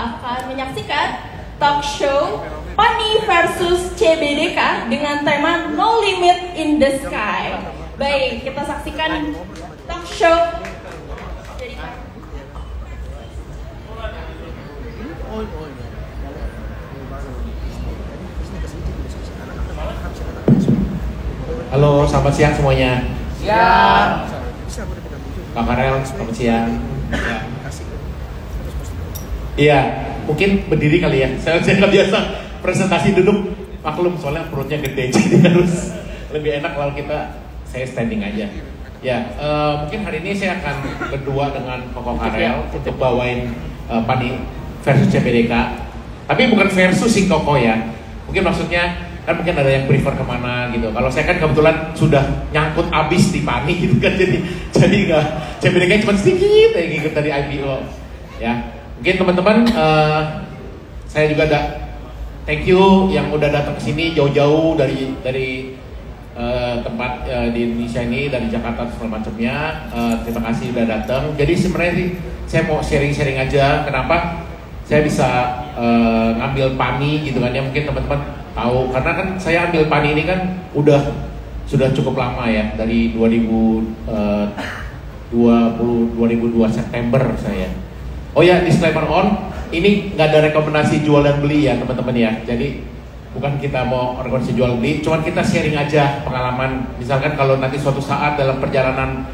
akan menyaksikan talk show Pani versus CBDK dengan tema No Limit in the Sky. Baik, kita saksikan talk show dari Halo, selamat siang semuanya. Siang. Pak Karel, selamat siang. Iya, mungkin berdiri kali ya. Saya nggak biasa presentasi duduk, maklum soalnya perutnya gede, jadi harus lebih enak kalau saya standing aja. Ya, mungkin hari ini saya akan berdua dengan Koko Karel untuk bawain Pani versus CBDK. Tapi bukan versus si Koko ya. Mungkin maksudnya kan mungkin ada yang prefer kemana gitu. Kalau saya kan kebetulan sudah nyangkut abis di Pani gitu kan, jadi nggak CBDK cuma sedikit yang ikut dari IPO ya. Mungkin teman-teman saya juga ada thank you yang udah datang ke sini jauh-jauh dari tempat di Indonesia ini, dari Jakarta dan segala macamnya. Terima kasih udah datang. Jadi sebenarnya sih saya mau sharing-sharing aja kenapa saya bisa ngambil Pani gitu kan ya. Mungkin teman-teman tahu karena kan saya ambil Pani ini kan sudah cukup lama ya, dari 2002 September saya. Oh ya, disclaimer on, ini nggak ada rekomendasi jual dan beli ya teman-teman ya. Jadi bukan kita mau rekomendasi jual beli, cuman kita sharing aja pengalaman. Misalkan kalau nanti suatu saat dalam perjalanan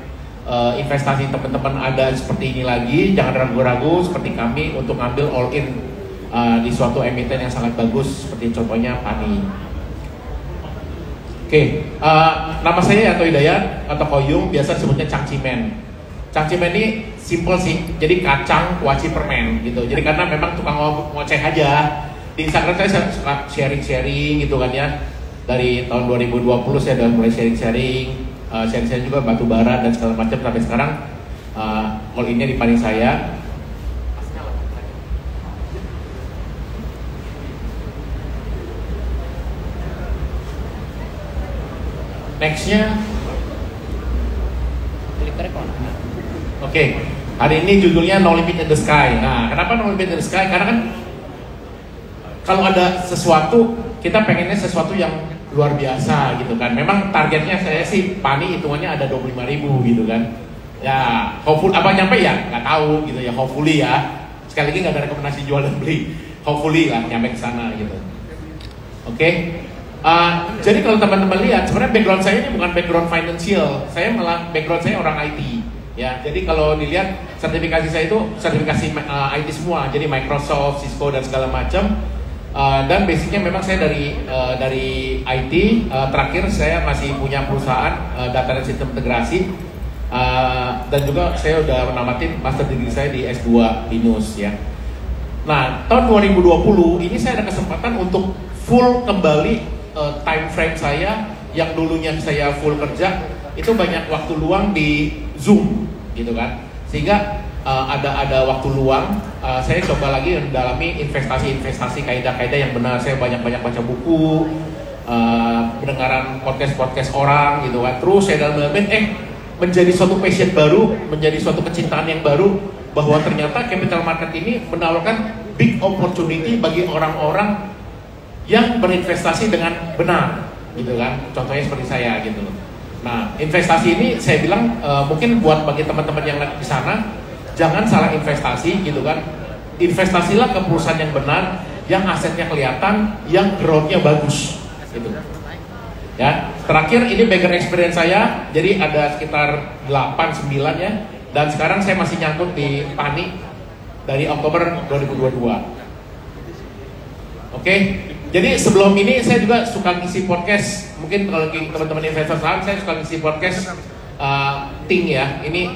investasi teman-teman ada seperti ini lagi, jangan ragu-ragu seperti kami untuk ngambil all in di suatu emiten yang sangat bagus seperti contohnya Pani. Oke, nama saya Yato Hidayat atau Koyung, biasa disebutnya Cangcimen. Cangcimen ini simple sih, jadi kacang kuaci permen gitu. Jadi karena memang tukang ngoceh aja. Di Instagram saya suka sharing-sharing gitu kan ya. Dari tahun 2020 saya udah mulai sharing-sharing juga batu bara dan segala macam sampai sekarang all in-nya di Pani saya. Nextnya, oke, hari ini judulnya No Limit in the Sky. Nah, kenapa No Limit in the Sky? Karena kan kalau ada sesuatu, kita pengennya sesuatu yang luar biasa gitu kan. Memang targetnya saya sih Pani hitungannya ada 25.000 gitu kan. Ya, hopefully apa nyampe ya nggak tahu gitu ya. Hopefully ya. Sekali lagi nggak ada rekomendasi jual dan beli. Hopefully lah nyampe ke sana gitu. Oke. Jadi kalau teman-teman lihat, sebenarnya background saya ini bukan background financial, saya malah background saya orang IT. Ya, jadi kalau dilihat sertifikasi saya itu sertifikasi IT semua, jadi Microsoft, Cisco dan segala macam. Dan basicnya memang saya dari IT. Terakhir saya masih punya perusahaan data dan sistem integrasi. Dan juga saya udah menamatin master degree saya di S2 Linus ya. Nah, tahun 2020 ini saya ada kesempatan untuk full kembali time frame saya yang dulunya saya full kerja, itu banyak waktu luang di Zoom gitu kan, sehingga ada waktu luang saya coba lagi mendalami investasi kaidah-kaidah yang benar. Saya banyak baca buku, mendengaran podcast orang gitu kan. Terus saya dalam menjadi suatu passion baru, menjadi suatu kecintaan yang baru, bahwa ternyata capital market ini menawarkan big opportunity bagi orang-orang yang berinvestasi dengan benar gitu kan. Contohnya seperti saya gitu loh. Nah, investasi ini saya bilang mungkin buat bagi teman-teman yang lagi di sana, jangan salah investasi gitu kan. Investasilah ke perusahaan yang benar, yang asetnya kelihatan, yang growth-nya bagus gitu. Ya, terakhir ini background experience saya, jadi ada sekitar 8-9 ya, dan sekarang saya masih nyangkut di Pani dari Oktober 2022. Oke. Jadi sebelum ini saya juga suka ngisi podcast. Mungkin kalau teman-teman investor saham, saya suka ngisi podcast Ting ya. Ini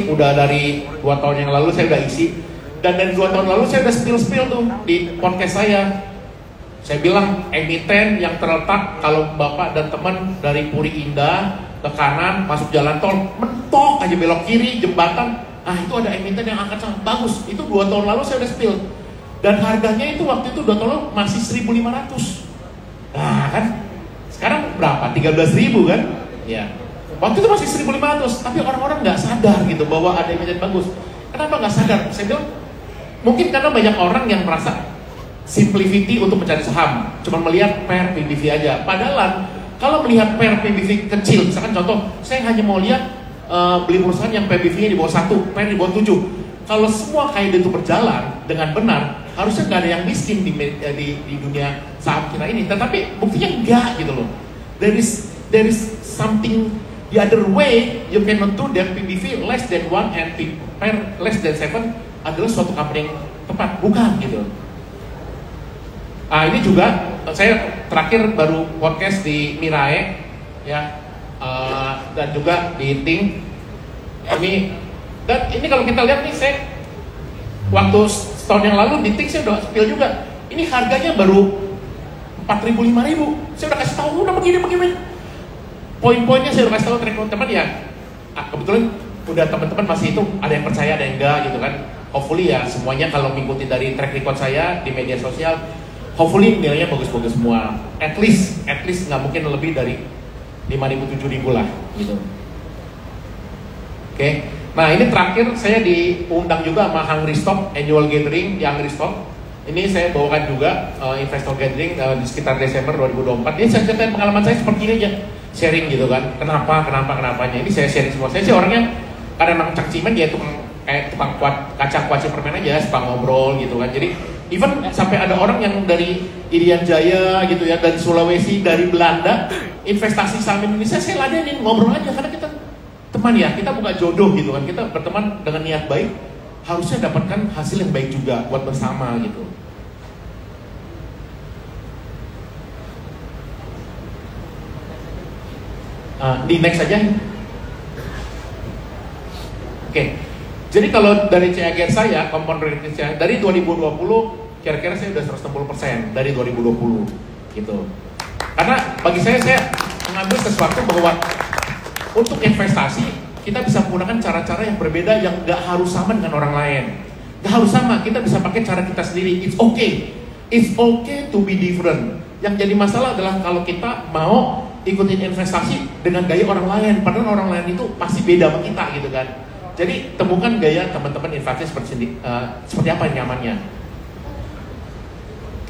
udah dari 2 tahun yang lalu saya udah isi. Dan dari 2 tahun lalu saya udah spill tuh di podcast saya. Saya bilang emiten yang terletak kalau Bapak dan teman dari Puri Indah ke kanan masuk jalan tol, mentok aja belok kiri jembatan. Itu ada emiten yang angkat sangat bagus. Itu 2 tahun lalu saya udah spill. Dan harganya itu waktu itu 2 tahun lalu masih 1.500. Nah kan, sekarang berapa? 13.000 kan? Ya. Waktu itu masih 1.500, tapi orang-orang nggak sadar gitu bahwa ada emiten bagus. Kenapa nggak sadar? Saya bilang Mungkin karena banyak orang yang merasa simplicity untuk mencari saham, cuma melihat per PBV aja. Padahal kalau melihat per PBV kecil, misalkan contoh, saya hanya mau lihat beli perusahaan yang PBV-nya di bawah 1, per di bawah 7. Kalau semua kayak itu berjalan dengan benar, harusnya nggak ada yang miskin di dunia saham kita ini. Tetapi buktinya enggak gitu loh. There is something the other way. You cannot do that. PBV less than 1 and per less than 7 adalah suatu company yang tepat, bukan gitu. Ini juga saya terakhir baru podcast di Mirae ya, dan juga di Ting. Ini kalau kita lihat nih, saya waktu setahun yang lalu di Ting saya udah spill juga. Ini harganya baru 4.000 5.000. Saya udah kasih tahu udah begini. Poin-poinnya saya udah kasih tahu teman-teman ya. Kebetulan udah teman-teman masih itu ada yang percaya ada yang enggak gitu kan. Hopefully ya semuanya kalau mengikuti dari track record saya di media sosial, hopefully nilainya bagus-bagus semua. At least nggak mungkin lebih dari 5.000 7.000 lah gitu. Oke. Nah ini terakhir saya diundang juga sama Hungry Stock Annual Gathering di Hungry Stock. Ini saya bawakan juga investor gathering di sekitar Desember 2024. Ini saya ceritain pengalaman saya seperti ini aja, sharing gitu kan. Kenapanya. Ini saya sharing semua. Saya sih orangnya karena emang cak-cimen dia tukang kaca kuaci permen aja, suka ngobrol gitu kan. Jadi even sampai ada orang yang dari Irian Jaya gitu ya, dari Sulawesi, dari Belanda, investasi saham Indonesia saya ladenin, ngobrol aja karena kita teman ya, kita bukan jodoh gitu kan, kita berteman dengan niat baik, harusnya dapatkan hasil yang baik juga buat bersama gitu. Di next aja. Oke. Jadi kalau dari CAGR saya, compound rate saya dari 2020 kira-kira saya udah 160% dari 2020 gitu. Karena bagi saya mengambil sesuatu bahwa untuk investasi kita bisa menggunakan cara-cara yang berbeda yang nggak harus sama dengan orang lain. Nggak harus sama, kita bisa pakai cara kita sendiri. It's okay to be different. Yang jadi masalah adalah kalau kita mau ikutin investasi dengan gaya orang lain, padahal orang lain itu pasti beda sama kita gitu kan. Jadi temukan gaya teman-teman investasi seperti apa yang nyamannya.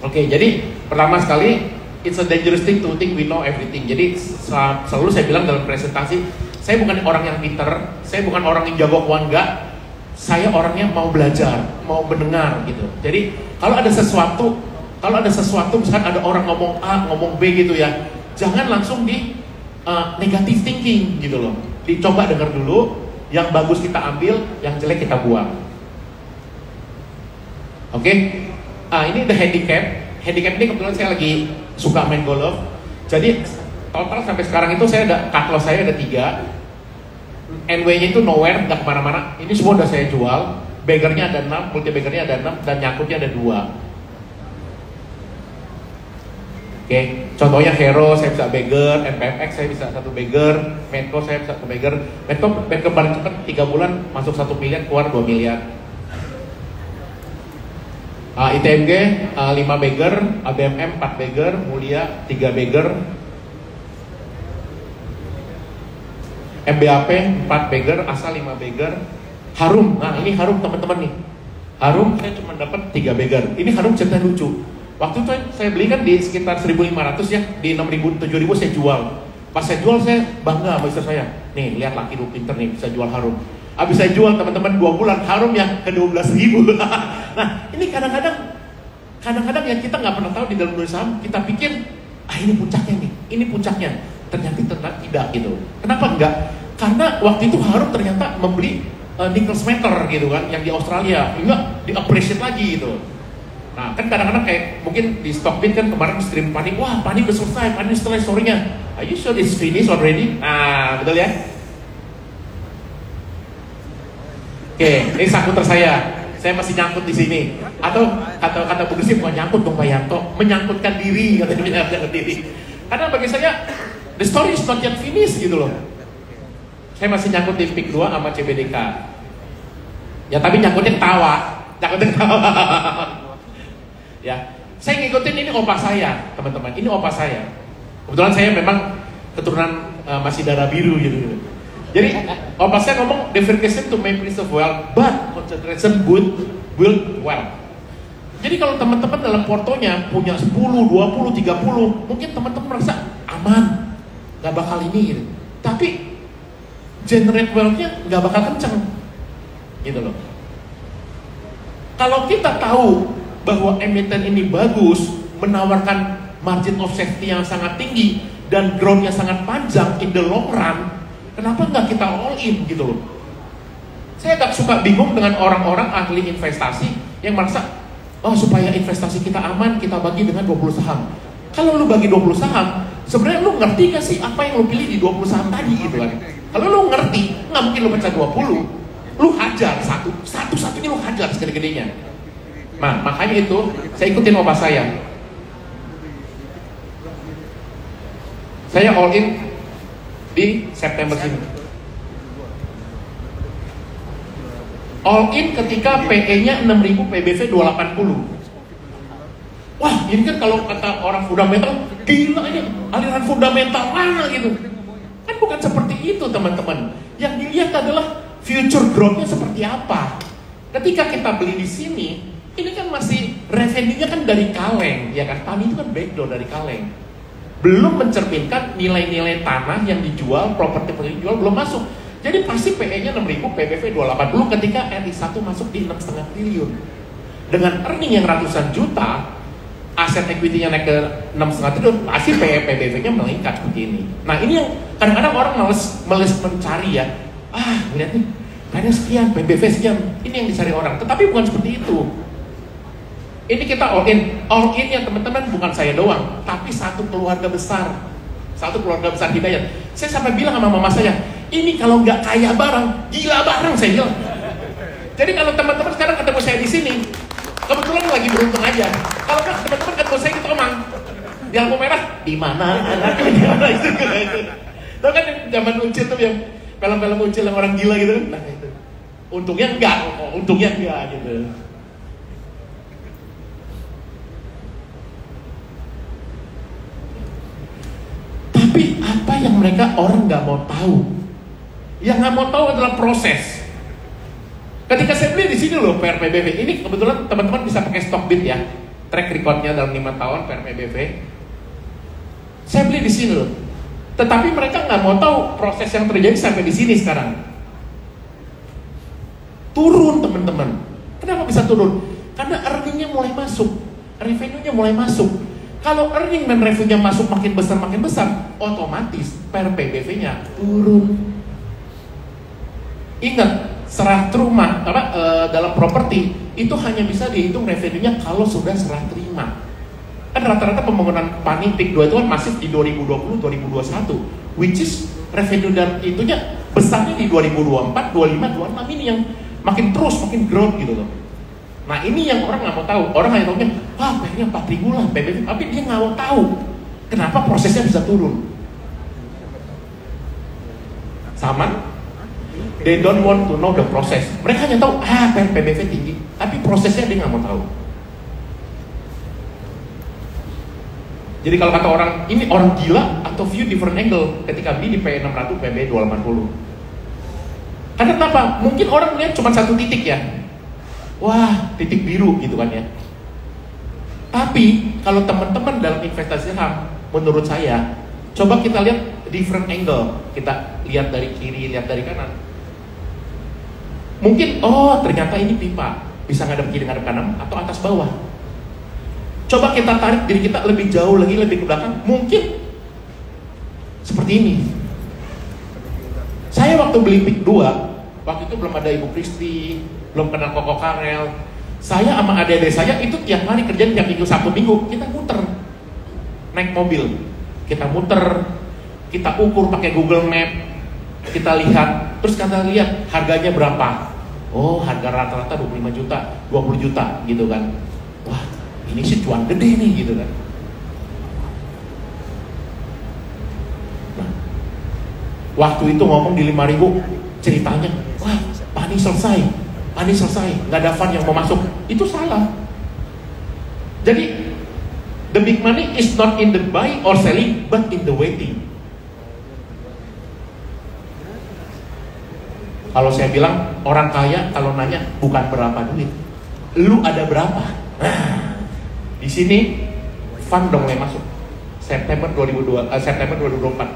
Oke, jadi pertama sekali, it's a dangerous thing to think we know everything. Jadi selalu saya bilang dalam presentasi, saya bukan orang yang pinter, saya bukan orang yang jago enggak. Saya orangnya mau belajar, mau mendengar gitu. Jadi kalau ada sesuatu misalkan ada orang ngomong A, ngomong B gitu ya, jangan langsung di negative thinking gitu loh. Dicoba dengar dulu, yang bagus kita ambil, yang jelek kita buang. Oke? Ini the handicap. Handicap ini kebetulan saya lagi suka main golf. Jadi total sampai sekarang itu saya ada cut loss saya ada 3. NW-nya itu nowhere, nggak kemana-mana. Ini semua udah saya jual. Beggarnya ada 6, multi beggarnya ada 6, dan nyangkutnya ada 2. Oke, contohnya Hero saya bisa beggar, MPFX saya bisa 1 beggar, Medco saya bisa 1 beggar. Medco paling cepat 3 bulan masuk 1 miliar, keluar 2 miliar. ITMG 5 beggar, ABMM 4 beggar, Mulia 3 beggar, MBAP 4 beggar, ASA 5 beggar, Harum. Nah ini Harum teman-teman nih. Harum saya cuma dapat 3 beggar. Ini Harum cerita lucu. Waktu itu saya beli kan di sekitar 1.500 ya, di 6.000, 7.000 saya jual. Pas saya jual saya bangga sama istri saya. Nih lihat laki lu pinter nih bisa jual Harum. Abis saya jual teman-teman 2 bulan Harum yang ke 12.000. Nah ini kadang-kadang yang kita nggak pernah tahu di dalam dunia saham, kita pikir ini puncaknya nih, ini puncaknya. Ternyata tidak gitu. Kenapa enggak? Karena waktu itu Harum ternyata membeli nickel smelter gitu kan, yang di Australia, enggak di-appreciate lagi gitu. Nah kan kadang-kadang kayak mungkin di Stockbit kan kemarin stream Panik, wah Panik udah selesai, Panik setelah story-nya. Are you sure it's finished already? Nah betul ya? Oke, ini sakuter saya masih nyangkut di sini. Atau kata Bu Gesi, bukan nyangkut dong Pak Yanto, menyangkutkan diri, katanya menyangkutkan diri. Karena bagi saya the story is not yet finished gitu loh. Saya masih nyangkut di PIK 2 sama CBDK. Ya tapi nyangkutnya ketawa. Ya, saya ngikutin ini opa saya, teman-teman. Ini opa saya. Kebetulan saya memang keturunan masih darah biru gitu. Jadi opa saya ngomong diversification to make principle well, but concentration good. build wealth. Jadi kalau teman-teman dalam portonya punya 10, 20, 30, mungkin teman-teman merasa aman, nggak bakal ini gitu. Tapi generate wealth-nya nggak bakal kenceng, gitu loh. Kalau kita tahu bahwa emiten ini bagus, menawarkan margin of safety yang sangat tinggi dan growth-nya sangat panjang in the long run, kenapa nggak kita all in gitu loh? Saya agak suka bingung dengan orang-orang ahli investasi yang merasa, oh supaya investasi kita aman, kita bagi dengan 20 saham. Kalau lu bagi 20 saham, sebenarnya lu ngerti gak sih apa yang lu pilih di 20 saham tadi gitu kan? Kalau lu ngerti, nggak mungkin lu pecah 20. Lu hajar satu-satunya lu hajar segede-gedenya. Nah, makanya itu saya ikutin opa saya. Saya all in di September sini. All in ketika PE-nya 6.000, PBV 280. Wah, ini kan kalau kata orang fundamental, gila ini aliran fundamental mana gitu. Kan bukan seperti itu teman-teman. Yang dilihat adalah future growth-nya seperti apa. Ketika kita beli di sini, ini kan masih revenue-nya kan dari kaleng, ya kan? Tani itu kan backdoor dari kaleng. Belum mencerminkan nilai-nilai tanah yang dijual, properti yang dijual belum masuk. Jadi pasti PE-nya 6.000, PBV 280 ketika RI1 masuk di 6,5 triliun. Dengan earning yang ratusan juta, aset equity-nya naik ke 6,5 triliun, pasti PE PBV-nya melingkat seperti ini. Nah ini yang kadang-kadang orang males mencari ya. Lihat nih, kayaknya sekian, PBV sekian, ini yang dicari orang. Tetapi bukan seperti itu. Ini kita all in ya teman-teman, bukan saya doang, tapi satu keluarga besar Hidayat. Saya sampai bilang sama mama saya, ini kalau nggak kaya bareng, gila bareng saya bilang. Jadi kalau teman-teman sekarang ketemu saya di sini, kebetulan lagi beruntung aja. Kalau kan teman-teman ketemu saya di Tomang, di lampu merah, di mana anaknya, di mana itu. Tahu kan zaman Ucil tuh yang film-film Ucil yang orang gila gitu kan? Nah itu. Untungnya enggak gitu. Tapi apa yang mereka orang nggak mau tahu? Yang nggak mau tahu adalah proses. Ketika saya beli di sini loh PRPBV, ini kebetulan teman-teman bisa pakai Stockbit ya, track recordnya dalam 5 tahun PRPBV. Saya beli di sini loh. Tetapi mereka nggak mau tahu proses yang terjadi sampai di sini sekarang. Turun teman-teman. Kenapa bisa turun? Karena earningnya mulai masuk, revenue-nya mulai masuk. Kalau earning dan revenue-nya masuk makin besar, otomatis PRPBV-nya turun. Ingat, serah terima dalam properti itu hanya bisa dihitung revenue-nya kalau sudah serah terima. Kan rata-rata pembangunan Peak 2 itu kan masif di 2020-2021, which is revenue dan itunya besarnya di 2024, 25, 26 ini yang makin growth gitu loh. Nah ini yang orang nggak mau tahu. Orang hanya tahunya, PE-nya 4.000 lah, PBV, tapi dia nggak mau tahu kenapa prosesnya bisa turun. Sama, they don't want to know the process. Mereka hanya tahu, PBV tinggi, tapi prosesnya dia nggak mau tahu. Jadi kalau kata orang, ini orang gila atau view different angle ketika beli di PE 600, PB 280. Karena kenapa? Mungkin orang melihat cuma satu titik ya. Wah, titik biru gitu kan ya. Tapi kalau teman-teman dalam investasi saham, menurut saya, coba kita lihat different angle. Kita lihat dari kiri, lihat dari kanan. Mungkin, ternyata ini pipa, bisa ngadep kiri, ngadep kanan, atau atas bawah. Coba kita tarik diri kita lebih jauh lagi, lebih ke belakang. Mungkin seperti ini. Saya waktu beli Peak 2, waktu itu belum ada Ibu Kristi, belum kenal Koko Karel. Saya sama adik-adik saya itu tiap hari kerjaan tiap minggu, Sabtu Minggu kita muter, naik mobil, kita muter, kita ukur pakai Google Map, kita lihat, terus kita lihat harganya berapa. Oh, harga rata-rata 25 juta, 20 juta gitu kan. Wah, ini sih cuan gede nih gitu kan. Nah, waktu itu ngomong di 5.000, ceritanya, wah, Pani selesai, nggak ada fund yang mau masuk. Itu salah. Jadi the big money is not in the buy or selling, but in the waiting. Kalau saya bilang orang kaya kalau nanya bukan berapa duit, lu ada berapa? Nah, di sini fund udah mulai masuk. September 2024.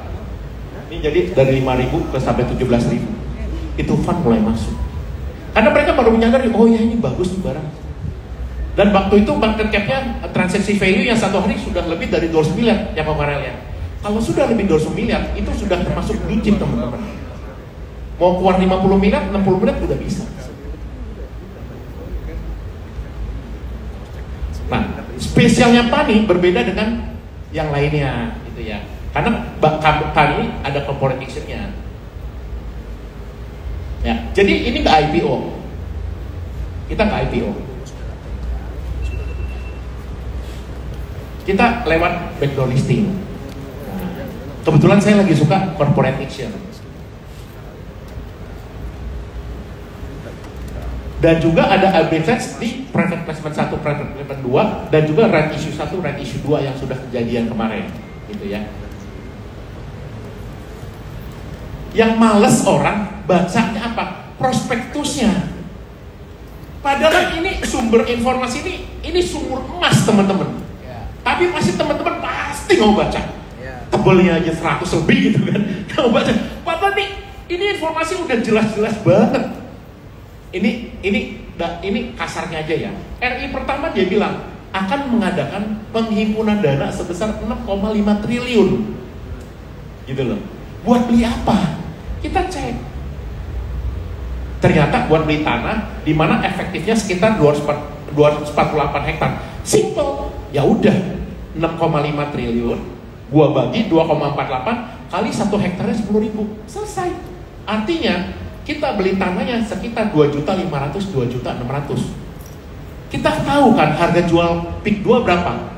Ini jadi dari 5.000 ke sampai 17.000. Itu fund mulai masuk. Karena mereka baru menyadari, oh ya ini bagus nih barang. Dan waktu itu market cap-nya transaksi value yang satu hari sudah lebih dari 200 miliar yang kemarin. Kalau sudah lebih 200 miliar, itu sudah termasuk blue chip teman-teman. Mau keluar 50 miliar, 60 miliar udah bisa. Nah, spesialnya Pani berbeda dengan yang lainnya, gitu ya. Karena Pani ada corporate action-nya. Ya, jadi ini nggak IPO. Kita nggak IPO. Kita lewat backdoor listing. Kebetulan saya lagi suka corporate action. Dan juga ada arbitrage di private placement 1, private placement 2, dan juga right issue 1, right issue 2 yang sudah kejadian kemarin, gitu ya. Yang males orang bacanya apa? Prospektusnya. Padahal ini sumber informasi ini sumur emas teman-teman. Tapi pasti teman-teman pasti mau baca. Tebelnya aja 100 lebih gitu kan. Mau baca. Padahal ini informasi udah jelas-jelas banget. Ini kasarnya aja ya. RI pertama dia bilang akan mengadakan penghimpunan dana sebesar 6,5 triliun. Gitu loh. Buat beli apa? Kita cek. Ternyata buat beli tanah di mana efektifnya sekitar 248 hektar. Simple. Ya udah, 6,5 triliun gua bagi 2,48 kali 1 hektarnya 10.000. Selesai. Artinya kita beli tanahnya sekitar 2.500.000, 2.600.000. Kita tahu kan harga jual PIK 2 berapa?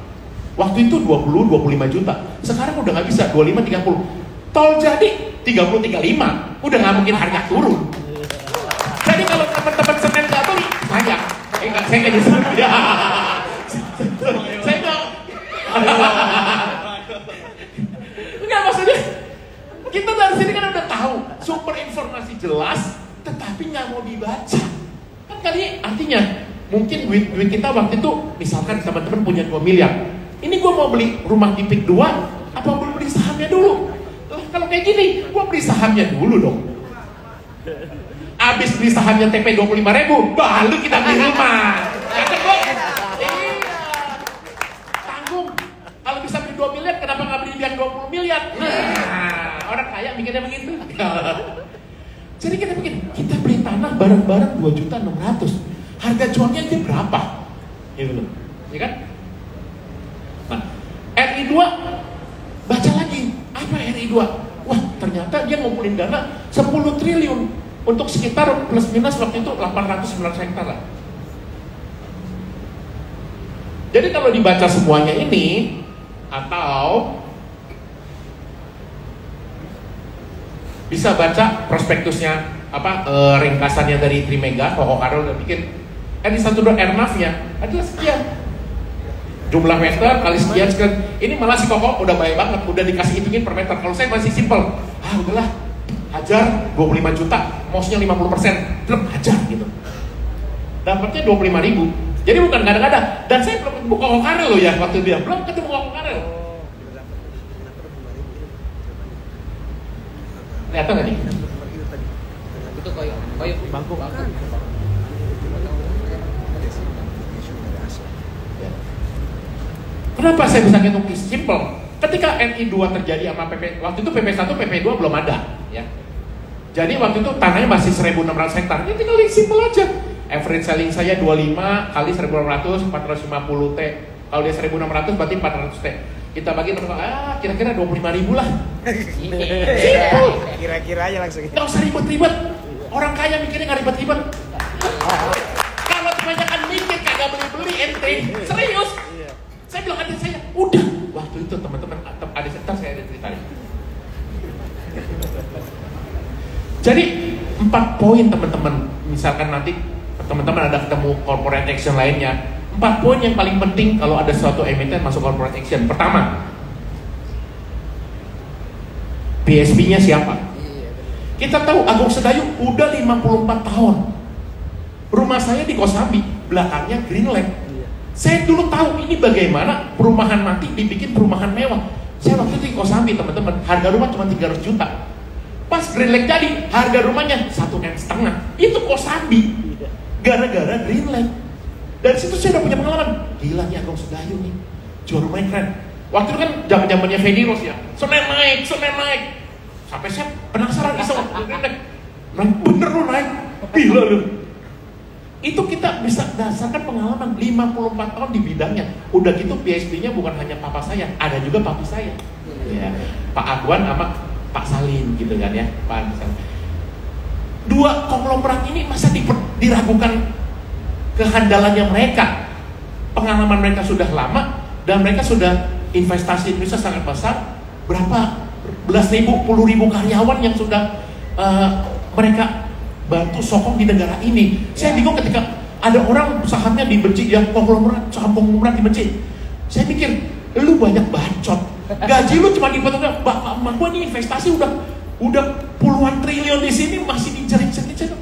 Waktu itu 20-25 juta. Sekarang udah nggak bisa, 25-30. Tol jadi 30-35. Udah nggak mungkin harga turun. Jadi kalau teman-teman Senin nggak beli, saya nggak nyesel. Ya. Saya nggak. Enggak, maksudnya kita dari sini kan udah tahu sumber informasi jelas, tetapi nggak mau dibaca. Kan kali artinya mungkin duit kita waktu itu misalkan teman-teman punya 2 miliar. Ini gue mau beli rumah di PIK 2, apa mau beli sahamnya dulu? Kalau kayak gini, gue beli sahamnya dulu dong. Abis beli sahamnya TP 25.000, baru kita beli rumah. Kata gue, iya. Tanggung. Kalau bisa beli 2 miliar, kenapa nggak beli yang 20 miliar? Nah, orang kaya mikirnya begitu. Jadi kita bikin, kita beli tanah bareng-bareng 2.600.000. Harga jualnya itu berapa? Gitu loh, ya kan? Nah, RI 2 baca lagi, apa RI 2? Wah, ternyata dia ngumpulin dana 10 triliun untuk sekitar plus minus waktu itu 800-900 hektar lah. Jadi kalau dibaca semuanya ini, atau bisa baca prospektusnya ringkasannya dari Trimega, Koko Karel udah bikin RI12 RNAV-nya adalah sekian. Jumlah meter kali sekian. Ini malah si Koko udah baik banget, udah dikasih hitungin per meter. Kalau saya masih simple, udahlah, hajar 25 juta, mosnya 50%, belum hajar gitu. Dapatnya 25.000. Jadi bukan kadang-kadang. Dan saya belum ketemu Koko Karel loh ya waktu dia, belum ketemu Koko Karel. Kelihatan nggak nih? Itu koyo bangku. Kenapa saya bisa ngitung simple? Ketika NI2 terjadi sama PP, waktu itu PP1, PP2 belum ada, ya. Jadi waktu itu tanahnya masih 1.600 hektar. Ini tinggal simple aja. Average selling saya 25 kali 1.600, 450 T. Kalau dia 1.600 berarti 400 T. Kita bagi kira-kira 25.000 lah. Simple. Kira-kira aja langsung. Nggak usah ribet-ribet. Orang kaya mikirnya nggak ribet-ribet. Kalau kebanyakan mikir kagak beli-beli ente. Serius. Saya bilang adik saya, udah. Waktu itu teman-teman, adik saya ada ceritain. Jadi 4 poin teman-teman. Misalkan nanti teman-teman ada ketemu corporate action lainnya. 4 poin yang paling penting kalau ada suatu emiten masuk corporate action. Pertama, PSB-nya siapa? Kita tahu Agung Sedayu udah 54 tahun. Rumah saya di Kosambi belakangnya green light. Saya dulu tahu ini bagaimana perumahan mati dibikin perumahan mewah. Saya waktu itu di Kosambi teman-teman, harga rumah cuma 300 juta. Pas green light jadi, harga rumahnya 1,5 M. Itu Kosambi, gara-gara green light. Dari situ saya udah punya pengalaman. Gila nih Agung Sedayu nih, jual rumahnya keren. Waktu itu kan zaman-zamannya Feni Rose ya, Senen naik. Sampai saya penasaran iseng, naik bener lu naik, gila lu. Itu kita bisa dasarkan pengalaman 54 tahun di bidangnya. Udah gitu PhD-nya bukan hanya papa saya, ada juga papi saya. Ya, Pak Agwan sama Pak Salim gitu kan ya, Pak Salim. Dua konglomerat ini masa diragukan kehandalannya mereka. Pengalaman mereka sudah lama dan mereka sudah investasi Indonesia sangat besar. Berapa belas ribu, puluh ribu karyawan yang sudah mereka bantu sokong di negara ini. Saya bingung ketika ada orang sahamnya dibenci, yang saham konglomerat dibenci. Saya mikir, lu banyak bacot. Gaji lu cuma dipotong, bapak emak gua nih investasi udah puluhan triliun di sini masih dijerit-jerit.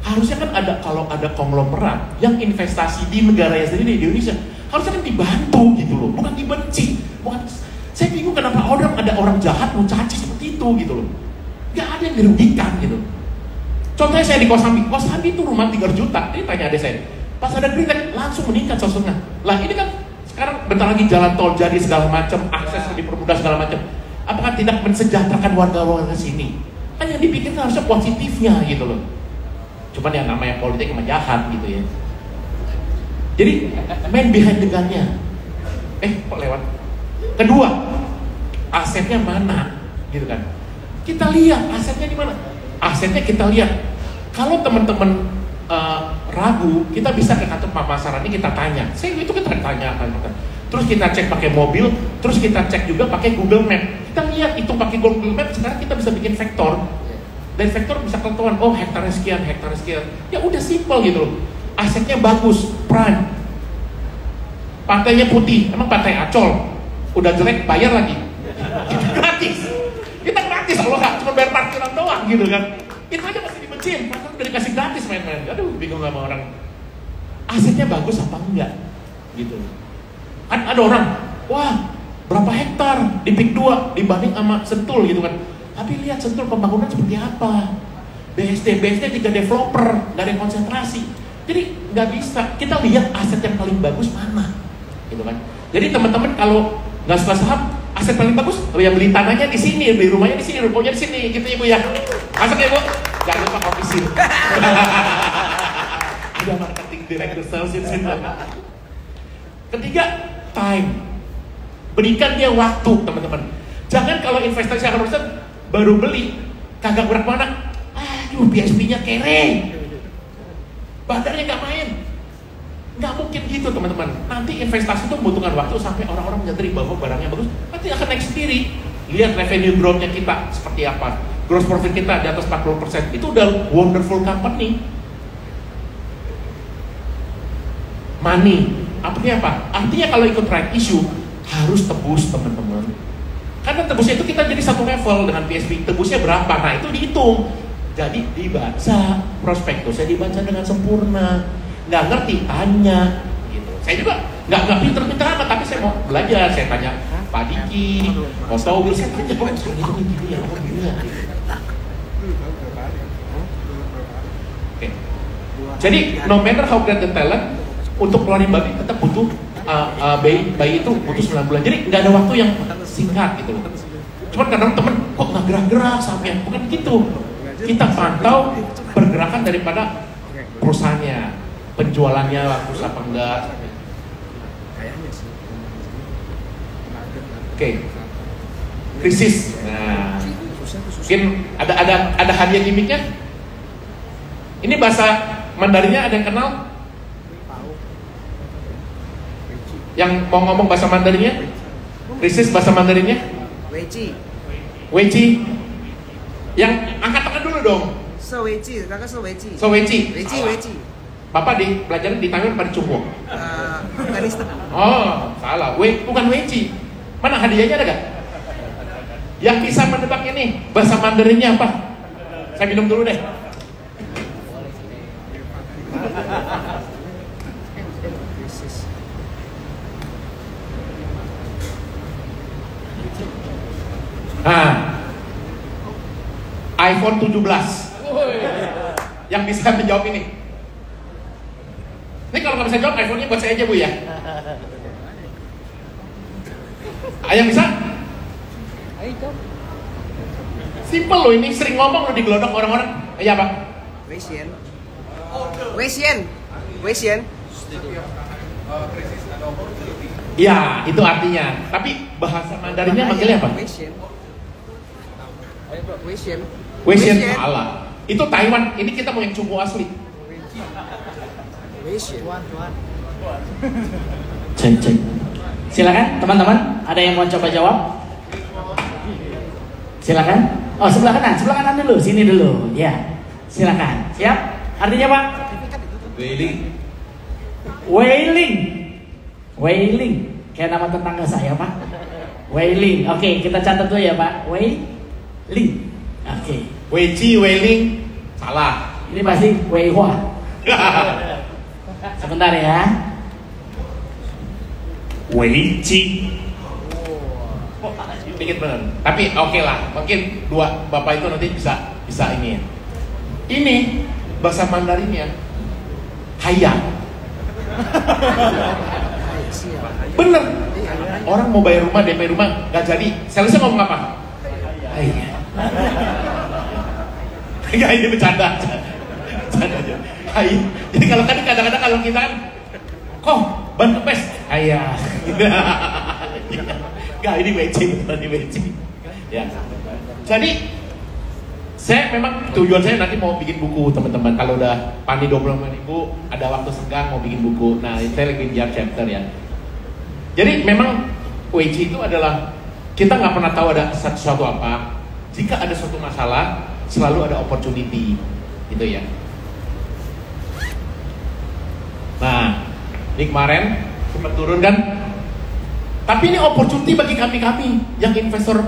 Harusnya kan kalau ada konglomerat yang investasi di negaranya sendiri di Indonesia, harusnya kan dibantu gitu loh, bukan dibenci. Saya bingung kenapa ada orang jahat mau caci seperti itu gitu loh. Gak ada yang dirugikan gitu. Contohnya saya di Kosambi itu rumah 3 juta. Ini tanya adik saya, pas ada green light langsung meningkat 1,5. Lah ini kan sekarang bentar lagi jalan tol jadi segala macam, akses lebih dipermudah segala macam. Apakah tidak mensejahterakan warga-warga sini? Kan yang dipikirkan harusnya positifnya gitu loh. Cuman yang namanya politik emang jahat gitu ya. Jadi main behind the gun-nya. Kok lewat? Kedua, asetnya mana? Gitu kan. Kita lihat asetnya di mana. Asetnya kita lihat. Kalau teman-teman ragu, kita bisa ke kantor pemasaran ini kita tanya. Saya itu kita tanya kan. Terus kita cek pakai mobil, terus kita cek juga pakai Google Map. Kita lihat itu pakai Google Map, sekarang kita bisa bikin vektor. Dan vektor bisa ketahuan, oh hektarnya sekian. Ya udah simple gitu loh. Asetnya bagus, prime. Pantainya putih, emang pantai Acol. Udah jelek, bayar lagi. Itu gratis. Kita gratis, Allah nggak cuma bayar parkiran doang gitu kan. Itu aja masih dibenciin, padahal udah dikasih gratis main-main. Aduh, bingung sama orang. Asetnya bagus apa enggak? Gitu. Kan ada orang, wah berapa hektar di PIK 2 dibanding sama Sentul gitu kan. Tapi lihat Sentul pembangunan seperti apa. BSD 3 developer, nggak ada konsentrasi. Jadi nggak bisa, kita lihat aset yang paling bagus mana. Gitu kan. Jadi teman-teman kalau nggak suka saham, aset paling bagus, ya beli tanahnya di sini, beli rumahnya di sini, rukonya di sini, gitu ya Bu ya. Masuk ya Bu, jangan lupa ofisir. Udah marketing director sales itu. Ketiga, time. Berikan dia waktu teman-teman. Jangan kalau investasi akan rusak baru beli, kagak gerak mana. Aduh, BSP-nya kere. Badannya nggak main. Nggak mungkin gitu teman-teman. Nanti investasi itu membutuhkan waktu sampai orang-orang menyadari bahwa barangnya bagus. Nanti akan naik sendiri. Lihat revenue growth-nya kita seperti apa. Gross profit kita di atas 40%. Itu udah wonderful company. Money. Artinya apa? Artinya kalau ikut right issue harus tebus teman-teman. Karena tebusnya itu kita jadi satu level dengan PSP. Tebusnya berapa? Nah itu dihitung. Jadi dibaca prospektusnya dibaca dengan sempurna. Nggak ngerti tanya. Gitu. Saya juga nggak pinter-pinter amat, tapi saya mau belajar. Saya tanya Pak Diki, Mas Taubil, saya tanya kok itu gini ya, kok gini ya. Oke. Jadi no matter how great the talent, untuk keluarin babi tetap butuh bayi itu butuh 9 bulan. Jadi nggak ada waktu yang singkat gitu. Cuman kadang temen kok nggak gerak-gerak sampai bukan gitu. Kita pantau pergerakan daripada perusahaannya, penjualannya bagus apa enggak. Oke. Krisis. Nah, mungkin ada hadiah gimmicknya. Ini bahasa Mandarinnya ada yang kenal? Yang mau ngomong bahasa Mandarinnya? Krisis bahasa Mandarinnya? Weiqi. Yang angkat tangan dulu dong. Weiqi. Bapak belajar di Taiwan pada Cungguo. Afghanistan. Oh, salah. Bukan Weiqi. Mana hadiahnya ada gak? Yang bisa menebak ini bahasa Mandarinnya apa? Saya minum dulu deh. iPhone 17. Yang bisa menjawab ini. Ini kalau nggak bisa jawab, iPhone-nya buat saya aja Bu ya. Yang bisa? Simple loh, ini sering ngomong loh di gelodok orang-orang. Iya Pak? Weisien. Weisien. Weisien. Ya, itu artinya. Tapi bahasa Mandarinnya manggilnya apa? Weisien. Weisien. Weisien salah. Itu Taiwan. Ini kita mau yang cunggu asli. Weisien. Cek. Silakan teman-teman, ada yang mau coba jawab? Silakan. Oh, sebelah kanan dulu, sini dulu. Ya. Silakan. Siap? Artinya Pak? Wailing. Kayak nama tetangga saya Pak. Wailing. Oke, kita catat dulu ya Pak. Wailing. Oke. Weiqi, Weiling, salah. Ini pasti Weihua. Sebentar ya. Weiqi. Dikit bener. Tapi oke lah. Mungkin dua bapak itu nanti bisa ini ya. Ini bahasa Mandarinnya hayang. Bener. Orang mau bayar rumah, DP rumah nggak jadi. Salesnya ngomong apa? Hayang. Enggak, ini bercanda aja. Hayang. Jadi kalau kadang-kadang kalau kita kan, kok ban kempes, hayang. Enggak, ini WC. Ya. Jadi saya memang tujuan saya nanti mau bikin buku teman-teman. Kalau udah Pani 25.000 ada waktu senggang mau bikin buku. Nah, saya lagi ngejar chapter ya. Jadi memang WC itu adalah kita nggak pernah tahu ada sesuatu apa. Jika ada suatu masalah, selalu ada opportunity, gitu ya. Nah, ini kemarin sempat turun kan. Tapi ini opportunity bagi kami yang investor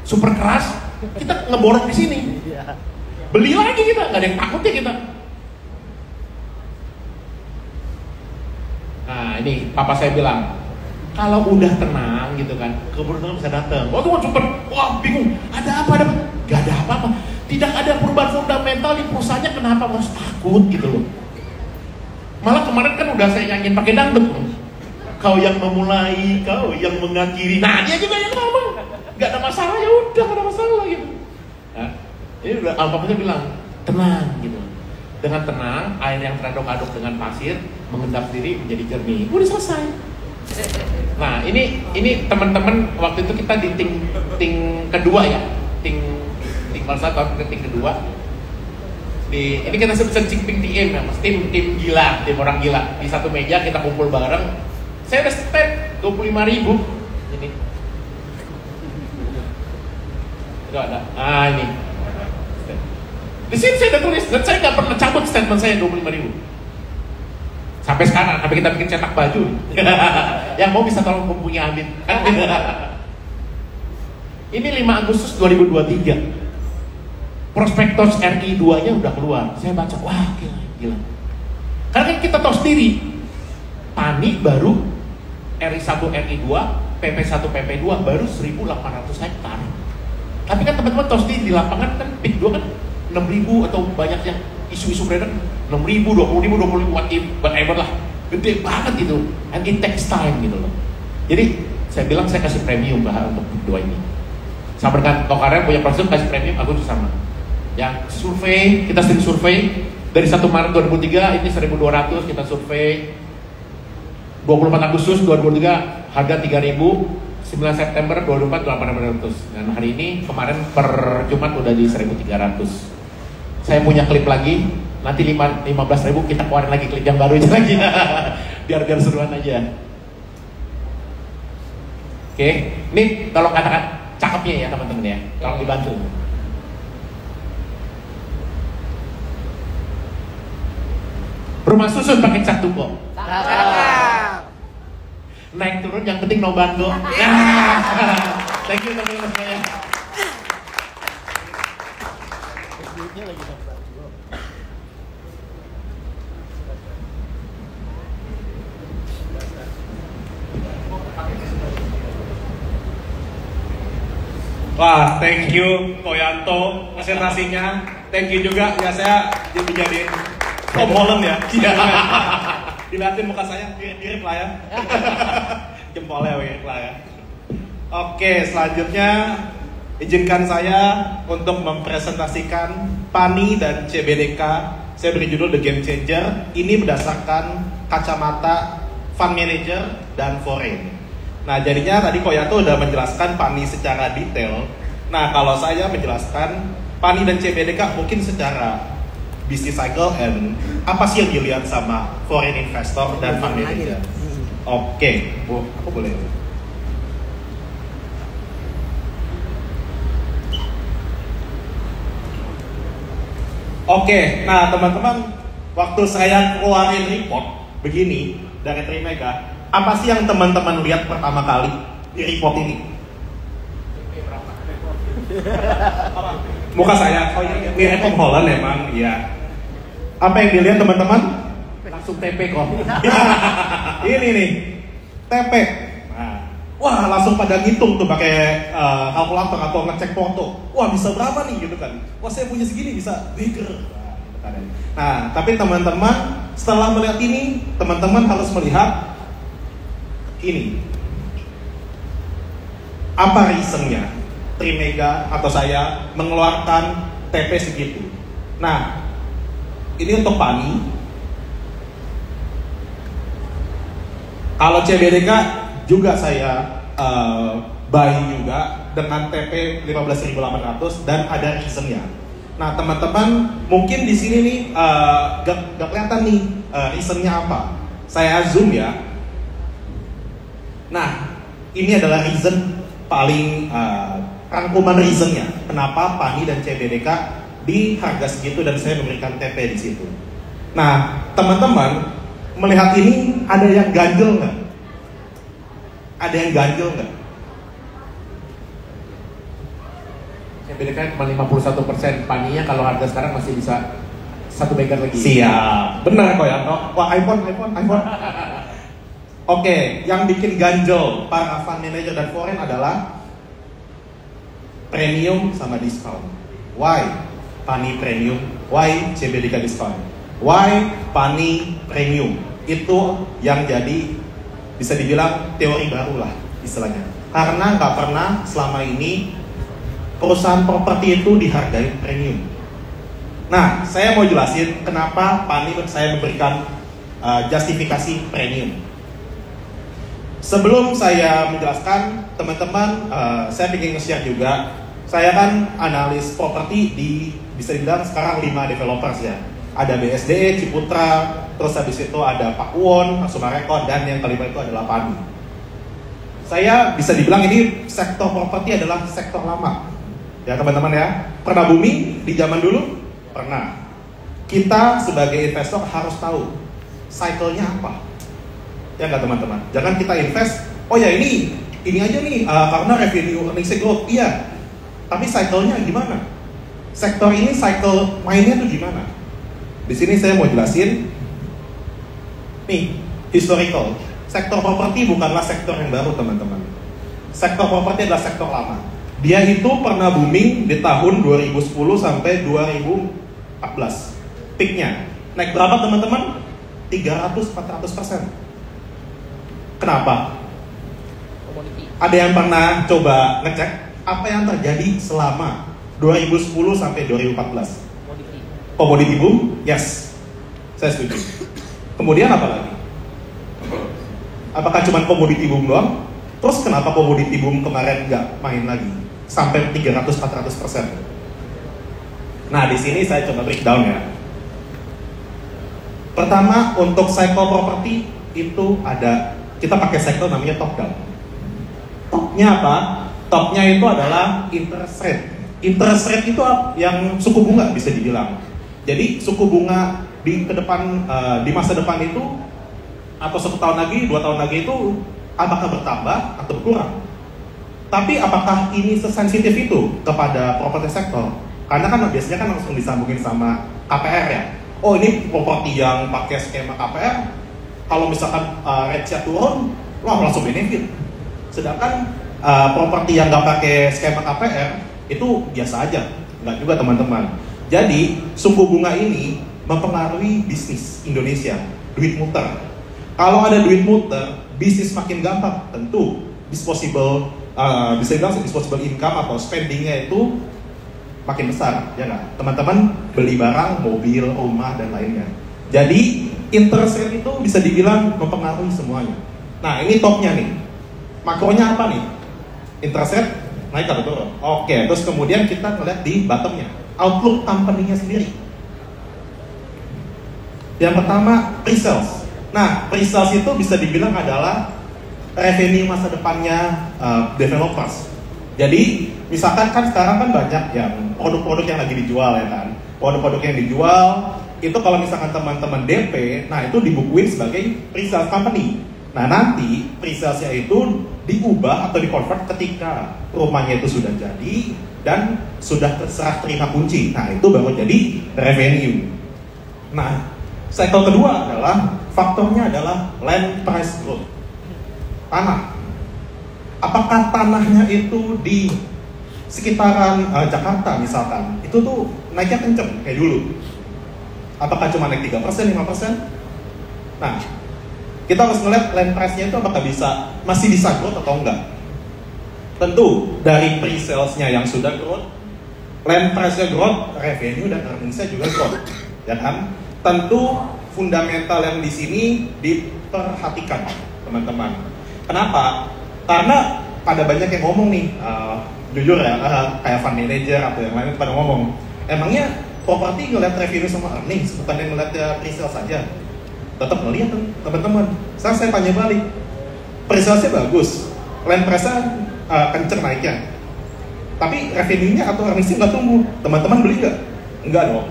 super keras. Kita ngeborong di sini. Beli lagi kita, nggak ada yang takut ya kita. Nah, ini papa saya bilang, kalau udah tenang gitu kan, keberuntungan bisa datang. Waktu mau cepet, wah bingung, ada apa? Gak ada apa-apa. Tidak ada perubahan fundamental di perusahaannya, kenapa harus takut gitu loh. Malah kemarin kan udah saya nyanyiin pakai dangdut. Kau yang memulai, kau yang mengakhiri. Nah, dia juga yang ngomong. Gak ada masalah, ya udah gak ada masalah gitu. Nah, ini udah alpaknya bilang tenang gitu. Dengan tenang, air yang teraduk-aduk dengan pasir mengendap sendiri menjadi jernih. Udah selesai. Nah, ini teman-teman waktu itu kita di ting kedua ya, ting satu atau ting kedua. Ini kita sebut Cingping TM ya, mas. Tim gila, tim orang gila. Di satu meja kita kumpul bareng. Saya udah step 25.000 ini. Itu ada. Ah ini. Di sini saya udah tulis dan saya nggak pernah cabut statement saya 25.000. Sampai sekarang, sampai kita bikin cetak baju. Yang mau bisa tolong hubungi Amin. Ini 5 Agustus 2023. Prospektus RI 2-nya udah keluar. Saya baca, wah gila. Karena kan kita tahu sendiri, Pani baru RI 1, RI 2, PP 1, PP 2 baru 1.800 hektar. Tapi kan teman-teman tahu sendiri di lapangan kan PIK 2 kan 6.000 atau banyak yang isu-isu beredar 6.000, 20.000, whatever lah. Gede banget itu. And it takes time gitu loh. Jadi saya bilang saya kasih premium lah untuk dua ini. Sama dengan Tokarev punya proses kasih premium, aku juga sama. Ya, survei, kita sering survei dari 1 Maret 2003 ini 1.200 kita survei. 24 Agustus 2023 harga 3.000, 9 September 2024 8.800. Dan hari ini kemarin per Jumat udah di 1.300. Saya punya klip lagi, nanti 15.000 kita keluarin lagi klip yang baru aja lagi. biar seruan aja. Oke, ini tolong katakan cakepnya ya teman-teman ya, tolong dibantu. Rumah susun pakai cat tumpok. Naik turun yang penting no bango. Thank you teman-teman semuanya. Wah, thank you Koyanto presentasinya. Thank you juga ya, saya jadi Tom Holland ya. Dilihatin muka saya mirip lah ya. Jempolnya mirip lah ya. Oke, selanjutnya izinkan saya untuk mempresentasikan PANI dan CBDK. Saya beri judul The Game Changer. Ini berdasarkan kacamata fund manager dan foreign. Nah, jadinya tadi Koyanto udah menjelaskan PANI secara detail. Nah, kalau saya menjelaskan PANI dan CBDK mungkin secara business cycle and apa sih yang dilihat sama foreign investor dan fund manager. Oke, Bu, aku boleh. Oke, nah teman-teman, waktu saya keluarin report begini dari Trimega, apa sih yang teman-teman lihat pertama kali di report ini? Muka saya, oh iya, mirip Tom Holland emang, iya. Apa yang dilihat teman-teman? Langsung TP kok. Ini nih, TP. Nah, wah langsung pada ngitung tuh pakai kalkulator atau ngecek foto. Wah bisa berapa nih gitu kan? Wah saya punya segini bisa bigger. Nah, tapi teman-teman setelah melihat ini, teman-teman harus melihat ini. Apa reasonnya Trimega atau saya mengeluarkan TP segitu? Nah, ini untuk PANI. Kalau CBDK juga saya buy juga dengan TP 15.800 dan ada reasonnya. Nah, teman-teman mungkin di sini nih gak kelihatan nih reasonnya apa. Saya zoom ya. Nah, ini adalah reason paling rangkuman reasonnya. Kenapa PANI dan CBDK di harga segitu dan saya memberikan TP di situ. Nah, teman-teman melihat ini ada yang ganjel nggak? Ada yang ganjel nggak? CBDK cuma 51%, PANI-nya kalau harga sekarang masih bisa satu megar lagi. Siap, benar kok ya. Wah, iPhone. Oke, yang bikin ganjel para fund manager dan foreign adalah premium sama diskon. Why PANI premium? Why CBDK diskon? Why PANI premium? Itu yang jadi bisa dibilang teori baru lah istilahnya. Karena nggak pernah selama ini perusahaan properti itu dihargai premium. Nah, saya mau jelasin kenapa PANI saya memberikan justifikasi premium. Sebelum saya menjelaskan, teman-teman, saya ingin nge-share juga. Saya kan analis properti di bisa dibilang sekarang 5 developers ya. Ada BSD, Ciputra, terus habis itu ada Pak Won, Sumarekon, dan yang kelima itu adalah PANI. Saya bisa dibilang ini sektor properti adalah sektor lama. Ya teman-teman ya, pernah booming di zaman dulu? Pernah. Kita sebagai investor harus tahu cycle-nya apa. Ya nggak teman-teman? Jangan kita invest, oh ya ini aja nih, karena revenue earnings growth, iya. Tapi cycle-nya gimana? Sektor ini cycle mainnya tuh gimana? Di sini saya mau jelasin, nih, historical. Sektor properti bukanlah sektor yang baru teman-teman. Sektor properti adalah sektor lama. Dia itu pernah booming di tahun 2010 sampai 2014. Peaknya, naik berapa teman-teman? 300-400%. Kenapa? Ada yang pernah coba ngecek apa yang terjadi selama 2010 sampai 2014? Komoditi boom? Yes, saya setuju. Kemudian apa lagi? Apakah cuma komoditi boom doang? Terus kenapa komoditi boom kemarin nggak main lagi? Sampai 300-400%. Nah, di sini saya coba breakdown ya. Pertama, untuk cycle property itu ada, kita pakai cycle namanya top down. Topnya apa? Topnya itu adalah interest rate. Interest rate itu yang suku bunga bisa dibilang. Jadi suku bunga di masa depan itu atau 1 tahun lagi, 2 tahun lagi itu apakah bertambah atau berkurang? Tapi apakah ini sesensitif itu kepada properti sektor? Karena kan biasanya kan langsung disambungin sama KPR ya. Oh ini properti yang pakai skema KPR, kalau misalkan rate-nya turun, wah langsung benefit. Sedangkan properti yang nggak pakai skema KPR itu biasa aja, nggak juga teman-teman. Jadi suku bunga ini mempengaruhi bisnis Indonesia, duit muter. Kalau ada duit muter, bisnis makin gampang, tentu disposable, bisa dibilang disposable income atau spendingnya itu makin besar, ya nggak? Teman-teman beli barang, mobil, rumah dan lainnya. Jadi interest rate itu bisa dibilang mempengaruhi semuanya. Nah ini topnya nih, makronya apa nih? Interest rate naik atau turun? Oke, terus kemudian kita ngeliat di bottomnya, outlook company-nya sendiri. Yang pertama, pre-sales. Nah, pre-sales itu bisa dibilang adalah revenue masa depannya developers. Jadi, misalkan kan sekarang kan banyak yang produk-produk yang lagi dijual ya kan. Produk-produk yang dijual, itu kalau misalkan teman-teman DP, nah itu dibukuin sebagai pre-sales company. Nah nanti pre-salesnya itu diubah atau di-convert ketika rumahnya itu sudah jadi dan sudah serah terima kunci. Nah itu baru jadi revenue. Nah cycle kedua adalah faktornya adalah land price growth. Tanah. Apakah tanahnya itu di sekitaran Jakarta misalkan, itu tuh naiknya kenceng kayak dulu? Apakah cuma naik 3%, 5%? Nah, kita harus ngeliat land price-nya itu apakah masih bisa growth atau enggak. Tentu dari pre-sales-nya yang sudah growth, land price-nya growth, revenue dan earnings-nya juga growth, ya kan? Tentu fundamental yang di sini diperhatikan, teman-teman. Kenapa? Karena pada banyak yang ngomong nih, jujur ya, kayak fund manager atau yang lain pada ngomong, emangnya properti ngeliat revenue sama earnings, bukan yang ngeliat pre-sales saja. Tetap ngeliat teman-teman. Saya tanya balik, pre-salesnya bagus, land price-nya kenceng naiknya, tapi revenue-nya atau earnings-nya nggak tumbuh. Teman-teman beli nggak? Enggak dong.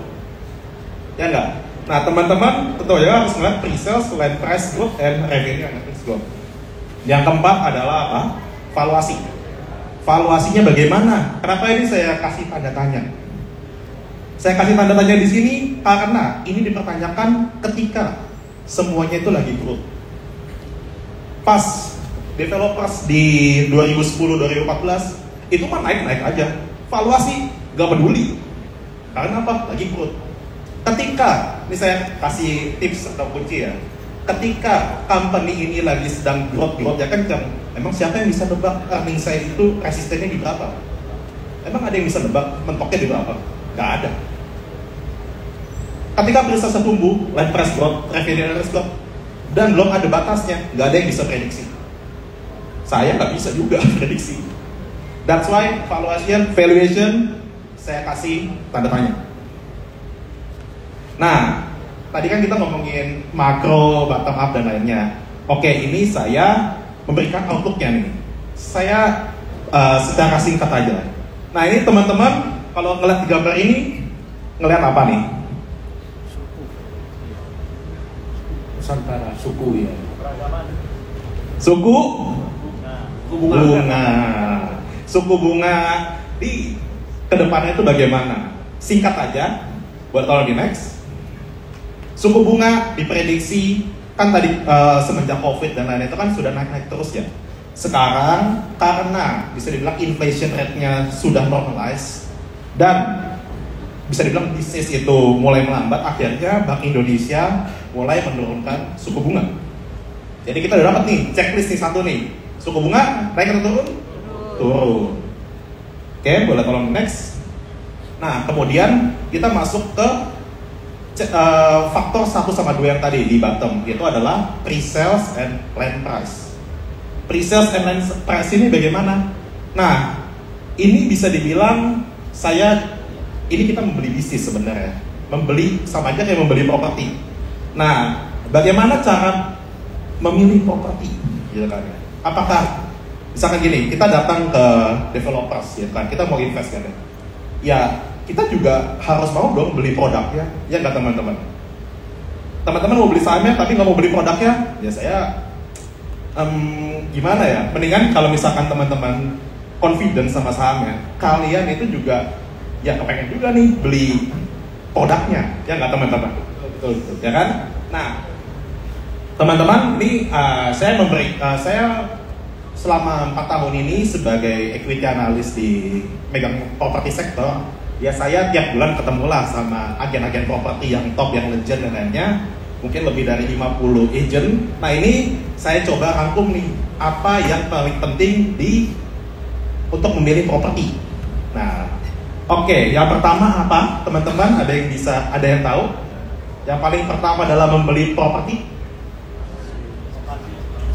Ya enggak? Nah teman-teman tentu ya harus ngeliat pre-sales, land price growth, and revenue and earnings growth. Yang keempat adalah apa? Valuasi. Valuasinya bagaimana? Kenapa ini saya kasih tanda tanya? Saya kasih tanda tanya di sini karena ini dipertanyakan ketika semuanya itu lagi growth. Pas developers di 2010-2014 itu mah naik-naik aja, valuasi gak peduli. Karena apa? Lagi growth. Ketika, ini saya kasih tips atau kunci ya, ketika company ini lagi sedang growth ya kencang, emang siapa yang bisa nebak earning saya itu resistennya di berapa? Emang ada yang bisa nebak mentoknya di berapa? Gak ada. Ketika pre-sales tumbuh, land price growth, revenue and earnings growth, dan belum ada batasnya, nggak ada yang bisa prediksi. Saya nggak bisa juga prediksi. That's why valuation saya kasih tanda tanya. Nah, tadi kan kita ngomongin makro, bottom up dan lainnya. Oke, ini saya memberikan outlooknya nih. Saya secara singkat aja. Nah ini teman-teman kalau ngeliat gambar ini, ngeliat apa nih? Nusantara, suku ya. Suku bunga. Suku bunga di kedepannya itu bagaimana? Singkat aja, buat kalau di next. Suku bunga diprediksi kan tadi semenjak COVID dan lain-lain itu kan sudah naik-naik terus ya. Sekarang karena bisa dibilang inflation rate-nya sudah normalize dan bisa dibilang bisnis itu mulai melambat, akhirnya Bank Indonesia mulai menurunkan suku bunga. Jadi kita udah dapat nih checklist nih satu nih, suku bunga naik atau turun? Turun. Oke, boleh tolong next. Nah kemudian kita masuk ke faktor 1 sama 2 yang tadi di bottom, yaitu adalah pre-sales and land price. Pre-sales and land price ini bagaimana? Nah ini bisa dibilang ini kita membeli bisnis sebenarnya, membeli sama aja kayak membeli properti. Nah, bagaimana cara memilih properti, gitu kan? Apakah misalkan gini, kita datang ke developers, ya kan? Kita mau invest kan? Ya, kita juga harus mau dong beli produknya, ya nggak teman-teman? Teman-teman mau beli sahamnya tapi nggak mau beli produknya, ya saya gimana ya? Mendingan kalau misalkan teman-teman confident sama sahamnya, kalian itu juga ya kepengen juga nih beli produknya, ya nggak teman-teman? Betul, ya kan? Nah, teman-teman, ini saya selama 4 tahun ini sebagai equity analyst di megang properti sektor, ya saya tiap bulan ketemulah sama agen-agen properti yang top, yang legend dan lainnya, mungkin lebih dari 50 agent. Nah ini saya coba rangkum nih, apa yang paling penting untuk memilih properti. Nah, oke, yang pertama apa? Teman-teman ada yang tahu? Yang paling pertama adalah membeli properti.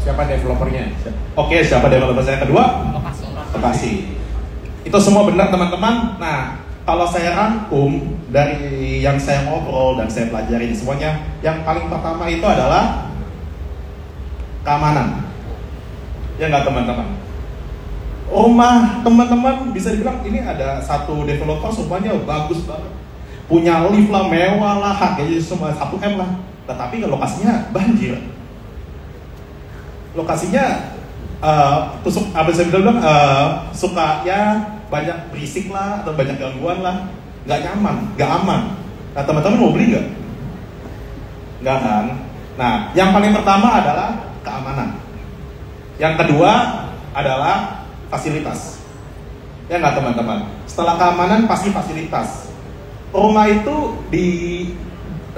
Siapa developernya? Oke, siapa developer saya? Kedua? Lokasi. Itu semua benar teman-teman. Nah, kalau saya rangkum dari yang saya ngobrol dan saya pelajari semuanya, yang paling pertama itu adalah keamanan. Ya nggak teman-teman? Rumah teman-teman bisa dibilang ini ada satu developer semuanya bagus banget, punya lift lah, mewah lah, harganya semua 1M lah. Tetapi lokasinya banjir. Lokasinya suka ya banyak berisik lah atau banyak gangguan lah, nggak nyaman, nggak aman. Nah teman-teman mau beli nggak? Nggak kan? Nah yang paling pertama adalah keamanan. Yang kedua adalah fasilitas. Ya nggak teman-teman? Setelah keamanan pasti fasilitas. Rumah itu di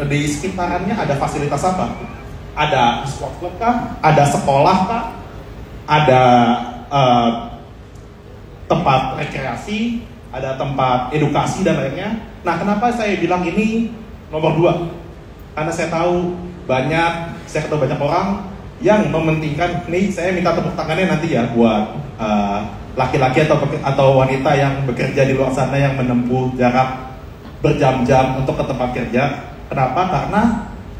sekitarannya ada fasilitas apa? Ada sport club kah? Ada sekolah kah? Ada tempat rekreasi, ada tempat edukasi dan lainnya. Nah, kenapa saya bilang ini nomor 2? Karena saya tahu saya ketemu banyak orang yang mementingkan, nih saya minta tepuk tangannya nanti ya buat laki-laki atau wanita yang bekerja di luar sana yang menempuh jarak berjam-jam untuk ke tempat kerja. Kenapa? Karena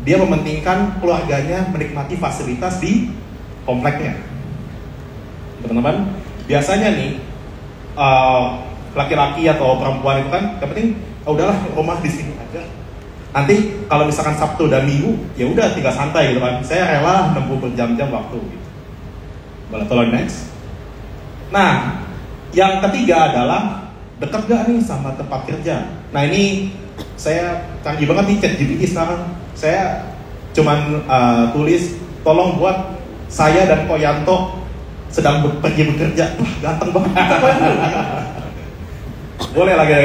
dia mementingkan keluarganya menikmati fasilitas di kompleknya. Teman-teman, biasanya nih laki-laki atau perempuan itu kan yang penting udahlah rumah di sini aja. Nanti kalau misalkan Sabtu dan Minggu ya udah tinggal santai gitu kan. Saya rela menempuh berjam-jam waktu gitu. Boleh tolong next. Nah, yang ketiga adalah dekat gak nih sama tempat kerja. Nah ini saya canggih banget nih ChatGPT sekarang. Saya cuman tulis tolong buat saya dan Koyanto sedang pergi bekerja. Wah ganteng banget. Boleh lagi.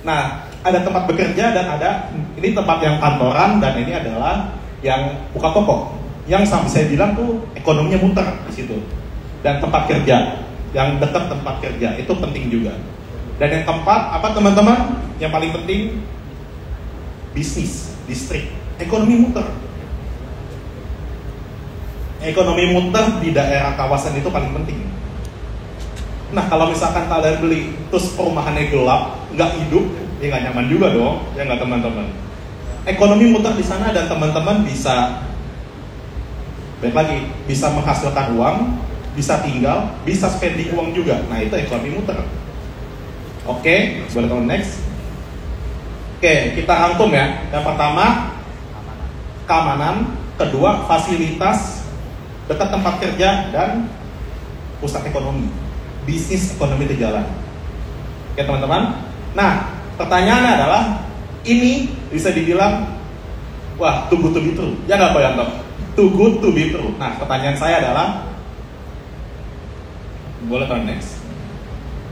Nah ada tempat bekerja dan ada ini tempat yang kantoran dan ini adalah yang buka toko. Yang sampai saya bilang tuh ekonominya muter di situ. Dan tempat kerja yang dekat tempat kerja itu penting juga. Dan yang keempat apa teman-teman? Yang paling penting bisnis distrik, ekonomi muter. Ekonomi muter di daerah kawasan itu paling penting. Nah kalau misalkan kalian beli terus perumahannya gelap, nggak hidup, ya nggak nyaman juga dong, ya nggak teman-teman. Ekonomi muter di sana dan teman-teman bisa, baik lagi, bisa menghasilkan uang, bisa tinggal, bisa spending uang juga. Nah itu ekonomi muter. Oke, boleh teman next. Oke, kita rangkum ya. Yang pertama keamanan, kedua fasilitas dekat tempat kerja dan pusat ekonomi, bisnis ekonomi itu jalan. Oke teman-teman. Nah pertanyaannya adalah ini bisa dibilang wah too good to be true, ya nggak Pak Yanto? Too good to be true. Nah pertanyaan saya adalah, boleh tahun next.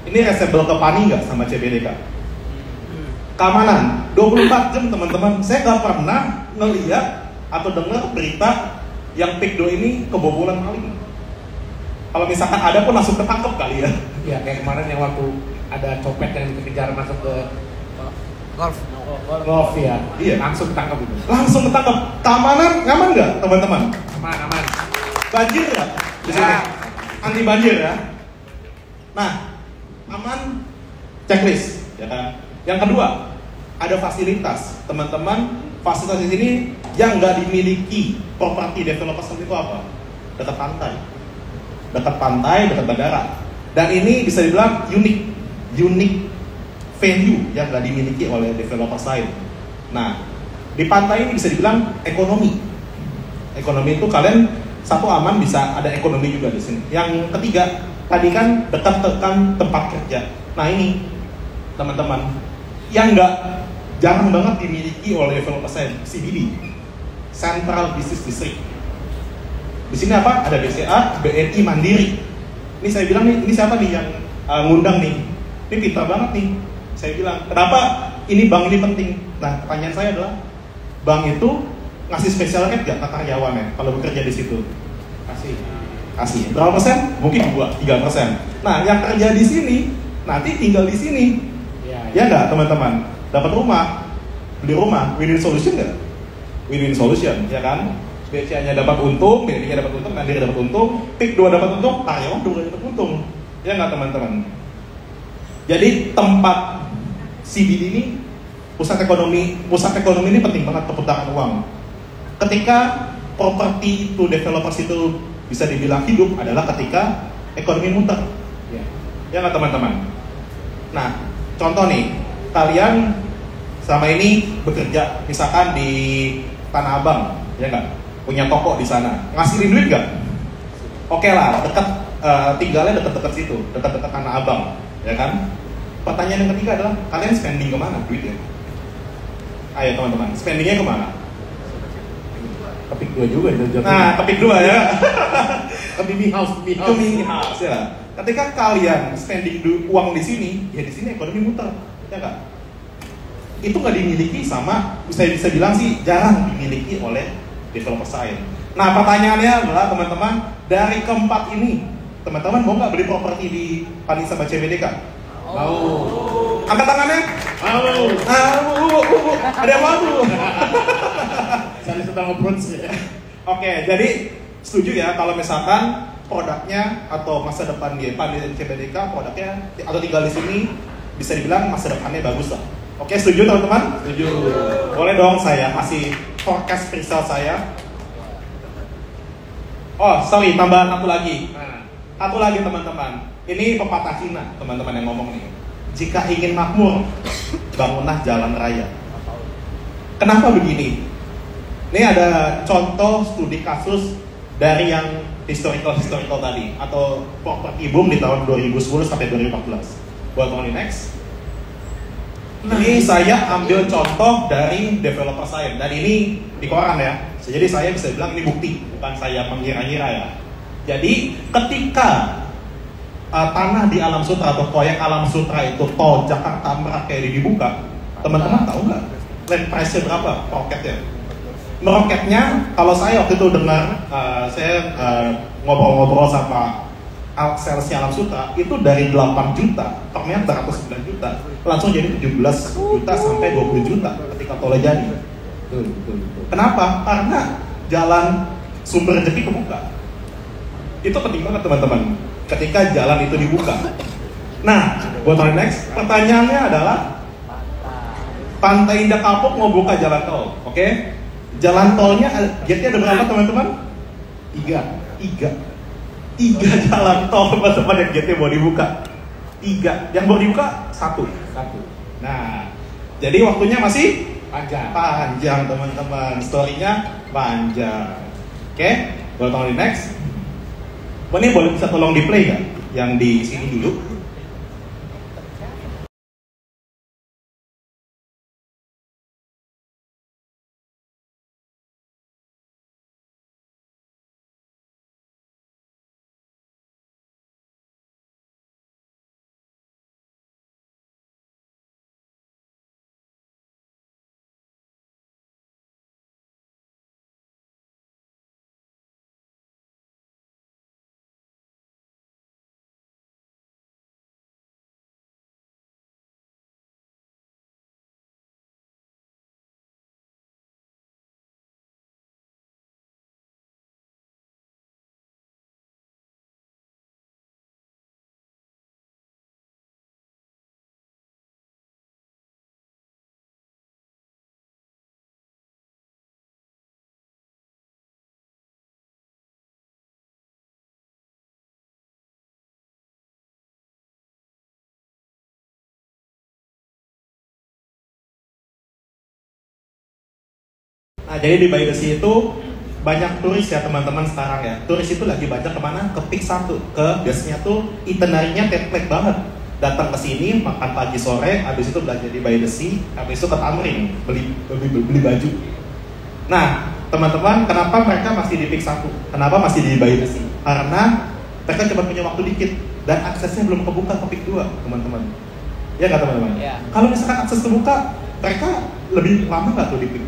Ini resepel ke Pani nggak sama CBDK? Keamanan 24 jam teman-teman. Saya nggak pernah ngeliat atau dengar berita yang Pikdo ini kebobolan maling. Kalau misalkan ada pun langsung ketangkep kali ya. Ya kayak kemarin yang waktu ada copet yang dikejar masuk ke golf ya. Iya. Langsung ketangkep itu. Langsung ketangkep. Keamanan nyaman nggak teman-teman? Aman. Banjir nggak? Di sini anti banjir ya. Nah aman, checklist ya kan. Yang kedua ada fasilitas teman-teman. Fasilitas di sini yang nggak dimiliki properti developer itu apa? Dekat pantai, dekat bandara. Dan ini bisa dibilang unik venue yang nggak dimiliki oleh developer lain. Nah, di pantai ini bisa dibilang ekonomi. Ekonomi itu kalian satu aman, bisa ada ekonomi juga di sini. Yang ketiga, tadi kan dekat tempat kerja. Nah ini teman-teman yang jarang banget dimiliki oleh developer saya, CBD, Central Business District. Di sini apa? Ada BCA, BNI Mandiri. Ini saya bilang nih, ini siapa nih yang ngundang nih? Ini pintar banget nih. Saya bilang, kenapa ini bank ini penting? Nah, pertanyaan saya adalah, bank itu ngasih special rate gak ke karyawannya kalau bekerja di situ? Kasih. Berapa persen? Mungkin 2-3%. Nah, yang kerja di sini nanti tinggal di sini. Ya nggak, teman-teman? Dapat rumah, beli rumah, win-win solution nggak? Win-win solution, ya kan? BCA-nya dapat untung, BNI-nya dapat untung, Mandiri dapat untung, PIK 2 dapat untung, karyawan 2 dapat untung. Ya nggak, teman-teman? Jadi tempat CBD ini, pusat ekonomi ini penting banget perputaran uang. Ketika properti itu, developers itu bisa dibilang hidup adalah ketika ekonomi muter. Ya nggak, teman-teman? Nah, contoh nih, kalian selama ini bekerja misalkan di Tanah Abang, ya nggak? Punya toko di sana, ngasihin duit nggak? Oke lah, tinggalnya dekat-dekat situ, dekat-dekat Tanah Abang, ya kan? Pertanyaan yang ketiga adalah, kalian spending kemana duitnya? Ayo teman-teman, spendingnya kemana? Kepik 2 juga itu jatuhnya. Nah, kepik 2 ya. Ke mini house ya. Ketika kalian spending uang di sini, ya di sini ekonomi muter, ya nggak? Itu nggak dimiliki sama, bisa bilang sih jarang dimiliki oleh developer lain. Nah, pertanyaannya adalah teman-teman, dari keempat ini, teman-teman mau nggak beli properti di Panisa Baca BDK? Mau. Angkat tangannya. Mau. Ada yang mau? Saya sedang ngobrol sih. Oke, jadi setuju ya kalau misalkan produknya atau masa depan di Panisa BDK, produknya atau tinggal di sini bisa dibilang masa depannya bagus lah. Oke, setuju teman-teman? Setuju. Boleh dong saya kasih forecast presale saya. Oh, sorry, tambahan satu lagi. Satu lagi teman-teman. Ini pepatah Cina, teman-teman yang ngomong nih. Jika ingin makmur, bangunlah jalan raya. Kenapa begini? Ini ada contoh studi kasus dari yang historical tadi, atau property boom di tahun 2010 sampai 2014. Buat tahun next. Ini saya ambil contoh dari developer saya, dan ini di koran ya. Jadi saya bisa bilang ini bukti, bukan saya mengira-ngira ya. Jadi ketika tanah di Alam Sutra atau proyek Alam Sutra itu tol Jakarta Merak kayak dibuka, teman-teman tahu nggak land price-nya berapa roketnya? Meroketnya, kalau saya waktu itu dengar, saya ngobrol-ngobrol sama salesnya Alam Sutra, itu dari 8 juta per meter atau 9 juta langsung jadi 17 juta sampai 20 juta ketika tolnya jadi. Betul. Kenapa? Karena jalan sumber rezeki kebuka. Itu penting banget teman-teman, ketika jalan itu dibuka. Nah, buat tahun next, pertanyaannya adalah Pantai Indah Kapuk mau buka jalan tol, oke? Jalan tolnya, gate-nya ada berapa teman-teman? 3 jalan tol teman-teman yang gate-nya mau dibuka. 3, yang mau dibuka 1. Nah, jadi waktunya masih panjang teman-teman, story-nya panjang. Oke, buat tahun next. Ini boleh bisa tolong di play nggak? Yang di sini dulu. Nah, jadi di By the Sea itu banyak turis ya teman-teman sekarang ya. Turis itu lagi banyak kemana? Ke Peak 1, ke biasanya tuh itinerary-nya template banget. Datang ke sini, makan pagi sore, habis itu belanja di By the Sea, habis itu ke Tamrin, beli baju. Nah, teman-teman, kenapa mereka masih di Peak 1? Kenapa masih di By the Sea? Karena Mereka cuma punya waktu dikit dan aksesnya belum kebuka ke PIK 2, teman-teman. Ya nggak teman-teman? Iya. Kalau misalkan akses kebuka, mereka lebih lama nggak tuh di PIK?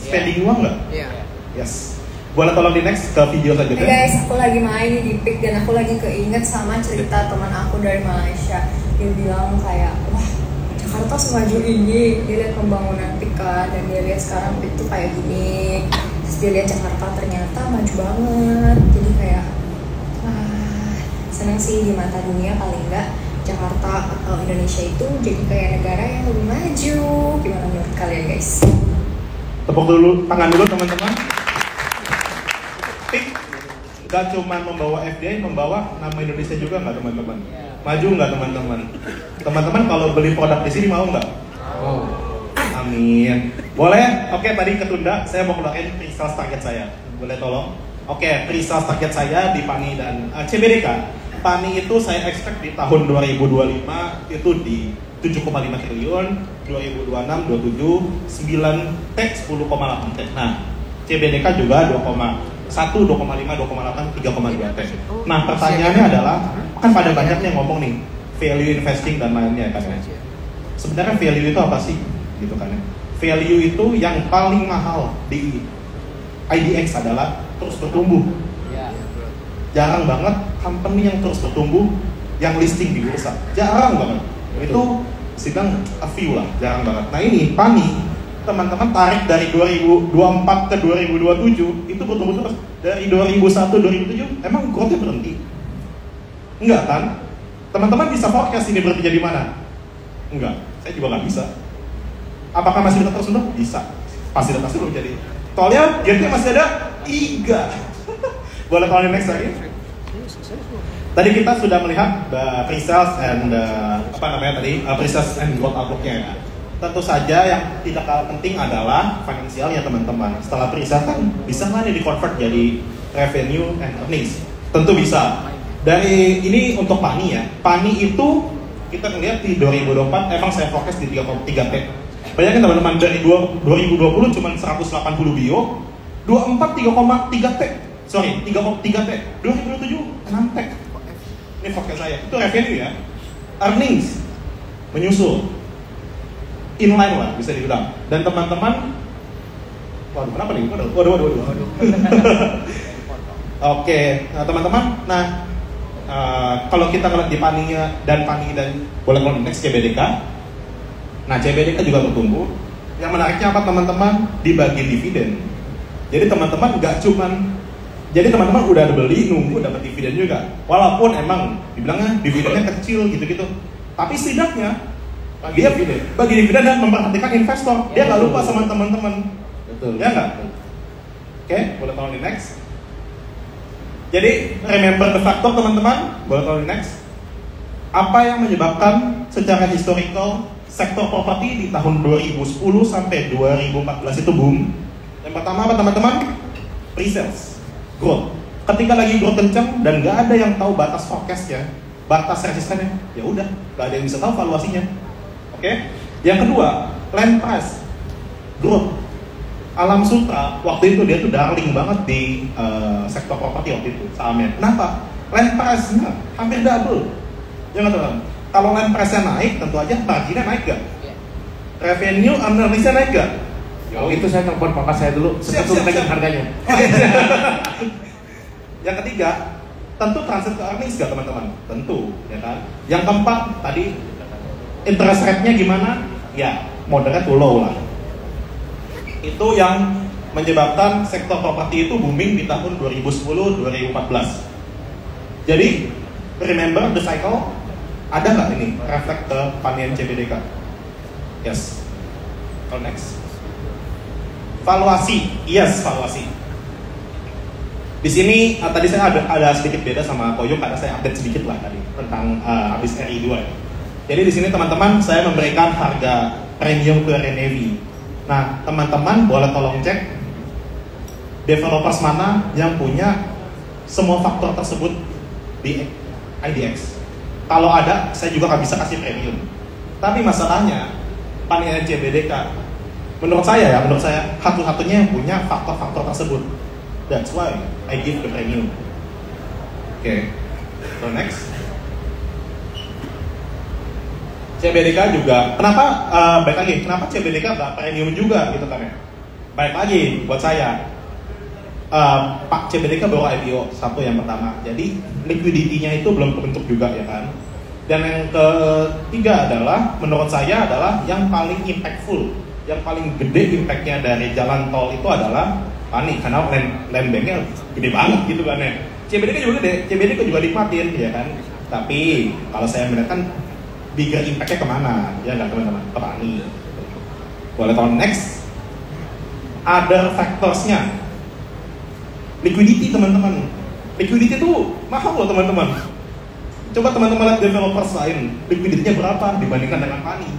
Spending uang nggak? Iya. Yes. Boleh tolong di next ke video Hey selanjutnya? guys, aku lagi main di PIK dan aku lagi keinget sama cerita teman aku dari Malaysia. Dia bilang kayak, wah Jakarta semaju ini. Dia lihat pembangunan PIK kan, dan dia lihat sekarang PIK tuh kayak gini. Terus dia lihat Jakarta ternyata maju banget. Jadi kayak, wah seneng sih di mata dunia paling enggak Jakarta atau Indonesia itu jadi kayak negara yang lebih maju. Gimana menurut kalian guys? Tepuk dulu, tangan dulu teman-teman. PIK gak cuma membawa FDI, membawa nama Indonesia juga nggak teman-teman? Maju nggak teman-teman? Teman-teman kalau beli produk di sini mau nggak? Oh. Amin. Boleh? Oke, tadi ketunda. Saya mau keluarin pre-sales target saya. Boleh tolong? Oke, pre-sales target saya di PANI dan CBDK. PANI itu saya expect di tahun 2025 itu di 7,5 triliun, 2026, 27, 9 T, 10,8 T. Nah, CBDK juga 2,1, 2,5, 2,8, 3,2 T. Nah, pertanyaannya adalah, kan pada banyaknya ngomong nih, value investing dan lainnya kan ya. Sebenarnya value itu apa sih? Gitu kan ya. Value itu yang paling mahal di IDX adalah terus bertumbuh. Jarang banget company yang terus bertumbuh yang listing di bursa. Jarang banget. Itu sedang a few lah, jarang banget. Nah ini PANI, teman-teman tarik dari 2024 ke 2027 itu bertumbuh terus. Dari 2001 2007 emang growth-nya berhenti? Enggak kan? Teman-teman bisa forecast ini berhenti jadi mana? Enggak, saya juga nggak bisa. Apakah masih tetap terus? Bisa. Pasti tetap terus jadi. Soalnya gap-nya masih ada 3. Boleh kalau next lagi? Tadi kita sudah melihat pre-sales and pre-sales and growth outlook-nya. Tentu saja yang tidak kalah penting adalah finansialnya teman-teman. Setelah pre-sales kan bisa nggak nih di-convert jadi revenue and earnings? Tentu bisa. Dari ini untuk PANI ya. PANI itu kita ngelihat di 2024 emang saya fokus di 3 T. Bayangin teman-teman dari 2020 cuma 180 bio, 24 3,3 T. Sorry, 3,3 T. 2027 6 T. Ini fokus saya. Itu revenue ya. Earnings menyusul. Inline lah bisa dibilang. Dan teman-teman, waduh kenapa nih? Waduh. Oke, nah, teman-teman. Nah, kalau kita ngeliat di PANI dan boleh kalau next CBDK. Nah, CBDK juga bertumbuh. Yang menariknya apa teman-teman? Dibagi dividen. Jadi teman-teman teman-teman udah beli, nunggu dapat dividen juga. Walaupun emang dibilangnya dividennya kecil gitu-gitu. Tapi setidaknya dia bagi dividen dan memperhatikan investor. Dia nggak lupa sama teman-teman. Betul. Ya nggak? Oke, boleh tolong di next. Jadi remember the factor teman-teman. Boleh tolong di next. Apa yang menyebabkan secara historical sektor properti di tahun 2010 sampai 2014 itu boom? Yang pertama apa teman-teman? Pre-sales, growth. Ketika lagi growth kencang dan nggak ada yang tahu batas forecastnya, batas resistennya, ya udah, nggak ada yang bisa tahu valuasinya. Oke? Yang kedua, land price, growth. Alam Sutra waktu itu dia tuh darling banget di sektor properti waktu itu sahamnya. Kenapa? Land price-nya hampir double. Ya nggak teman? Kalau land price-nya naik, tentu aja marginnya naik gak? Revenue earnings-nya naik gak? Oh itu saya telepon papa saya dulu, sebetul naikin harganya. Yang ketiga, tentu transit ke earnings gak teman-teman? Tentu, ya kan? Yang keempat, tadi interest rate-nya gimana? Ya, moderate to low lah. Itu yang menyebabkan sektor properti itu booming di tahun 2010-2014. Jadi, remember the cycle? Ada nggak ini reflect ke PANI CBDK? Yes. Kalau next. Valuasi, yes valuasi. Di sini tadi saya ada sedikit beda sama Koyo karena saya update sedikit lah tadi tentang habis RI2 ya. Jadi di sini teman-teman saya memberikan harga premium ke NAV. Nah teman-teman boleh tolong cek developers mana yang punya semua faktor tersebut di IDX. Kalau ada, saya juga nggak bisa kasih premium. Tapi masalahnya PANI CBDK menurut saya satu-satunya yang punya faktor-faktor tersebut. That's why I give the premium. Oke. So next. CBDK juga, kenapa, baik lagi, kenapa CBDK nggak premium juga gitu kan ya? Baik lagi, buat saya, Pak CBDK baru IPO, satu yang pertama. Jadi liquidity-nya itu belum terbentuk juga ya kan. Dan yang ketiga adalah, menurut saya adalah yang paling impactful, yang paling gede impact-nya dari jalan tol itu adalah PANI, karena land bank-nya gede banget gitu kan ya. CBDK juga gede, CBDK juga nikmatin ya kan. Tapi kalau saya melihat kan bigger impact-nya kemana, ya nggak teman-teman? Ke PANI. Boleh tahun next. Other factors-nya, liquidity teman-teman. Liquidity itu mahal loh teman-teman. Coba teman-teman lihat developers lain, liquidity-nya berapa dibandingkan dengan PANI?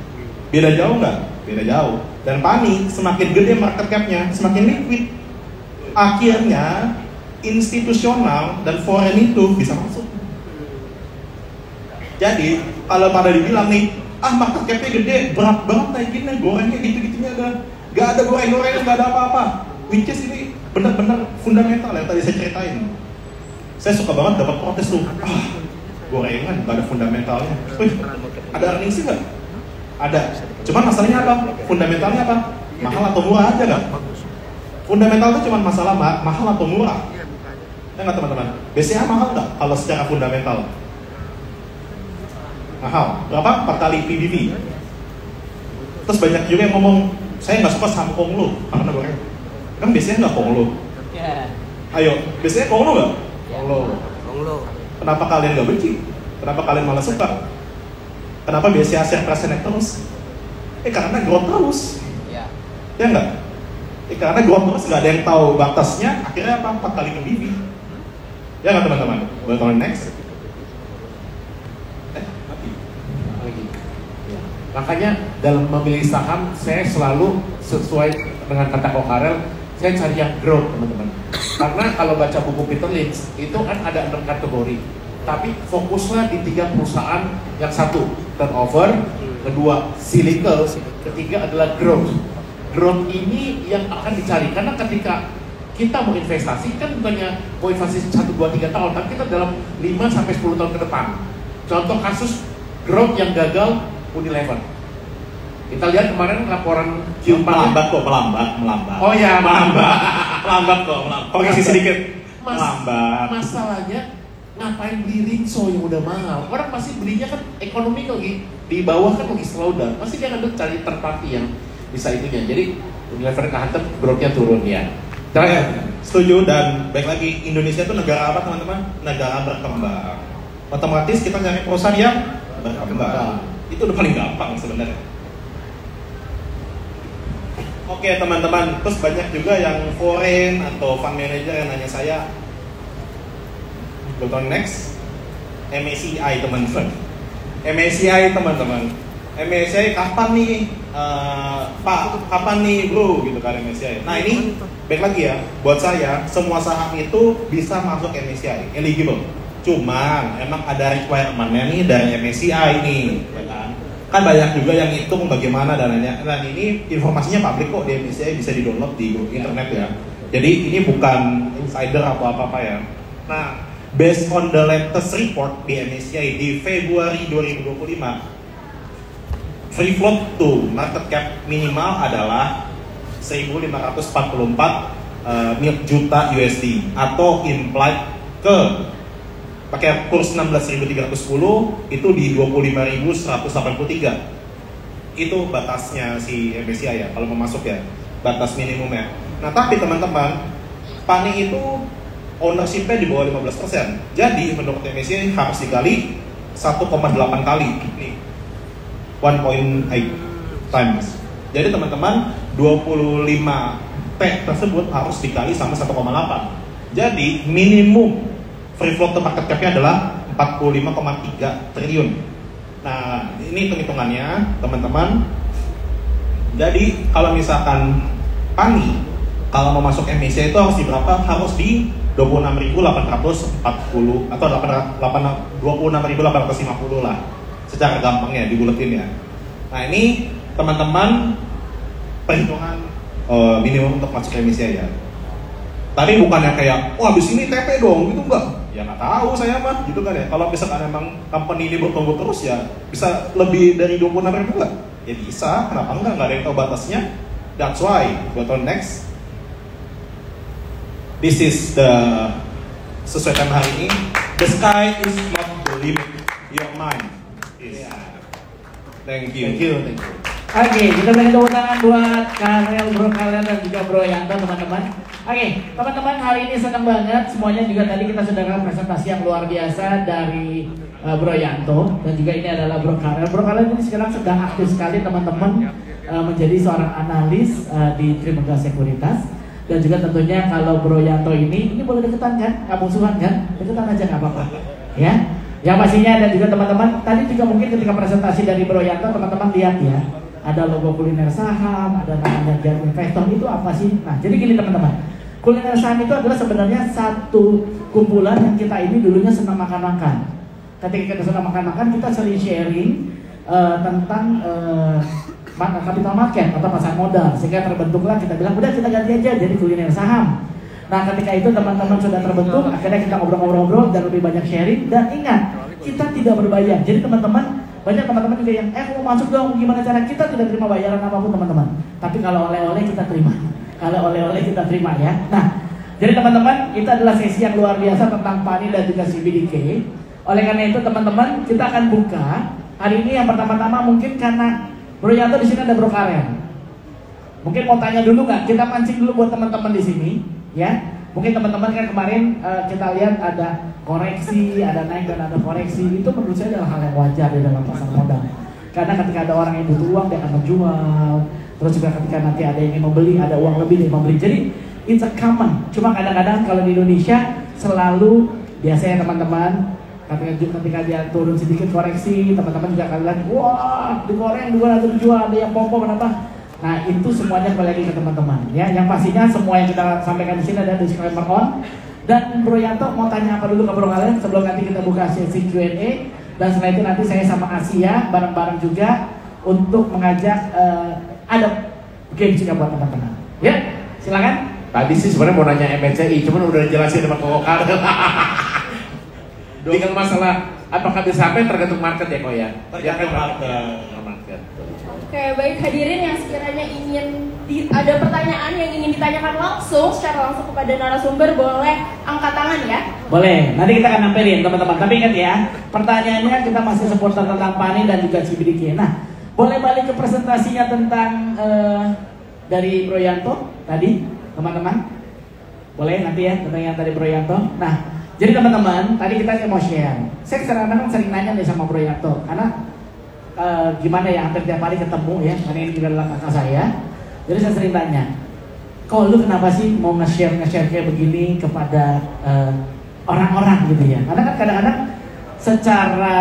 Beda jauh nggak? Beda jauh. Dan PANI semakin gede market cap-nya, semakin liquid. Akhirnya institusional dan foreign itu bisa masuk. Jadi kalau pada dibilang nih, market cap-nya gede, berat banget naikinnya, gorengnya gitu-gitunya gak ada goreng-gorengan, gak ada apa-apa. Which is ini benar-benar fundamental yang tadi saya ceritain. Saya suka banget dapat protes tuh, gorengan gak ada fundamentalnya. Wih, ada earnings sih gak? Ada. Cuman masalahnya apa? Fundamentalnya apa? Mahal atau murah aja gak? Fundamental itu cuma masalah mahal atau murah. Ya nggak teman-teman? BCA mahal nggak kalau secara fundamental? Mahal. Berapa? 4 kali PBV. Terus banyak juga yang ngomong, saya nggak suka saham Konglo karena goreng. Kan biasanya nggak Konglo. Ayo, biasanya Konglo nggak? Konglo. Kenapa kalian nggak benci? Kenapa kalian malah suka? Kenapa biasanya share price naik terus? Karena growth terus. Ya nggak? Karena growth terus nggak ada yang tahu batasnya. Akhirnya apa? 4 kali PBV. Ya nggak teman-teman? Boleh tahun next. Makanya dalam memilih saham saya selalu sesuai dengan kata Kokarel, saya cari yang growth teman-teman. Karena kalau baca buku Peter Lynch itu kan ada 6 kategori, tapi fokuslah di 3 perusahaan. Yang satu turnover, kedua cyclical, ketiga adalah growth. Growth ini yang akan dicari karena ketika kita mau investasi kan bukannya mau investasi 1, 2, 3 tahun, tapi kita dalam 5-10 tahun ke depan. Contoh kasus growth yang gagal Unilever. Kita lihat kemarin laporan Q4 melambat. Oh ya, melambat kok. Koreksi sedikit. Melambat. Masalahnya ngapain beli Rinso yang udah mahal? Orang pasti belinya kan ekonomi lagi di bawah kan lagi slow down. Pasti dia akan cari third party yang bisa itunya. Jadi Unilever kehantam, growth-nya turun ya. Setuju. Dan baik lagi, Indonesia itu negara apa teman-teman? Negara berkembang. Otomatis kita nyari perusahaan yang berkembang. Itu udah paling gampang sebenarnya. Oke teman-teman, terus banyak juga yang foreign atau fund manager yang nanya saya, go to next, MSCI teman-teman. MSCI kapan nih, Pak? Kapan nih bro? Gitu kan MSCI. Nah ini baik lagi ya, buat saya semua saham itu bisa masuk MSCI, eligible. Cuman emang ada requirement-nya nih dari MSCI nih, ya kan? Kan banyak juga yang hitung bagaimana dananya. Dan ini informasinya publik kok di MSCI, bisa di-download di internet ya. Jadi ini bukan insider atau apa-apa ya. Nah, based on the latest report di MSCI di Februari 2025, free float to market cap minimal adalah 1.544 juta USD atau implied ke pakai kurs 16.310 itu di 25.183. Itu batasnya si MSCI ya kalau mau masuk ya, batas minimumnya. Nah tapi teman-teman, PANI itu ownership-nya di bawah 15%. Jadi menurut MSCI harus dikali 1,8 kali nih, 1.8 times. Jadi teman-teman 25 T tersebut harus dikali sama 1,8. Jadi minimum free float market cap-nya adalah 45,3 triliun. Nah, ini hitung-hitungannya, teman-teman. Jadi, kalau misalkan PANI, kalau mau masuk MSCI itu harus di berapa? Harus di 26.840 atau 26.850 lah. Secara gampangnya, dibuletin ya. Nah, ini teman-teman perhitungan minimum untuk masuk MSCI ya. Tapi bukan yang kayak, wah abis ini TP dong, gitu enggak. Ya nggak tahu saya mah, gitu kan ya. Kalau misalkan emang company ini bertumbuh terus ya bisa lebih dari 26.000 nggak? Ya bisa, kenapa enggak? Nggak ada yang tahu batasnya. That's why, go to next. This is the sesuai tema hari ini. The sky is not the limit, your mind is. Thank you. Thank you, thank you. Oke, kita beri tepuk tangan buat Karel, Bro Karel dan juga Bro Yanto, teman-teman. Oke, teman-teman, hari ini senang banget. Semuanya juga tadi kita sudah dapat presentasi yang luar biasa dari Bro Yanto dan juga ini adalah Bro Karel. Bro Karel ini sekarang sedang aktif sekali, teman-teman, menjadi seorang analis di Trimegah Sekuritas. Dan juga tentunya kalau Bro Yanto ini boleh deketan kan? Nggak musuhan kan? Deketan aja nggak apa-apa. Ya, yang pastinya dan juga teman-teman, tadi juga mungkin ketika presentasi dari Bro Yanto, teman-teman lihat ya. Ada logo kuliner saham, ada namanya Jarum Investor, itu apa sih? Nah, jadi gini teman-teman, kuliner saham itu adalah sebenarnya satu kumpulan yang kita ini dulunya senang makan-makan. Ketika kita senang makan-makan, kita sering sharing tentang capital market atau pasar modal, sehingga terbentuklah kita bilang, udah kita ganti aja jadi kuliner saham. Nah, ketika itu teman-teman sudah terbentuk, akhirnya kita ngobrol-ngobrol dan lebih banyak sharing. Dan ingat, kita tidak berbayar. Jadi teman-teman, banyak teman-teman juga yang mau masuk dong, gimana cara? Kita tidak terima bayaran apapun teman-teman, tapi kalau oleh-oleh kita terima. Kalau oleh-oleh kita terima ya. Nah, jadi teman-teman, itu adalah sesi yang luar biasa tentang PANI dan juga CBDK. Oleh karena itu teman-teman, kita akan buka hari ini yang pertama-tama mungkin karena Bro Yanto di sini ada Bro Karel. Mungkin mau tanya dulu nggak? Kita pancing dulu buat teman-teman di sini, ya. Mungkin teman-teman kan kemarin kita lihat ada koreksi, ada naik dan ada koreksi. Itu menurut saya adalah hal yang wajar di dalam pasar modal. Karena ketika ada orang yang butuh uang, dia akan menjual. Terus juga ketika nanti ada yang ingin membeli, ada uang lebih dia membeli. Jadi it's a common. Cuma kadang-kadang kalau di Indonesia selalu biasanya teman-teman ketika dia turun sedikit koreksi, teman-teman juga akan bilang, wah digoreng dua atau dijual, ada yang pompo kenapa? Nah itu semuanya kembali lagi ke teman-teman ya. Yang pastinya semua yang kita sampaikan di sini ada disclaimer on. Dan Bro Yanto mau tanya apa dulu ke Bro Karel sebelum nanti kita buka sesi Q&A. Dan setelah itu nanti saya sama Asia bareng-bareng juga untuk mengajak ada game juga buat teman-teman. Ya silakan. Tadi sih sebenarnya mau nanya MNCI, cuman udah dijelasin sama Koko Karel. Tinggal masalah apakah bisa sampai tergantung market ya kok ya? Tergantung market. Oke, baik hadirin yang sekiranya ingin ada pertanyaan yang ingin ditanyakan langsung secara langsung kepada narasumber, boleh angkat tangan ya. Boleh, nanti kita akan nampilin teman-teman. Tapi ingat ya, pertanyaannya kita masih seputar tentang PANI dan juga CBDK. Nah, boleh balik ke presentasinya tentang dari Bro Yanto tadi, teman-teman. Boleh nanti ya tentang yang tadi Bro Yanto. Nah, jadi teman-teman, tadi kita mau share. Saya kadang-kadang sering nanya nih sama Bro Yanto, karena gimana ya, hampir tiap hari ketemu ya, karena ini juga adalah kakak saya. Jadi saya sering tanya, kok lu kenapa sih mau nge-share kayak begini kepada orang-orang gitu ya? Karena kan kadang-kadang secara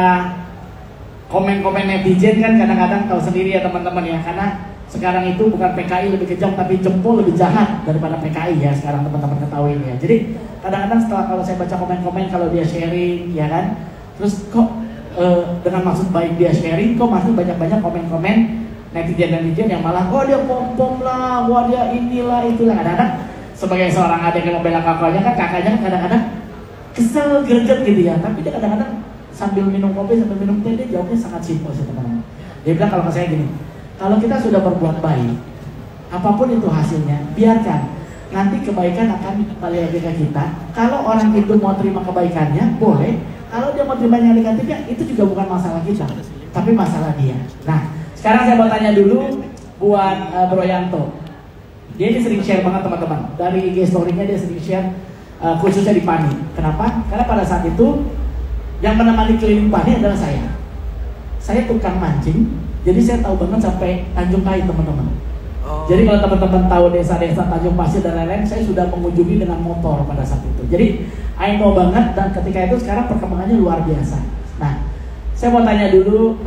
komen-komen netizen kan kadang-kadang tahu sendiri ya teman-teman ya, karena sekarang itu bukan PKI lebih kejam tapi jempol lebih jahat daripada PKI ya, sekarang teman-teman ketahui ya. Jadi kadang-kadang setelah kalau saya baca komen-komen kalau dia sharing ya kan, terus kok dengan maksud baik dia sharing, kok masih banyak-banyak komen-komen netizen yang malah dia pom-pom lah, wah dia inilah itulah. Kadang-kadang sebagai seorang adik yang membela kakaknya kan kadang-kadang kesel greget gitu ya, tapi dia kadang-kadang sambil minum kopi sambil minum teh dia jawabnya sangat simpel sih teman-teman. Dia bilang kalau ke saya gini, kalau kita sudah berbuat baik, apapun itu hasilnya, biarkan nanti kebaikan akan kembali lagi ke kita. Kalau orang itu mau terima kebaikannya boleh. Kalau dia mau terima yang negatifnya, itu juga bukan masalah kita, tapi masalah dia. Nah, sekarang saya mau tanya dulu buat Bro Yanto. Dia ini sering share banget teman-teman. Dari IG story-nya dia sering share, khususnya di PANI. Kenapa? Karena pada saat itu, yang menemani keliling PANI adalah saya. Saya tukang mancing, jadi saya tahu banget sampai Tanjung Kait teman-teman. Jadi kalau teman-teman tahu desa-desa Tanjung Pasir dan lain-lain, saya sudah mengunjungi dengan motor pada saat itu. Jadi I know banget, dan ketika itu sekarang perkembangannya luar biasa. Nah, saya mau tanya dulu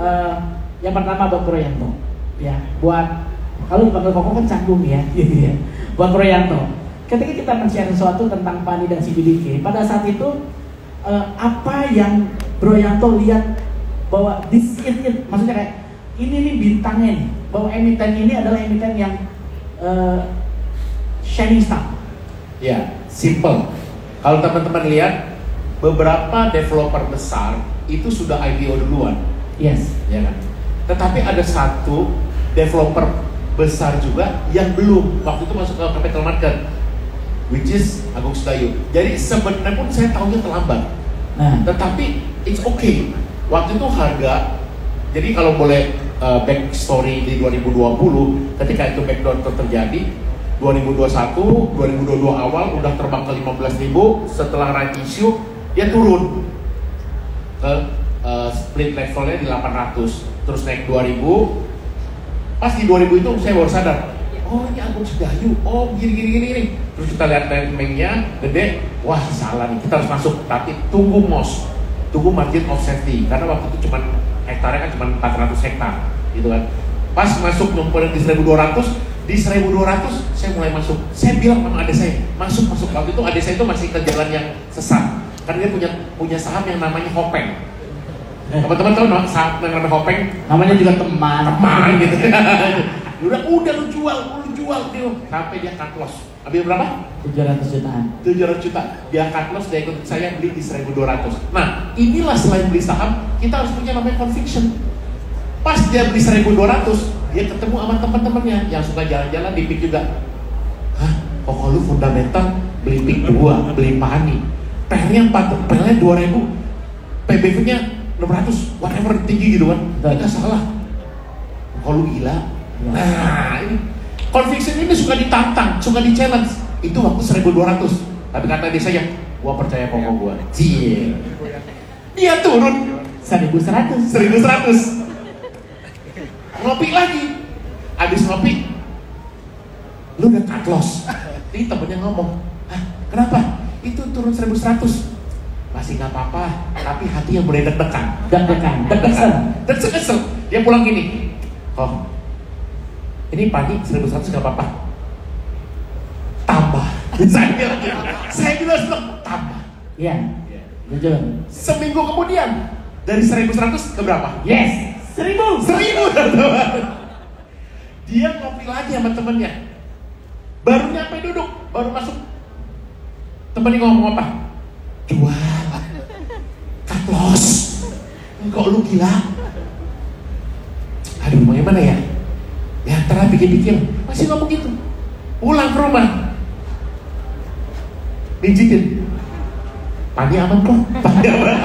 yang pertama buat Bro Yanto. Ya, buat kalau dipanggil Koko kan canggung ya, gitu ya. Buat Bro Yanto, ketika kita men-share sesuatu tentang PANI dan CBDK, pada saat itu apa yang Bro Yanto lihat bahwa this it, maksudnya kayak ini nih bintangnya nih, bahwa emiten ini adalah emiten yang shining star. Ya, simple. Kalau teman-teman lihat beberapa developer besar itu sudah IPO duluan, Yes. ya kan? Tetapi ada satu developer besar juga yang belum waktu itu masuk ke capital market, which is Agung Sedayu. Jadi sebenarnya pun saya tahunya terlambat. Nah, Tetapi it's okay. Waktu itu harga, jadi kalau boleh back story di 2020, ketika itu backdown terjadi, 2021, 2022 awal udah terbang ke 15.000, setelah right issue dia turun ke split levelnya di 800, terus naik 2000. Pas di 2000 itu saya baru sadar, oh ini Agung Sedayu, oh gini. Terus kita lihat timingnya gede, wah salah nih, kita harus masuk. Tapi tunggu margin of safety, karena waktu itu cuman hektarnya kan cuma 400 hektar, gitu kan. Pas masuk ngumpulin di 1.200, di 1.200 saya mulai masuk. Saya bilang sama adik saya, masuk. Waktu itu adik saya itu masih ke jalan yang sesat, karena dia punya saham yang namanya Hopeng. Teman-teman tahu saham yang namanya Hopeng? namanya juga teman Gitu. udah lu jual dia sampai dia cut loss. Ambil berapa? 700 jutaan. 700 juta. Dia cut loss, dia ikut saya beli di 1.200. Nah, inilah selain beli saham, kita harus punya namanya conviction. Pas dia beli 1.200, dia ketemu sama teman-temannya yang suka jalan-jalan di PIK juga. Hah? Kok lu fundamental beli PIK 2, beli PANI. PR-nya 4, PR-nya 2.000, PBV-nya 600, whatever tinggi gitu kan. Kita salah. Kok lu gila? Nah, ini conviction ini suka ditantang, suka di-challenge. Itu waktu 1.200. Tapi kata dia saya, gua percaya pokok gua. Cie. Dia turun 1.100. 1.100. Ngopi lagi. Habis ngopi, lu udah cut loss. Ini temennya ngomong, "Ah, kenapa? Itu turun 1.100." Masih nggak apa-apa, tapi hati yang mulai deg-degan. Kesel. Dia pulang gini, "Oh, ini pagi 1.100 nggak apa-apa. Tambah." Saya bilang tambah. Iya. Jujur. Seminggu kemudian dari 1.100 ke berapa? Yes. 1.000. 1.000 teman-teman. Dia ngopi lagi sama temennya. Baru nyampe duduk, baru masuk. Temennya ngomong apa? Jual. Cut loss. Kok lu gila? Aduh, bagaimana ya? Ya, ntar pikir-pikir. Masih ngomong gitu. Pulang ke rumah. Pijitin. Pani aman kok. Pani aman.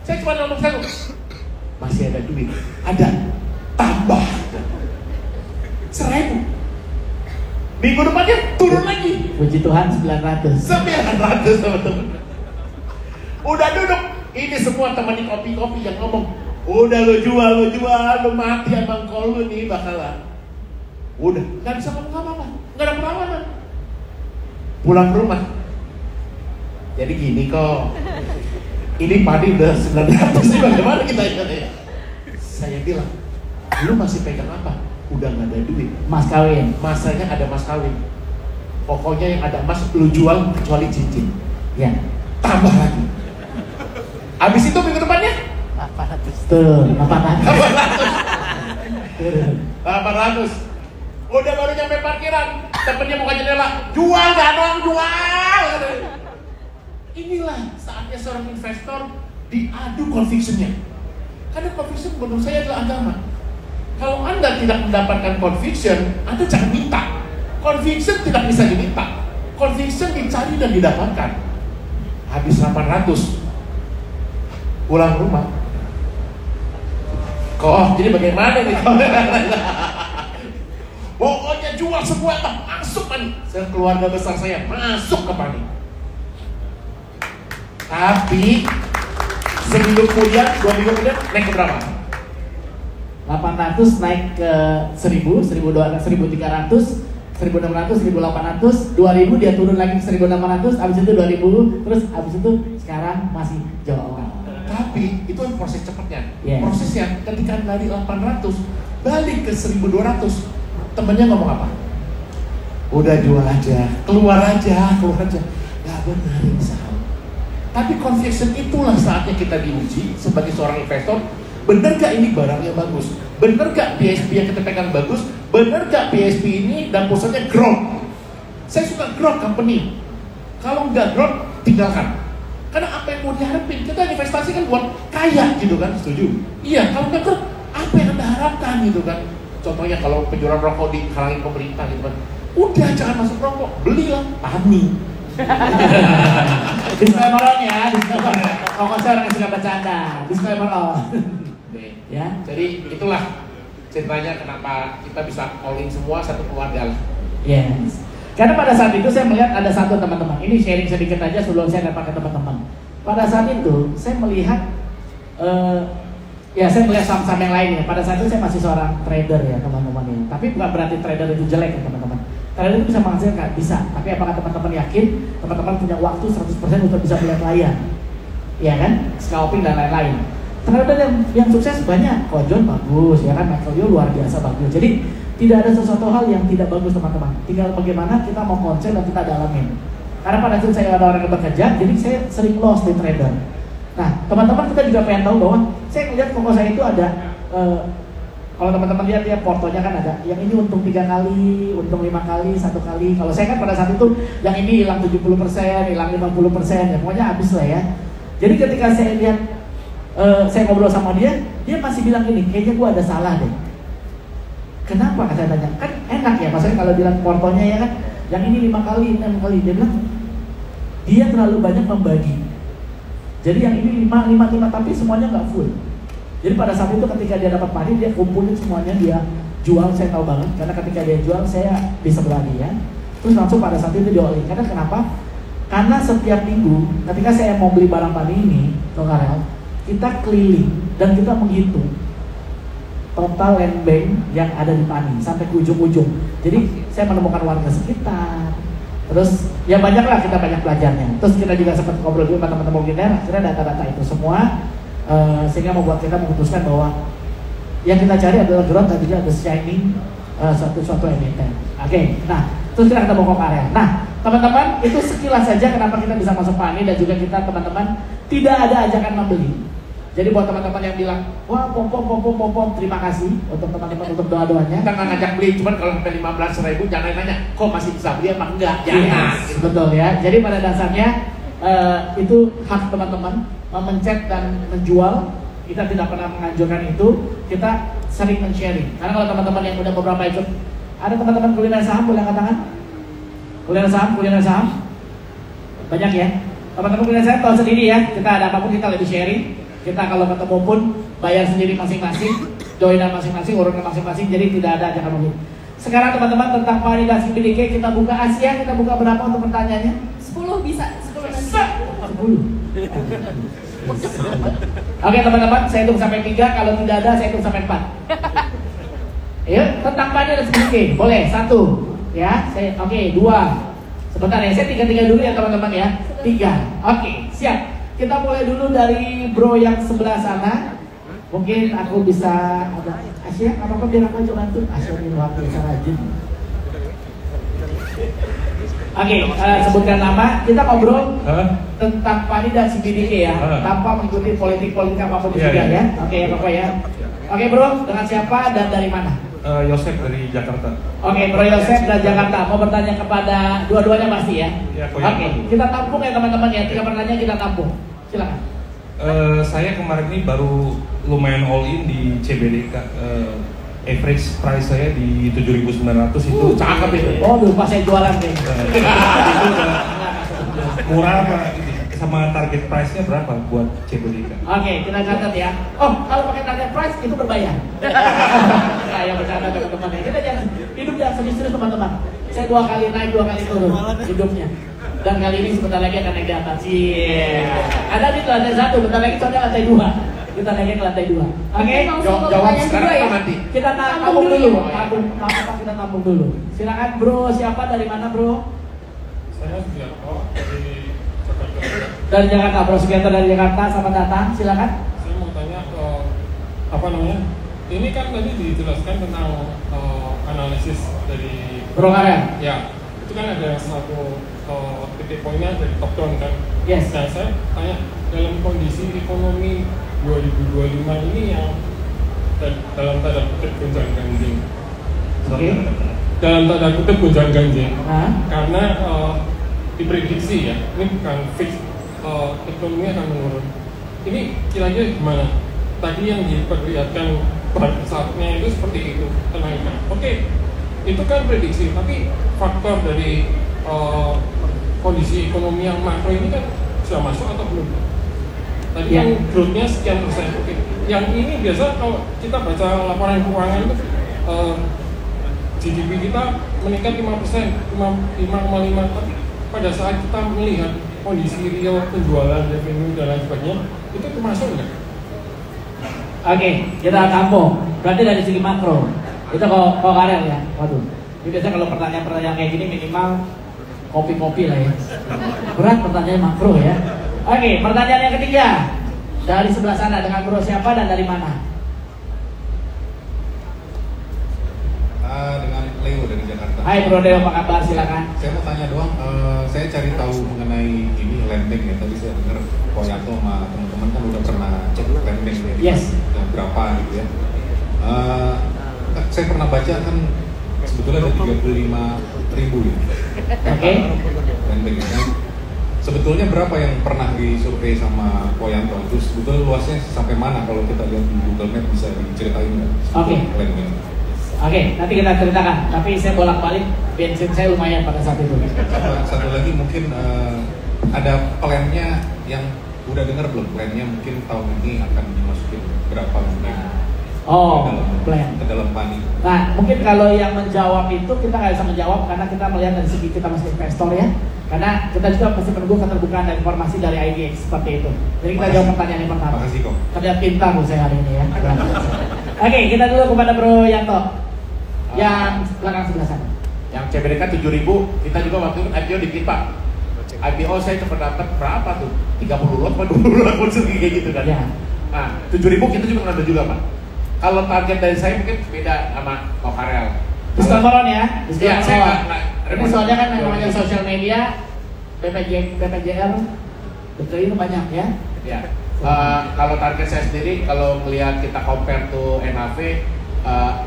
Saya cuma ngomong satu. Masih ada duit. Ada. Tambah. 1.000. Minggu depannya turun lagi. Puji Tuhan 900. 900 teman-teman. Udah duduk. Ini semua teman di kopi-kopi yang ngomong, udah lu jual, lu mati abang kol lu nih bakalan. Udah, nggak bisa ngomong apa-apa, nggak ada perlawanan. Pulang ke rumah. Jadi gini kok. Ini padi udah 900 nih, bagaimana kita ya? Saya bilang, lu masih pegang apa? Udah nggak ada duit. Mas kawin. Masanya ada mas kawin. Pokoknya yang ada mas lu jual kecuali cincin. Ya. Tambah lagi. Habis itu minggu depannya 800. Tuh, 800. 800. Udah baru nyampe parkiran, temennya buka jendela, jual gak dong, jual. Inilah saatnya seorang investor diadu convictionnya. Karena conviction menurut saya adalah agama. Kalau Anda tidak mendapatkan conviction, Anda jangan minta. Conviction tidak bisa diminta. Conviction dicari dan didapatkan. Habis 800, pulang rumah. Kok jadi bagaimana nih? Pokoknya jual semua, masuk Pani. Keluarga besar saya masuk ke Pani. Tapi seminggu kemudian, 2 minggu kemudian naik ke berapa? 800 naik ke 1000, 1200, 1300, 1600, 1800, 2000 dia turun lagi ke 1600, habis itu 2000, terus habis itu sekarang masih jauh. Tapi itu kan proses cepatnya. Yeah. Prosesnya ketika dari 800 balik ke 1200, temennya ngomong apa? Udah jual aja, keluar aja. Gak benar ini saham. Tapi conviction itulah saatnya kita diuji sebagai seorang investor. Bener gak ini barangnya bagus? Bener gak BSP yang kita pegang bagus? Bener gak BSP ini dan pusatnya growth? Saya suka growth company. Kalau nggak growth, tinggalkan. Karena apa yang mau diharapin? Kita investasi kan buat kaya gitu kan, setuju? Iya, kalau bangkrut, apa yang Anda harapkan gitu kan? Contohnya kalau penjualan rokok dihalangin pemerintah gitu kan, udah jangan masuk rokok, belilah tani. Disclaimer on ya, disclaimer. Rokok saya orang yang suka bercanda, disclaimer on. Ya, jadi itulah ceritanya kenapa kita bisa all in semua satu keluarga lah. yes. Karena pada saat itu saya melihat ada satu teman-teman, ini sharing sedikit aja sebelum saya dapat ke teman-teman. Pada saat itu saya melihat, ya saya melihat saham-saham yang lain ya. Pada saat itu saya masih seorang trader ya teman-teman ya. Tapi bukan berarti trader itu jelek ya teman-teman. Trader itu bisa menghasilkan, bisa. Tapi apakah teman-teman yakin teman-teman punya waktu 100% untuk bisa melihat layar? Ya kan, scalping dan lain-lain. Trader yang sukses banyak, Kojon bagus, ya kan, Michael Yo luar biasa bagus. Jadi tidak ada sesuatu hal yang tidak bagus teman-teman. Tinggal bagaimana kita mau konsen dan kita dalamin. Karena pada saat saya ada orang yang bekerja, jadi saya sering loss di trader. Nah, teman-teman kita juga pengen tahu bahwa saya melihat toko saya itu ada, kalau teman-teman lihat ya portonya kan ada, yang ini untung 3 kali, untung 5 kali, 1 kali. Kalau saya kan pada saat itu yang ini hilang 70%, hilang 50%, ya pokoknya habis lah ya. Jadi ketika saya lihat, saya ngobrol sama dia masih bilang gini, kayaknya gua ada salah deh. Kenapa? Saya tanya, kan enak ya, maksudnya kalau bilang portonya ya kan, yang ini 5 kali, 6 kali, dia bilang dia terlalu banyak membagi. Jadi yang ini 5, tapi semuanya nggak full. Jadi pada saat itu ketika dia dapat money, dia kumpulin semuanya, dia jual, saya tahu banget, karena ketika dia jual, saya di sebelah dia. Terus langsung pada saat itu dia all in. Karena kenapa? Karena setiap minggu, ketika saya mau beli barang tadi ini, Karel, kita keliling dan kita menghitung total land bank yang ada di Pani sampai ke ujung-ujung. Jadi saya menemukan warga sekitar. Terus ya banyaklah kita banyak belajarnya. Terus kita juga sempat ngobrol juga sama teman-teman kita. Akhirnya data-data itu semua sehingga membuat kita memutuskan bahwa yang kita cari adalah growth dan juga ada shining suatu emiten. Oke, nah terus kita ketemu Karel. Nah teman-teman itu sekilas saja kenapa kita bisa masuk Pani dan juga kita teman-teman tidak ada ajakan membeli. Jadi buat teman-teman yang bilang, wah pom, terima kasih untuk teman-teman untuk doa-doanya. Kita nggak ngajak beli, cuman kalau sampai 15.000 jangan nanya, kok masih bisa beli apa enggak? Jangan. Yes, betul ya. Jadi pada dasarnya itu hak teman-teman memencet dan menjual. Kita tidak pernah menganjurkan itu. Kita sering men-sharing. Karena kalau teman-teman yang udah beberapa ikut, ada teman-teman kuliner saham, boleh angkat tangan? Kuliner saham, banyak ya. Teman-teman kuliner saham tahu sendiri ya. Kita ada apapun kita lebih sharing. Kita kalau ketemu pun bayar sendiri masing-masing, joinan masing-masing, urunan masing-masing, jadi tidak ada ajakan membeli. Sekarang teman-teman tentang validasi BDK kita buka Asia, kita buka berapa untuk pertanyaannya? 10 bisa, 10 nanti. 10. Oke teman-teman, saya hitung sampai 3, kalau tidak ada saya hitung sampai 4. Ayo, tentang validasi BDK, boleh, 1. Ya, oke, 2. Sebentar ya, saya 3 dulu ya teman-teman ya. 3, oke, siap. Kita mulai dulu dari bro yang sebelah sana. Mungkin aku bisa ada Asia, apa-apa biar aku aja bantu. Asia ini luar biasa rajin. Oke, sebutkan nama. Kita ngobrol tentang Pani dan CBDK ya, tanpa mengikuti politik-politik apapun juga ya. Oke, apa ya. Oke bro, dengan siapa dan dari mana? Yosef dari Jakarta. Oke, Bro Yosef dari Jakarta. Mau bertanya kepada dua-duanya pasti ya? Oke, kita tampung ya teman-teman ya. 3 pertanyaan kita tampung. Silakan. Saya kemarin ini baru lumayan all in di CBDK. Average price saya di 7.900 itu. Cakep itu. Oh, lupa saya jualan nih. Itu udah murah apa? Sama target price-nya berapa buat CBDK? Oke, kita catat ya. Oh, kalau pakai target price itu berbayar. Nah, yang bercanda teman-teman ya. Kita jangan hidup jangan serius-serius teman-teman. Saya 2 kali naik, 2 kali turun hidupnya. Dan kali ini sebentar lagi akan naik di atas. Ada di lantai 1, bentar lagi soalnya lantai 2. Kita naiknya ke lantai 2. Oke? Jawab sekarang atau nanti? Kita tampung dulu. Kita tampung dulu. Silakan bro, siapa dari mana bro? Saya Sugiarto dari Jakarta, Bro Sugiarto dari Jakarta, selamat datang, silakan. Saya mau tanya ini kan tadi dijelaskan tentang analisis dari Bro Karel. Ya, itu kan ada satu titik poinnya dari top down kan. Yes. Nah, saya tanya dalam kondisi ekonomi 2025 ini yang dalam tanda kutip gonjang-ganjing. Oke. Dalam tanda kutip gonjang-ganjing. Hah? Karena diprediksi ya, ini bukan fix ekonomi akan menurun. Ini kira-kira gimana? Tadi yang diperlihatkan pada saatnya itu seperti itu, kenaikan. Oke, itu kan prediksi, tapi faktor dari kondisi ekonomi yang makro ini kan sudah masuk atau belum? Tadi yang growth-nya sekian persen. Oke. Yang ini biasa kalau kita baca laporan keuangan itu GDP kita meningkat 5%, 5,5, tapi pada saat kita melihat kondisi real penjualan, revenue dan lain sebagainya, itu termasuk nggak? Oke, kita tampung. Berarti dari segi makro. Itu kok Karel ya. Waduh. Ini biasanya kalau pertanyaan-pertanyaan kayak gini minimal kopi-kopi lah ya. Berat pertanyaan makro ya. Oke, pertanyaan yang ketiga. Dari sebelah sana dengan bro siapa dan dari mana? Dengan Leo dari Jakarta. Hai Bro Leo, apa kabar? Silakan. Saya mau tanya doang, saya cari tahu mengenai ini landing ya. Tadi saya dengar Poyanto sama teman-teman kan udah pernah cek landing ya. Yes. Berapa gitu ya. Saya pernah baca kan sebetulnya ada 35.000 ya. Oke. Landing ya. Sebetulnya berapa yang pernah disurvei sama Poyanto? Terus sebetulnya luasnya sampai mana kalau kita lihat di Google Map, bisa diceritain nggak? Oke. Oke, nanti kita ceritakan. Tapi saya bolak-balik, bensin saya lumayan pada saat itu. Satu lagi mungkin ada plannya yang udah dengar belum? Plannya mungkin tahun ini akan dimasukin berapa mungkin? Plan ke dalam PANI. Nah, mungkin kalau yang menjawab itu kita nggak bisa menjawab karena kita melihat dari segi kita masih investor ya. Karena kita juga pasti menunggu keterbukaan dan informasi dari IDX seperti itu. Jadi kita jawab pertanyaan yang pertama. Makasih kok. Terlihat pintar Bu saya hari ini ya. Oke, kita dulu kepada Bro Yanto. Yang belakang sebelah sana. Yang CBDK 7.000, kita juga waktu itu IPO dikit Pak. IPO saya cepat dapat berapa tuh? 30 lot apa 20 lot kayak gitu kan. Ya. Nah, 7.000 kita juga ngambil juga Pak. Kalau target dari saya mungkin beda sama Pak Karel. Diskon ya. Iya, saya nggak. Ini soalnya kan yang namanya sosial media, BPJR, betul itu banyak ya. Ya. Kalau target saya sendiri, kalau melihat kita compare to NAV,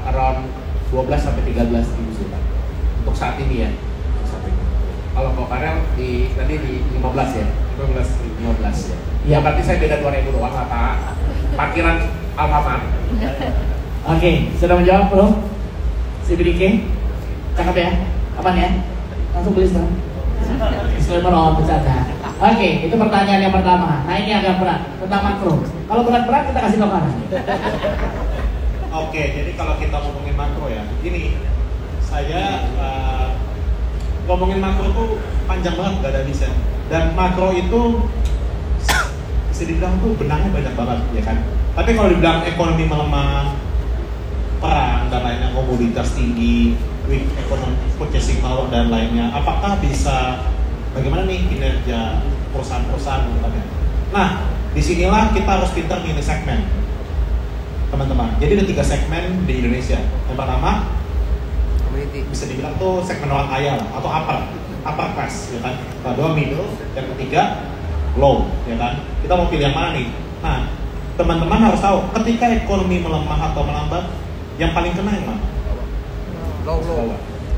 around 12 sampai 13 ribu sih Pak. Untuk saat ini ya. Kalau Pak Karel tadi di 15 ya. 15 ya. Ya berarti saya beda 2.000 doang lah Pak. Parkiran Alfamart. Oke, sudah menjawab Bro? CBDK? Cakep ya? Aman ya? Langsung beli sekarang? Disclaimer on bercanda. Oke, itu pertanyaan yang pertama. Nah ini agak berat, tentang makro. Kalau berat-berat kita kasih tau kanan. Oke, jadi kalau kita ngomongin makro ya, gini, saya ngomongin makro tuh panjang banget, gak ada bisa. Dan makro itu bisa dibilang tuh benangnya banyak banget, ya kan. Tapi kalau dibilang ekonomi melemah, perang dan lainnya, komoditas tinggi, weak economic purchasing power dan lainnya, apakah bisa bagaimana nih kinerja perusahaan-perusahaan utamanya? Nah, disinilah kita harus pintar milih segmen, teman-teman. Jadi ada 3 segmen di Indonesia. Yang pertama, bisa dibilang tuh segmen orang kaya lah, atau upper class, ya kan. Kedua middle, yang ketiga low, ya kan. Kita mau pilih yang mana nih? Nah, teman-teman harus tahu, ketika ekonomi melemah atau melambat, yang paling kena yang mana? Low.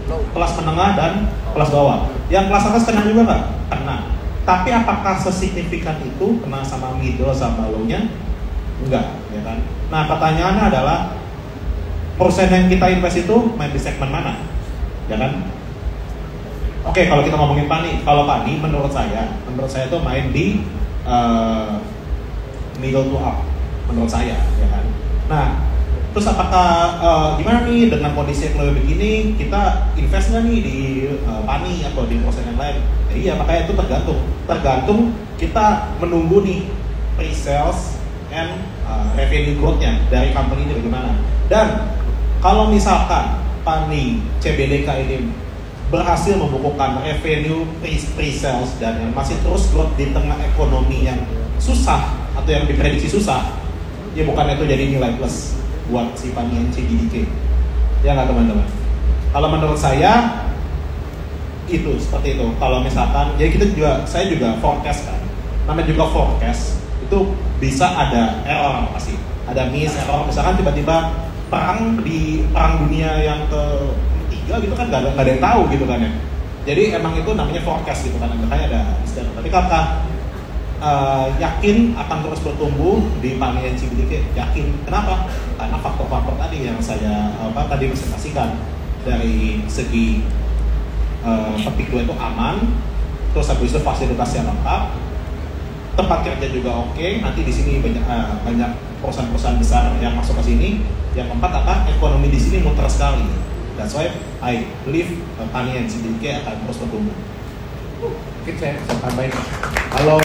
Kelas menengah dan kelas bawah. Yang kelas atas kena juga nggak? Kena. Tapi apakah sesignifikan itu kena sama middle sama low-nya? Enggak, ya kan? Nah, pertanyaannya adalah persen yang kita invest itu main di segmen mana? Ya kan? Oke, kalau kita ngomongin PANI, kalau PANI menurut saya itu main di middle to up, menurut saya, ya kan? Nah, terus apakah gimana nih dengan kondisi yang lebih begini, kita invest nggak nih di PANI atau di perusahaan yang lain? Ya, iya, makanya itu tergantung kita menunggu nih pre-sales and revenue growth-nya dari company ini bagaimana. Dan kalau misalkan PANI CBDK ini berhasil membukukan revenue pre-sales dan yang masih terus growth di tengah ekonomi yang susah atau yang diprediksi susah, ya bukan itu jadi nilai plus buat si PANI CBDK, ya nggak teman-teman? Kalau menurut saya itu seperti itu. Kalau misalkan, ya saya juga forecast kan, namanya juga forecast itu bisa ada error, pasti ada miss error. Misalkan tiba-tiba perang dunia yang ketiga gitu kan nggak ada yang tahu gitu kan ya. Jadi emang itu namanya forecast gitu kan, makanya ada istilah. Tapi yakin akan terus bertumbuh di Pani and CBDK. Yakin. Kenapa? Karena faktor-faktor tadi yang saya tadi presentasikan. Dari segi petik dua itu aman, terus habis itu fasilitasnya lengkap, tempat kerja juga oke. Nanti di sini banyak perusahaan-perusahaan besar yang masuk ke sini. Yang keempat ekonomi di sini muter sekali. That's why I believe Pani and CBDK akan terus bertumbuh. Mungkin saya bisa tambahin. Kalau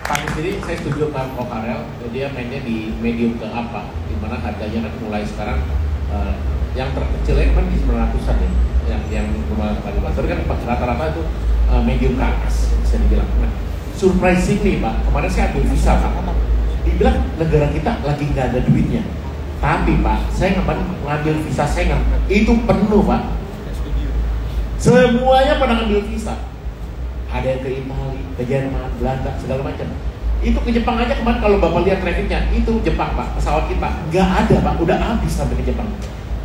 Pani sendiri saya setuju dengan Kokarel, dia mainnya di medium ke apa, dimana harganya kan mulai sekarang yang terkecilnya kan di 900-an ya, yang rumah Kalibasar kan rata-rata itu medium ke atas bisa dibilang. Nah, surprisingly Pak, kemarin saya ambil visa Pak, dibilang negara kita lagi nggak ada duitnya, tapi Pak, saya ngambil visa Schengen itu penuh Pak, semuanya pada ngambil visa. Ada yang ke Italia, ke Jerman, Belanda, segala macam. Itu ke Jepang aja kemarin kalau Bapak lihat trafficnya, itu Jepang Pak, pesawat kita nggak ada Pak, udah habis sampai ke Jepang.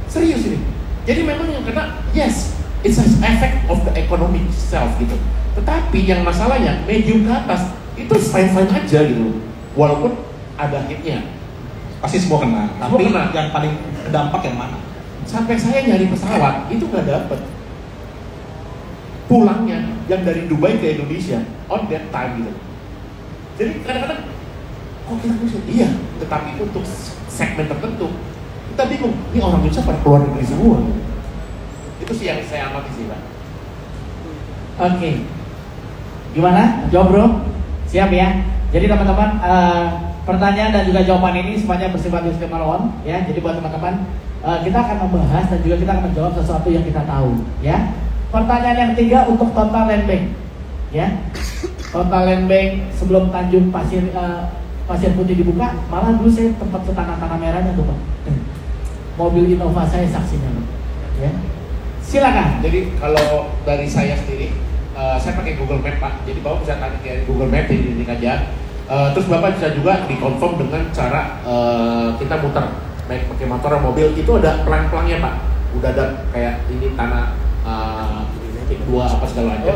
Serius ini. Jadi memang yang kena, yes, it's an effect of the economic itself gitu. Tetapi yang masalahnya medium ke atas itu fine-fine aja gitu. Walaupun ada hitnya. Pasti semua kena. Tapi yang paling terdampak yang mana? Sampai saya nyari pesawat itu nggak dapet. Pulangnya yang dari Dubai ke Indonesia on that time gitu. Jadi kadang-kadang kok kita bisa? Iya, tetapi untuk segmen tertentu kita bingung. Ini orang Indonesia pada keluar negeri semua. Itu sih yang saya amati sih Pak. Oke. Gimana? Jawab bro? Siap ya? Jadi teman-teman, pertanyaan dan juga jawaban ini semuanya bersifat disclaimer on ya. Jadi buat teman-teman, kita akan membahas dan juga kita akan menjawab sesuatu yang kita tahu ya. Pertanyaan yang ketiga untuk total land bank ya. Total land bank sebelum Tanjung Pasir Putih dibuka, malah dulu saya tempat ke tanah-tanah merahnya tuh Pak. Mobil Innova saya saksinya ya. Silakan. Jadi kalau dari saya sendiri, saya pakai Google Map Pak. Jadi Bapak bisa tanya ke Google Map ini aja. Terus Bapak bisa juga dikonfirm dengan cara kita muter naik pakai motor atau mobil, itu ada pelang-pelangnya Pak. Udah ada kayak ini tanah titik 2 apa segala macam.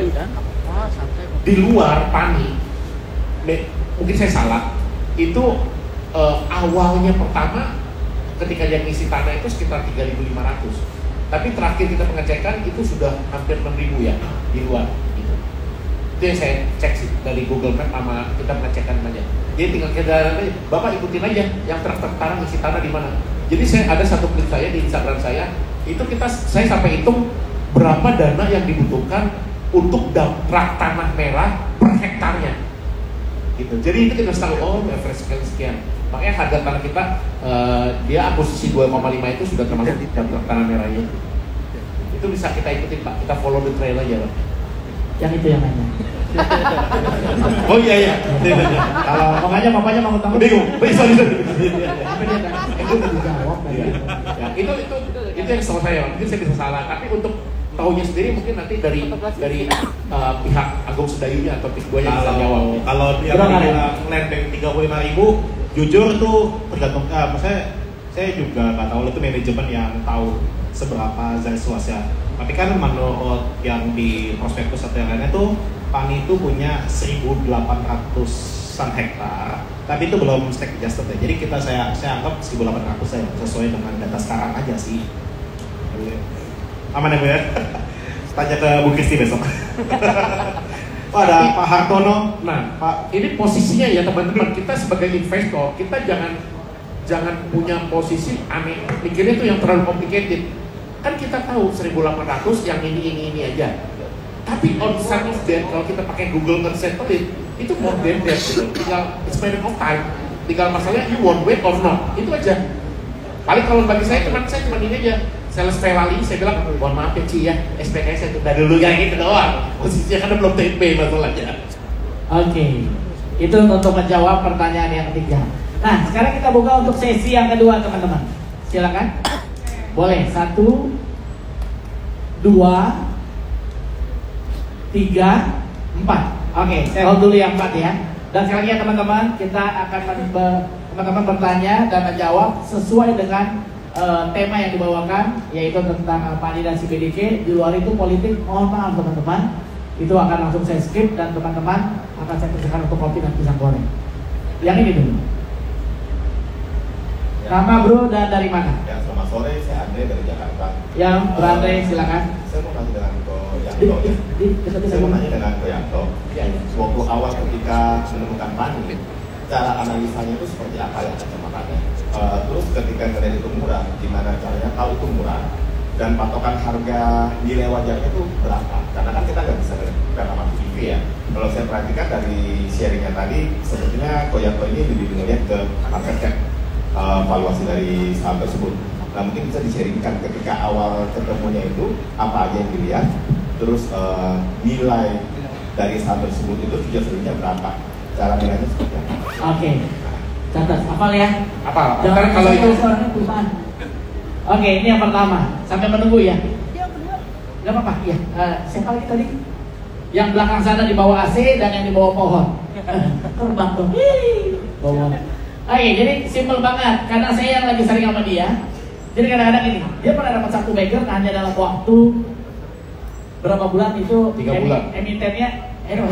Di luar Pani, mungkin saya salah. Itu awalnya pertama ketika dia ngisi tanah itu sekitar 3.500. Tapi terakhir kita pengecekan itu sudah hampir 6.000 ya di luar. Gitu. Itu yang saya cek sih dari Google Map sama kita pengecekan aja. Jadi tinggal kita Bapak ikutin aja yang sekarang ngisi tanah di mana. Jadi saya ada satu klip saya di Instagram saya, itu saya sampai hitung berapa dana yang dibutuhkan untuk rak tanah merah per hektarnya. Gitu. Jadi itu kita tahu average sekian. Makanya harga tanah kita dia akuisisi 2,5 itu sudah termasuk tanah merahnya. Itu bisa kita ikutin Pak, kita follow the trail aja Pak. Yang itu yang nanya. Oh iya. Kalau makanya bapaknya mau tahu. Bingung. Sorry. Tapi dia kan itu udah dijawab tadi. Ya, itu yang setahu saya. Mungkin saya bisa salah, tapi untuk tahunya sendiri mungkin nanti dari pihak Agung Sedayunya atau pihak gue yang bisa jawab. Kalau dia bilang land bank 35.000, jujur tuh tergantung. Saya juga nggak tahu itu manajemen yang tahu seberapa luasnya. Tapi kan menurut yang di prospektus atau yang lainnya tuh Pani itu punya 1.800-an hektar, tapi itu belum stake adjusted ya. Jadi saya anggap 1.800 saya sesuai dengan data sekarang aja sih. Aman ya Bu ya? Tanya ke Bu Kristi besok. Oh, ada Pak Hartono. Nah, Pak, ini posisinya ya teman-teman, kita sebagai investor, kita jangan punya posisi aneh, mikirnya itu yang terlalu complicated. Kan kita tahu 1.800 yang ini aja. Tapi on some of that, kalau kita pakai Google Earth Satellite, itu more than that, tinggal it's matter of time. Tinggal masalahnya you want wait or not, itu aja. Paling kalau bagi saya cuma ini aja. Sales Valley, saya bilang, mohon maaf ya Ci ya, SPK saya tunda dulu ya gitu doang. Posisinya karena belum TP masalahnya. Oke, itu untuk menjawab pertanyaan yang ketiga. Nah, sekarang kita buka untuk sesi yang kedua teman-teman. Silakan. Boleh, 1, 2, 3, 4. Oke, saya hold dulu yang 4 ya. Dan sekali lagi ya teman-teman, kita akan teman-teman bertanya dan menjawab sesuai dengan tema yang dibawakan, yaitu tentang Pani dan CBDK. Di luar itu politik, mohon maaf teman-teman, itu akan langsung saya skip dan teman-teman akan saya persilakan untuk kopi dan pisang goreng. Yang ini dulu. Nama bro dan dari mana? Ya, selamat sore, saya Andre dari Jakarta. Yang berandai silakan. Saya mau nanya dengan Ko Yanto. Saya mau nanya dengan Ko Yanto. Waktu awal ketika menemukan Pani, cara analisanya itu seperti apa ya kacamatanya? Terus ketika kalian itu murah, gimana caranya tahu itu murah? Dan patokan harga nilai wajarnya itu berapa? Karena kan kita nggak bisa karena mati TV ya. Kalau saya perhatikan dari sharingnya tadi, sebetulnya Ko Yanto ini lebih melihat ke market cap. Valuasi dari saham tersebut. Nah, mungkin bisa di-sharingkan ketika awal ketemunya itu apa aja yang dilihat, terus nilai dari saham tersebut itu future-nya berapa, cara nilainya seperti apa? Oke, catat, hafal ya. Apa? Jangan Kalau itu suaranya perusahaan. Oke, ini yang pertama, sampai menunggu ya. Gak apa-apa, iya. Siapa lagi tadi? Yang belakang sana di bawah AC dan yang di bawah pohon. Terbang dong. Bawah. Oke, jadi simple banget karena saya yang lagi sering sama dia. Jadi kadang-kadang ini, dia pernah dapat satu bagel hanya dalam waktu berapa bulan itu? 3 bulan. Emitennya Hero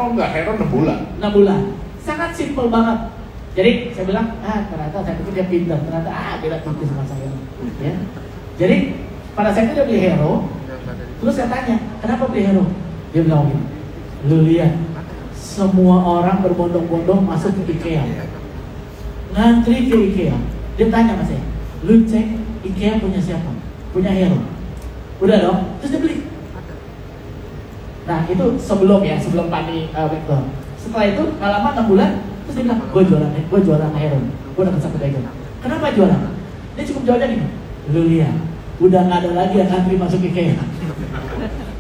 enggak, Hero 6 bulan. 6 bulan. Sangat simple banget. Jadi saya bilang, ternyata saya pikir dia pintar, ternyata beda tipis sama saya. Ya. Jadi pada saat itu dia beli Hero, terus saya tanya, kenapa beli Hero? Dia bilang gini, lu lihat. Semua orang berbondong-bondong masuk ke IKEA, ngantri ke IKEA. Dia tanya sama saya, lu cek IKEA punya siapa? Punya Hero. Udah dong, terus dia beli. Nah itu sebelum Pani Vector. Setelah itu nggak lama 6 bulan, terus dia bilang, gue jualan Hero, gue dapat satu bagel. Kenapa jualan? Dia cukup jawabnya gini, lu lihat, udah nggak ada lagi yang ngantri masuk IKEA.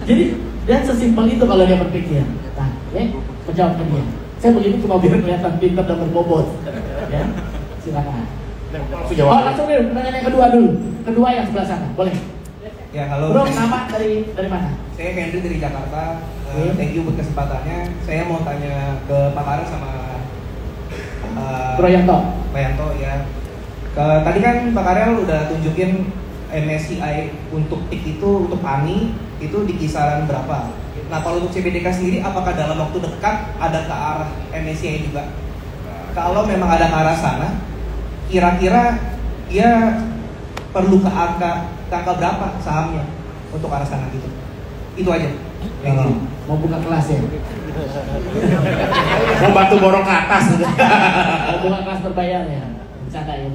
Jadi dan sesimpel itu kalau dia berpikir. Nah, menjawabkan dia. Saya begini cuma biar kelihatan pintar dan berbobot. Ya, silakan. Langsung dulu, pertanyaan yang kedua dulu. Kedua yang sebelah sana, boleh? Ya, halo. Bro, nama dari mana? Saya Henry dari Jakarta. Thank you buat kesempatannya. Saya mau tanya ke Pak Karel sama Bro Yanto. Pak Yanto ya. Tadi kan Pak Karel udah tunjukin MSCI untuk PIK itu untuk Pani itu di kisaran berapa? Nah, kalau untuk CBDK sendiri, apakah dalam waktu dekat ada ke arah MSCI juga? Kalau memang ada ke arah sana, kira-kira dia perlu ke angka berapa sahamnya untuk arah sana gitu? Itu aja. Mau buka kelas ya? Mau bantu borong ke atas. Mau buka kelas berbayar ya? Bercanda ya.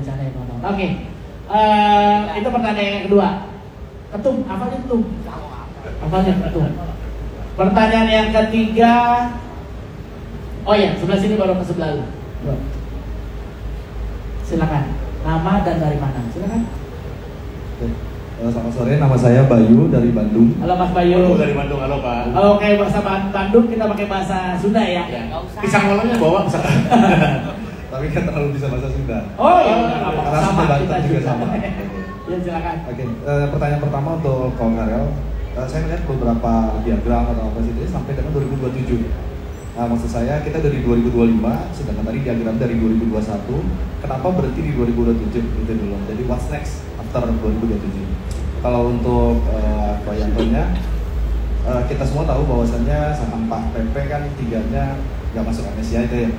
Oke. Itu pertanyaan yang kedua. Ketum, apa itu? Apanya ketum? Pertanyaan yang ketiga. Oh ya, sebelah sini baru ke sebelah lu. Silakan. Nama dan dari mana? Silakan. Selamat sore, nama saya Bayu dari Bandung. Halo Mas Bayu. Dari Bandung, halo Pak. Kalau kayak bahasa Bandung kita pakai bahasa Sunda ya. Pisang molongnya bawa bisa. Tapi kan terlalu bisa bahasa Sunda. Oh iya, karena sama kita juga sama. Ya silakan. Oke, pertanyaan pertama untuk Kang Karel. Saya melihat beberapa diagram atau apa sih sampai dengan 2027. Nah, maksud saya kita dari 2025, sedangkan tadi diagram dari 2021. Kenapa berhenti di 2027 itu dulu? Jadi what's next after 2027? Kalau untuk bayangannya, kita semua tahu bahwasannya saham Pak PP kan tiganya nggak masuk MSCI itu ya.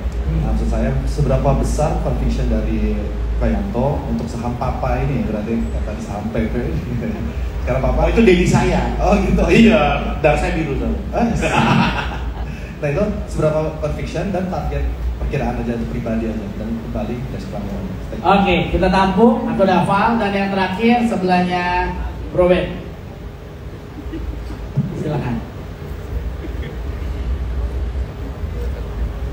Nah, maksud saya seberapa besar conviction dari Pak Yanto untuk saham Papa ini? Berarti tadi saham PP. Karena Papa itu Dedi saya. Oh gitu. Iya, dar saya biru tuh. Nah itu seberapa conviction dan target perkiraan aja pribadi aja dan kembali dari pelanggan. Oke, kita tampung. Aku udah hafal dan yang terakhir sebelahnya Bro Ben. Silakan.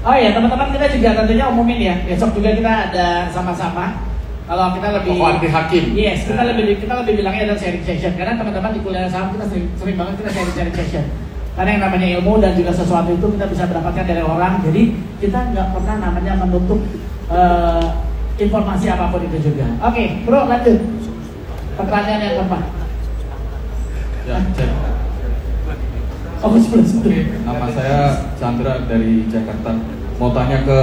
Oh ya teman-teman, kita juga tentunya umumin ya. Besok juga kita ada sama-sama. Kalau kita lebih anti hakim. Yes, kita lebih bilangnya ada sharing session. Karena teman-teman di kuliah saham kita sering banget kita sharing session. Karena yang namanya ilmu dan juga sesuatu itu kita bisa mendapatkan dari orang. Jadi kita nggak pernah namanya menutup informasi apapun itu juga. Oke, Bro lanjut. Pertanyaan yang keempat. Ya, cek. Oh, Oke, nama saya Chandra dari Jakarta. Mau tanya ke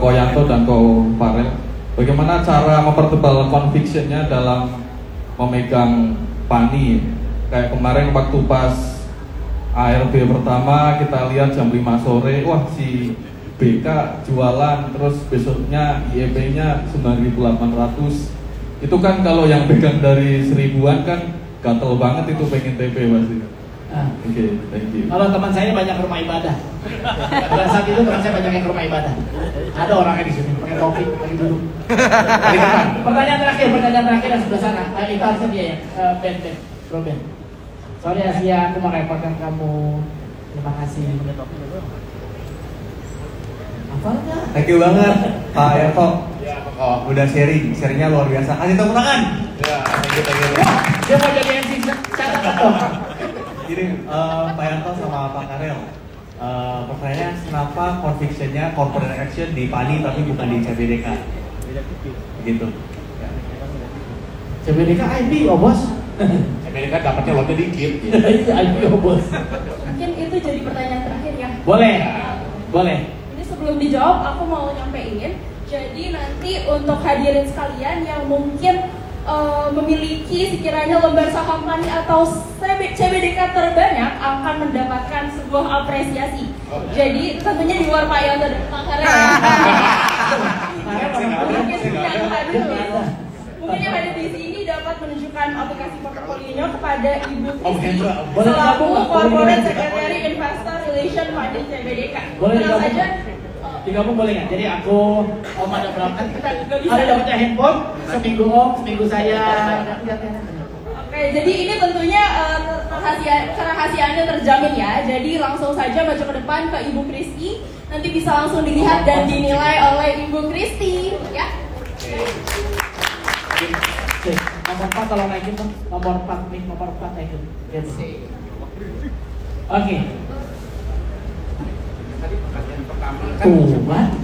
Ko Yanto dan Ko Farel, bagaimana cara mempertebal conviction-nya dalam memegang Pani? Kayak kemarin waktu pas ARB pertama kita lihat jam 5 sore, wah si BK jualan, terus besoknya IEP-nya 9.800. Itu kan kalau yang pegang dari 1000-an kan gatel banget itu pengen TP pasti. Oke, thank you. Kalau teman saya banyak rumah ibadah. Pada saat itu teman saya banyak yang rumah ibadah. Ada orangnya di sini pakai topi, lagi duduk. Pertanyaan terakhir yang sebelah sana. Itu harusnya dia ya, Ben, Bro Ben. Sorry Asia, aku merepotkan kamu. Terima kasih. Apalnya? Thank you banget Pak Yarto. Udah sharingnya luar biasa. Kasih tepuk tangan. Ya, thank you. Wah, dia mau jadi MC catatan dong. Gini, Pak Yarto sama Pak Karel. Pertanyaannya kenapa convictionnya corporate action di PANI tapi bukan di CBDK? Begitu. CBDK IPO bos. CBDK dapatnya lotnya dikit. Iya IPO bos. Mungkin itu jadi pertanyaan terakhir ya. Boleh. Ini sebelum dijawab aku mau nyampein. Jadi nanti untuk hadirin sekalian yang mungkin memiliki sekiranya lembar saham PANI atau CBDK terbanyak akan mendapatkan sebuah apresiasi. Jadi tentunya di luar Pak Yanto dan Pak Karel. Mungkin yang hadir di sini dapat menunjukkan aplikasi portofolionya kepada Ibu Kristi selaku Corporate Secretary Investor Relation PANI CBDK. Tenang saja. Digabung boleh nggak? Jadi aku Om ada berapa? Kita ada dapatnya handphone seminggu Om, seminggu saya. Oke, jadi ini tentunya kerahasiaannya terjamin ya. Jadi langsung saja maju ke depan ke Ibu Kristi. Nanti bisa langsung dilihat dan dinilai oleh Ibu Kristi, ya. Nomor 4 kalau naikin tuh, nomor 4 nih, nomor 4 naikin. Yes. Oke.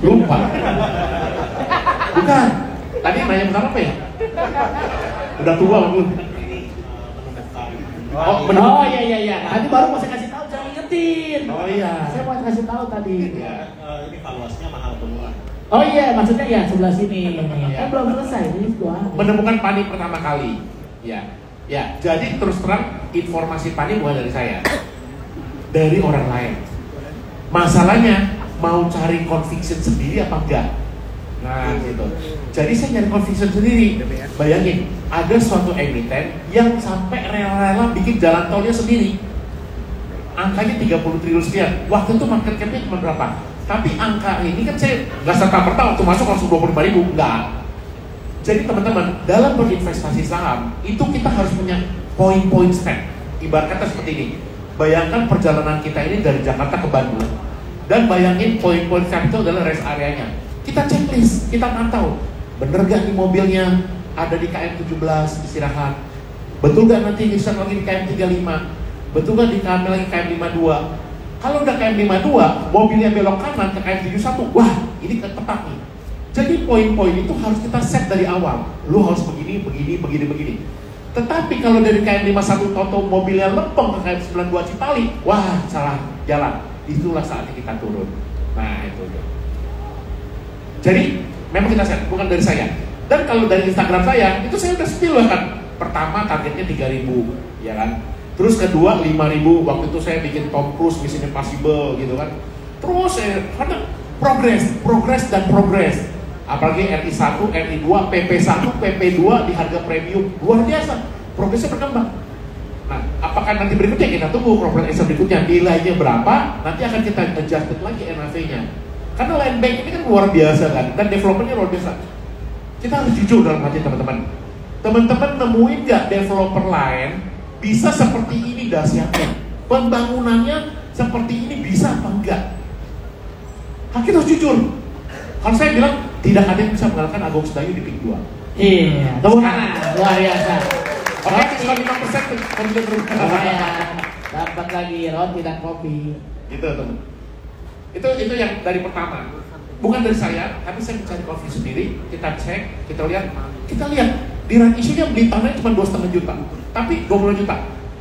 Lupa. Bukan. Tadi nanya tentang apa ya? Udah tua aku. Oh iya. Tadi baru mau saya kasih tahu, jangan ingetin. Oh iya. Saya mau kasih tahu tadi. Ini valuasinya mahal semua. Oh iya, maksudnya ya sebelah sini. Kan belum selesai ini doang. Menemukan PANI pertama kali. Ya. Jadi terus terang informasi PANI bukan dari saya. Dari orang lain. Masalahnya mau cari conviction sendiri apa enggak? Nah gitu. Jadi saya nyari conviction sendiri. Bayangin, ada suatu emiten yang sampai rela-rela bikin jalan tolnya sendiri. Angkanya 30 triliun sekian. Waktu itu market cap-nya cuma berapa? Tapi angka ini kan saya nggak serta-merta waktu masuk langsung 25.000, enggak. Jadi teman-teman, dalam berinvestasi saham itu kita harus punya poin-poin step. Ibarat kata seperti ini. Bayangkan perjalanan kita ini dari Jakarta ke Bandung. Dan bayangin poin-poin step itu adalah rest areanya. Kita checklist, kita pantau. Bener gak nih mobilnya ada di KM 17 istirahat? Betul gak nanti bisa lagi di KM 35? Betul gak di KM lagi KM 52? Kalau udah KM 52, mobilnya belok kanan ke KM 71, wah ini ketepat nih. Jadi poin-poin itu harus kita set dari awal. Lu harus begini. Tetapi kalau dari KM 51 toto mobilnya lempeng ke KM 92 Cipali, wah salah jalan. Itulah saatnya kita turun. Nah itu. Jadi memang kita set, bukan dari saya. Dan kalau dari Instagram saya, itu saya udah spill kan. Pertama targetnya 3.000, ya kan. Terus kedua 5.000, waktu itu saya bikin Tom Cruise Mission Impossible gitu kan. Terus karena progres. Apalagi RI1, RI2, PP1, PP2 di harga premium luar biasa. Progresnya berkembang. Nah, apakah nanti berikutnya kita tunggu corporate action berikutnya nilainya berapa? Nanti akan kita adjust lagi NAV-nya. Karena land bank ini kan luar biasa kan, dan developernya luar biasa. Kita harus jujur dalam hati teman-teman. Teman-teman nemuin nggak developer lain bisa seperti ini dahsyatnya? Pembangunannya seperti ini bisa apa enggak? Kita harus jujur. Kalau saya bilang tidak ada yang bisa mengalahkan Agung Sedayu di PIK 2. Iya, tepuk tangan, luar biasa. Oke, cuma 5% komputer terus. Dapat lagi roti dan kopi. Gitu teman. Itu yang dari pertama. Bukan dari saya, tapi saya mencari kopi sendiri. Kita cek, kita lihat di run isunya beli tanahnya cuma 2,5 juta, tapi 20 juta.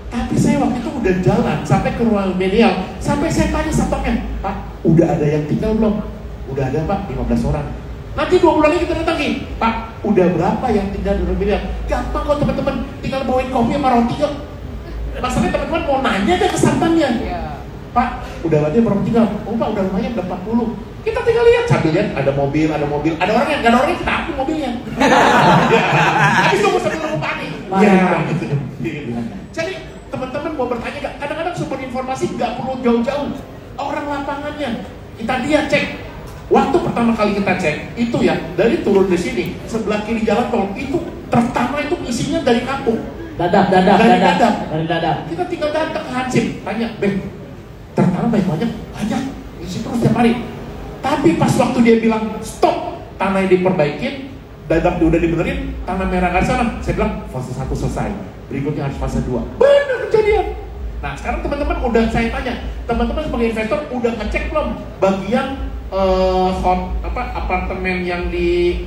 Tapi saya waktu itu udah jalan sampai ke ruang medial, sampai saya tanya stoknya, Pak, udah ada yang tinggal belum? Udah ada Pak, 15 orang. Nanti 2 bulan lagi kita datangi, Pak, udah berapa yang tinggal di ruang medial? Gampang kok teman-teman, tinggal bawain kopi sama roti kok. Masalahnya teman-teman mau nanya aja ke sampannya. Pak, udah berarti berapa tinggal? Oh Pak, udah lumayan, udah 40. Kita tinggal lihat, sambil lihat ada mobil, ada orangnya, nggak ada orangnya kita ambil mobilnya. Habis tunggu sambil nunggu panik. Jadi teman-teman mau bertanya nggak? Kadang-kadang sumber informasi nggak perlu jauh-jauh. Orang lapangannya kita lihat cek. Waktu pertama kali kita cek itu ya dari turun di sini sebelah kiri jalan tol itu pertama itu isinya dari kampung. Dadap. Kita tinggal datang ke Hansip, tanya, tertanam banyak, isi terus tiap hari. Tapi pas waktu dia bilang stop, tanah yang diperbaikin, dadap udah dibenerin, tanah merah ke sana. Saya bilang fase 1 selesai, berikutnya harus fase 2. Benar kejadian. Nah sekarang teman-teman udah saya tanya, teman-teman sebagai investor udah ngecek belum bagian apartemen yang di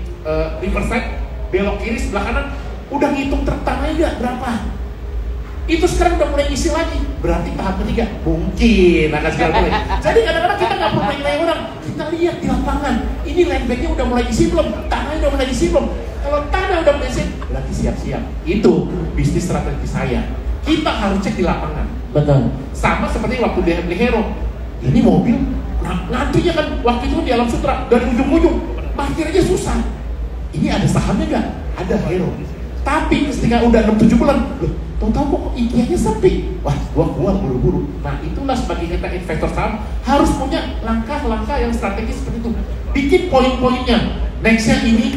Riverside belok kiri sebelah kanan, udah ngitung tanahnya nggak berapa? Itu sekarang udah mulai isi lagi, berarti tahap ketiga mungkin akan sekarang mulai. Jadi kadang-kadang kita nggak perlu nilai orang, kita lihat di lapangan, ini land banknya udah mulai isi belum, tanahnya udah mulai isi belum. Kalau tanah udah mulai isi, berarti siap-siap. Itu bisnis strategi saya. Kita harus cek di lapangan. Betul. Sama seperti waktu dia beli Hero, ini mobil, nantinya kan waktu itu di Alam Sutra dari ujung-ujung, parkir aja susah. Ini ada sahamnya nggak? Ada Hero. Tapi ketika udah 6-7 bulan, tahu-tahu kok IKEA-nya sepi. Wah, gua keluar buru-buru. Nah, itulah sebagai kita investor saham harus punya langkah-langkah yang strategis seperti itu. Bikin poin-poinnya. Nextnya ini.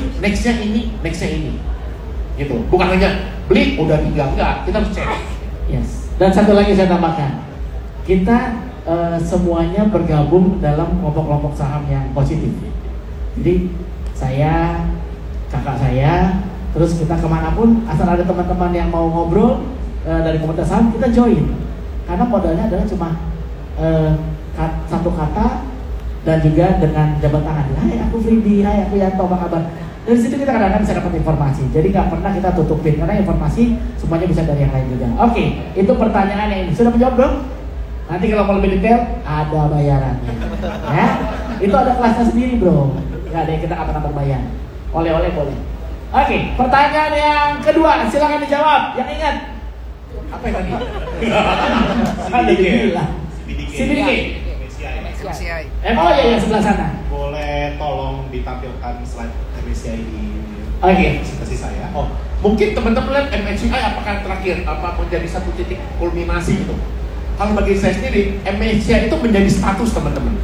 Gitu. Bukan hanya beli udah tinggal, enggak. Kita harus cek. Yes. Dan satu lagi saya tambahkan. Kita semuanya bergabung dalam kelompok-kelompok saham yang positif. Jadi saya, kakak saya, terus kita kemanapun asal ada teman-teman yang mau ngobrol dari komunitas saham, kita join. Karena modalnya adalah cuma satu kata dan juga dengan jabat tangan. Hai aku Fridi, hai aku Yanto, apa kabar? Dari situ kita kadang-kadang bisa dapat informasi. Jadi nggak pernah kita tutupin karena informasi semuanya bisa dari yang lain juga. Oke, itu pertanyaan yang ini sudah menjawab belum? Nanti kalau mau lebih detail ada bayarannya. Ya, itu ada kelasnya sendiri bro. Nggak ada yang kita akan berbayar. Oleh-oleh boleh. Oke, pertanyaan yang kedua, silakan dijawab. Yang ingat apa yang tadi? CBDK. Oh iya yang sebelah sana. Boleh tolong ditampilkan slide MSCI di presentasi saya. Oh, mungkin teman-teman lihat MSCI apakah terakhir apa menjadi satu titik kulminasi itu? Kalau bagi saya sendiri, MSCI itu menjadi status teman-teman.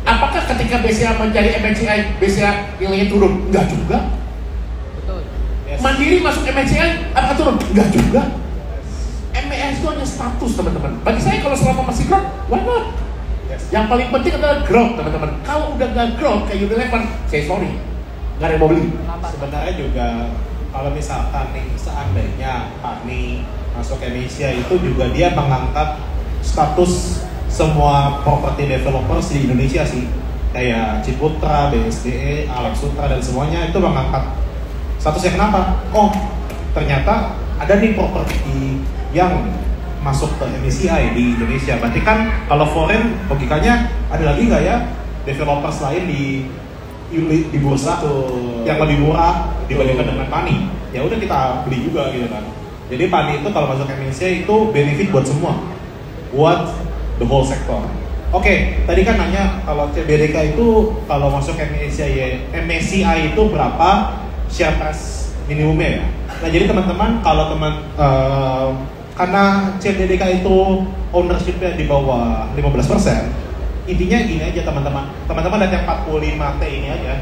Apakah ketika BCA menjadi MSCI, BCA nilainya turun? Enggak juga. Mandiri masuk MSCI, apakah turun? Enggak juga. MSCI itu hanya status teman-teman. Bagi saya kalau selama masih growth, why not? Yang paling penting adalah growth teman-teman. Kalau udah nggak growth kayak Unilever, saya sorry, nggak ada yang mau beli. Sebenarnya juga kalau misalkan nih seandainya Pani masuk MSCI itu juga dia mengangkat status semua property developers di Indonesia sih, kayak Ciputra, BSDE, Alam Sutra dan semuanya itu mengangkat statusnya. Kenapa? Oh ternyata ada nih properti yang masuk ke MSCI di Indonesia. Berarti kan kalau foreign logikanya ada lagi nggak ya developers lain di bursa yang lebih murah dibandingkan dengan Pani? Ya udah kita beli juga gitu kan. Jadi Pani itu kalau masuk MSCI itu benefit buat semua, buat the whole sector. Oke, tadi kan nanya kalau CBDK itu kalau masuk MSCI itu berapa share price minimumnya ya? Nah jadi teman-teman kalau karena CBDK itu ownership-nya di bawah 15%, intinya ini aja teman-teman. Teman-teman lihat yang 45T ini aja.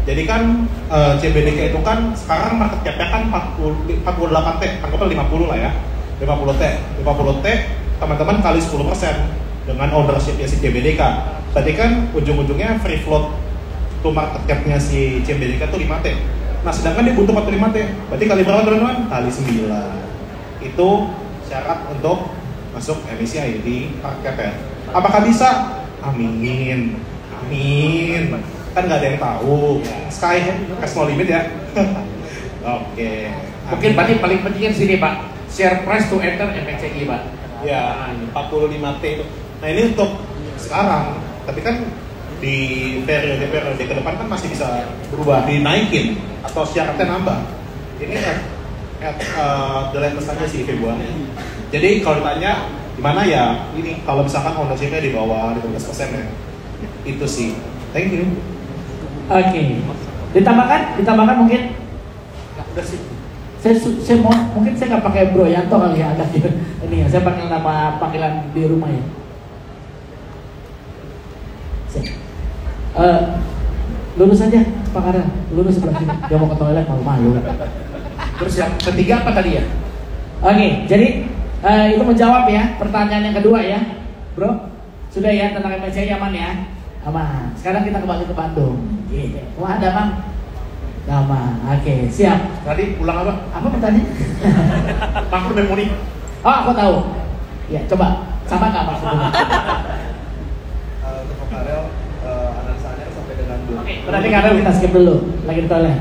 Jadi kan CBDK itu kan sekarang market cap-nya kan 48T, anggapnya 50 lah ya. 50T teman-teman kali 10% dengan ownership-nya si CBDK. Tadi kan ujung-ujungnya free float itu market cap-nya si CBDK itu 5T. Nah sedangkan dia butuh 45T, berarti kali berapa teman-teman? Kali 9. Itu syarat untuk masuk MSCI di market cap ya. Apakah bisa? Amin. Kan nggak ada yang tahu. Sky has no limit ya. Oke. Mungkin paling pentingnya di sini Pak, share price to enter MSCI Pak. Ya, 45T itu. Nah ini untuk sekarang, tapi kan di periode ke depan kan masih bisa berubah, dinaikin atau syaratnya nambah. Ini deadline pesannya sih Februari. Jadi kalau ditanya gimana ya, ini kalau misalkan ownership-nya di bawah 15% ya, itu sih. Thank you. Oke. Ditambahkan mungkin. Udah sih. Saya mau, mungkin saya nggak pakai Bro Yanto kali ya, agak ini ya, saya panggil nama panggilan di rumah ya. Lurus aja Pak Karel, lurus sebelah sini. Dia mau ke toilet malu-malu. Terus yang ketiga apa tadi ya? Oke, jadi itu menjawab ya pertanyaan yang kedua ya, Bro. Sudah ya tentang MSCI aman ya? Aman. Sekarang kita kembali ke Bandung. Gitu. Wah ada Bang. Aman. Oke, siap. Tadi ulang apa? Apa pertanyaan? Makro memori. Oh, aku tahu. Ya, coba sama nggak maksudnya? Untuk Karel, analisanya sampai dengan Oke, berarti Karel kita skip dulu. Lagi di toilet.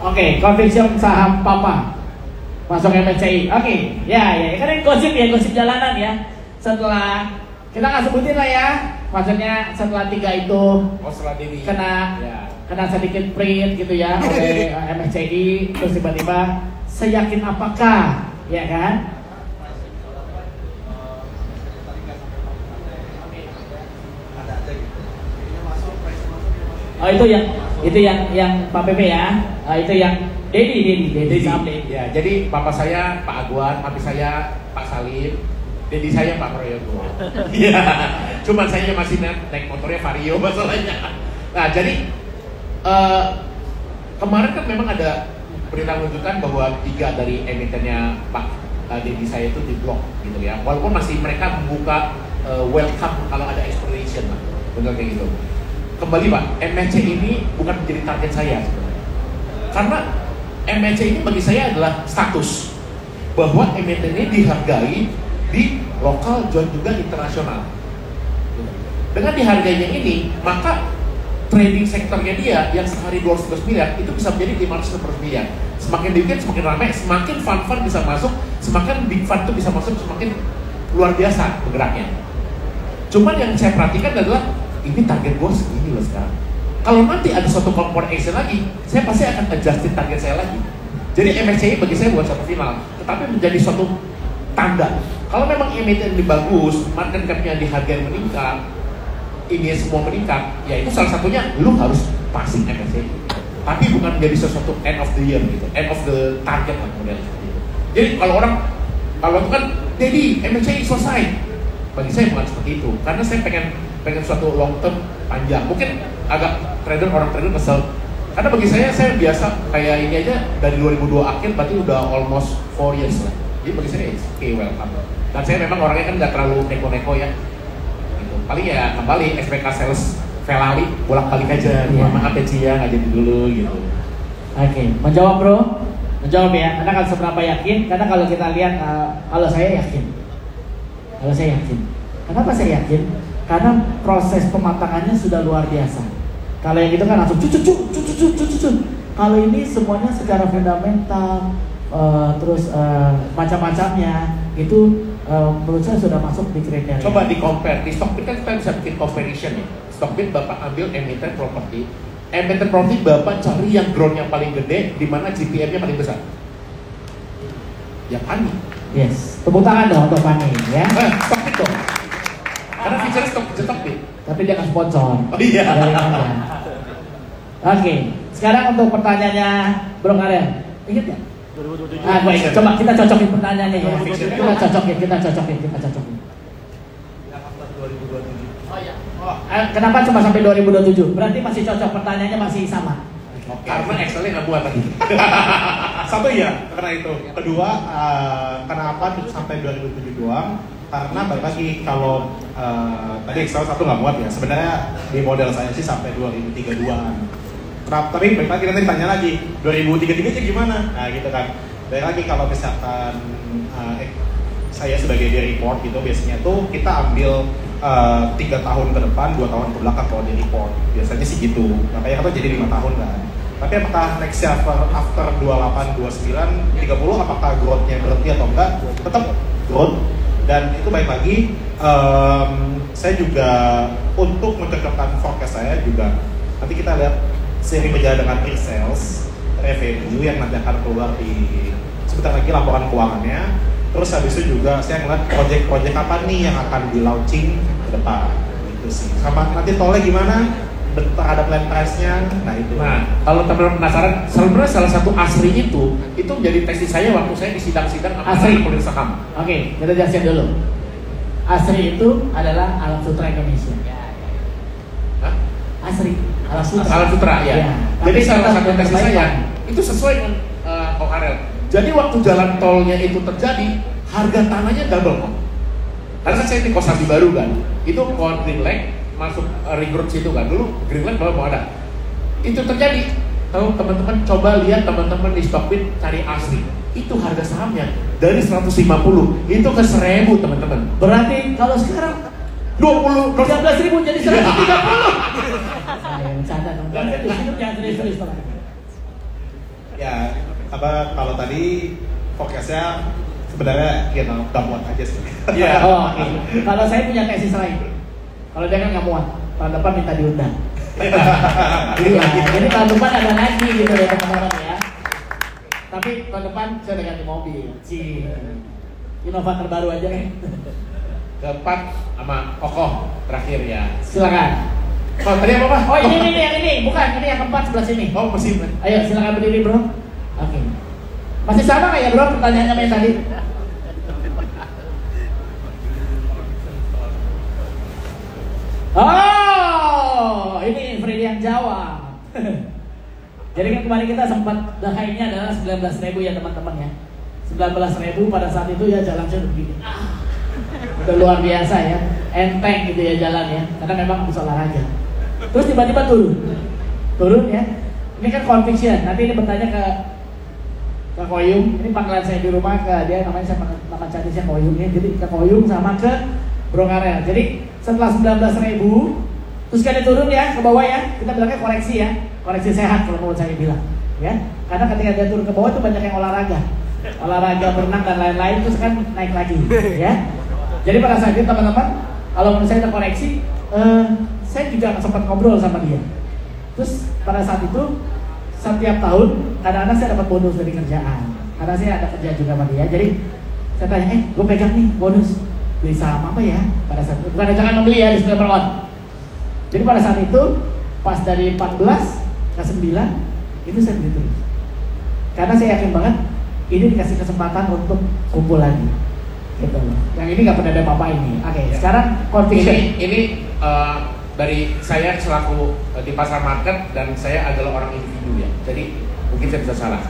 Oke, conviction saham Papa masuk MSCI. Oke, ya, kan ini gosip jalanan ya. Setelah kita nggak sebutin lah ya, maksudnya setelah 3 itu kena sedikit print gitu ya oleh MSCI, terus tiba-tiba seyakin apakah, ya kan? Oh itu yang Pak Pepe ya, itu yang Dedi Sablin. Ya, jadi papa saya Pak Aguan, papi saya Pak Salim, Dedi saya Pak Proyogo. Iya, cuman saya masih naik motornya Vario masalahnya. Nah, jadi kemarin kan memang ada berita menunjukkan bahwa 3 dari emitennya Pak Dedi saya itu diblok gitu ya. Walaupun masih mereka membuka welcome kalau ada expiration lah, benar kayak gitu. Kembali Pak, MSCI ini bukan menjadi target saya sebenarnya. Karena MSCI ini bagi saya adalah status bahwa emiten ini dihargai di lokal dan juga internasional. Dengan dihargainya ini, maka trading sektornya dia yang sehari 200 miliar itu bisa menjadi 500 miliar. Semakin dikit semakin ramai, semakin fund bisa masuk, semakin big fund itu bisa masuk, semakin luar biasa bergeraknya. Cuman yang saya perhatikan adalah ini target gue segini loh sekarang. Kalau nanti ada suatu corporate action lagi, saya pasti akan adjustin target saya lagi. Jadi MSCI bagi saya bukan satu final, tetapi menjadi suatu tanda. Kalau memang emiten ini bagus, market cap-nya dihargai meningkat, ini semua meningkat, ya itu salah satunya lu harus passing MSCI. Tapi bukan menjadi sesuatu end of the year gitu, end of the target lah model seperti itu. Jadi kalau itu kan, jadi MSCI selesai. Bagi saya bukan seperti itu, karena saya pengen suatu long term panjang. Mungkin agak orang trader kesel. Karena bagi saya biasa kayak ini aja dari 2002 akhir berarti udah almost 4 years lah. Jadi bagi saya it's okay, welcome. Dan saya memang orangnya kan nggak terlalu neko-neko ya. Gitu. Paling ya kembali SPK sales Velali bolak-balik aja. Maaf ya Cia nggak jadi dulu gitu. Oke, menjawab Bro. Menjawab ya. Karena kan seberapa yakin? Karena kalau kita lihat kalau saya yakin. Kenapa saya yakin? Karena proses pematangannya sudah luar biasa. Kalau yang itu kan langsung cucu. Kalau ini semuanya secara fundamental, terus macam-macamnya itu menurut saya sudah masuk di kriteria. Coba di compare, di Stockbit kan kita bisa bikin comparison ya. Stockbit Bapak ambil emiten properti Bapak cari yang ground yang paling gede, di mana GPM-nya paling besar. Ya Pani. Yes, tepuk tangan dong untuk Pani ya. Stockbit dong. Karena feature Stockbit. Tapi dia nggak sponsor. Oh iya. Oke, sekarang untuk pertanyaannya Bro Karel, ingat ya? 2027. Baik, coba kita cocokin pertanyaannya ya. Kita cocokin. Oh iya. Kenapa cuma sampai 2027? Berarti masih cocok, pertanyaannya masih sama. Karena Excelnya nggak buat lagi. Satu ya, karena itu. Kedua, kenapa sampai 2007 doang? Karena balik lagi kalau tadi Excel 1 nggak muat ya. Sebenarnya di model saya sih sampai 2032an. Tapi balik lagi nanti tanya lagi 2033 nya gimana? Nah gitu kan. Balik lagi kalau misalkan saya sebagai di report gitu biasanya tuh kita ambil 3 tahun ke depan, 2 tahun ke belakang kalau di report. Biasanya sih gitu. Makanya kan jadi 5 tahun kan. Tapi apakah next year after 28, 29, 30 apakah growth-nya berhenti atau enggak? Tetap growth. Dan itu baik lagi, saya juga untuk mencocokkan forecast saya juga nanti kita lihat seiring berjalan dengan pre-sales revenue yang nanti akan keluar di sebentar lagi laporan keuangannya. Terus habis itu juga saya ngeliat project-project apa nih yang akan di launching ke depan gitu sih. Sama nanti tolnya gimana terhadap land price-nya. Nah itu. Nah, kalau teman-teman penasaran, sebenarnya salah satu ASRI itu menjadi tesis saya waktu saya di sidang-sidang ASRI pemerintah saham. Oke, kita jelasin dulu. ASRI itu adalah Alam Sutra Indonesia. Hah? ASRI, Alam Sutra. Alam Sutra ya. Jadi salah satu tesis saya itu sesuai dengan Kok Karel. Jadi waktu jalan tolnya itu terjadi, harga tanahnya double kok. Karena kan saya di Kosambi baru kan, itu pohon Green Lake masuk ring road situ kan, dulu Green Lake mau ada. Itu terjadi. Tahu teman-teman coba lihat teman-teman di Stockbit cari ASRI. Itu harga sahamnya dari 150 itu ke 1000 teman-teman. Berarti kalau sekarang 13.000 jadi 130. Saya bercanda teman-teman. Jangan serius-serius. Ya, apa kalau tadi fokusnya sebenarnya ya nggak muat aja sih. Iya. Oh, oke. Kalau saya punya tesis lain. Kalau dia kan nggak muat, tahun depan minta diundang. Iya, jadi tahun depan ada lagi gitu ya teman-teman ya. Tapi tahun depan saya udah ganti mobil. Inovator baru aja nih. Keempat sama Kokoh terakhir ya. Silakan. Oh, tadi apa Pak? Oh ini yang ini, bukan ini yang keempat sebelah sini. Oh masih. Ayo silakan berdiri bro. Oke. Masih sama nggak ya bro pertanyaannya sama yang tadi? Oh, ini Freddy yang jawab. Jadi kan kemarin kita sempat dahainya adalah 19.000 ya teman-teman ya. 19.000 pada saat itu ya jalan saya begini. Udah luar biasa ya, enteng gitu ya jalan ya, karena memang bisa olahraga. Terus tiba-tiba turun ya. Ini kan conviction. Nanti ini bertanya ke Koyum. Ini panggilan saya di rumah ke dia namanya nama cadisnya Koyum ya. Jadi ke Koyum sama ke Bro Karel. Jadi setelah 19.000 terus kan dia turun ya ke bawah ya. Kita bilangnya koreksi ya, koreksi sehat kalau menurut saya bilang ya. Karena ketika dia turun ke bawah itu banyak yang olahraga berenang dan lain-lain terus kan naik lagi ya. Jadi pada saat itu teman-teman, kalau menurut saya terkoreksi, saya juga sempat ngobrol sama dia. Terus pada saat itu, setiap tahun, kadang-kadang saya dapat bonus dari kerjaan. Karena saya ada kerja juga sama dia. Jadi saya tanya, gue pegang nih bonus, beli saham apa ya? Pada saat itu, bukan jangan membeli ya di Silver One. Jadi pada saat itu, pas dari 14 ke 9, itu saya beli terus. Karena saya yakin banget, ini dikasih kesempatan untuk kumpul lagi. Gitu loh. Yang ini nggak pernah ada apa-apa ini. Oke, sekarang conviction. Ini dari saya selaku di pasar market dan saya adalah orang individu ya. Jadi mungkin saya bisa salah.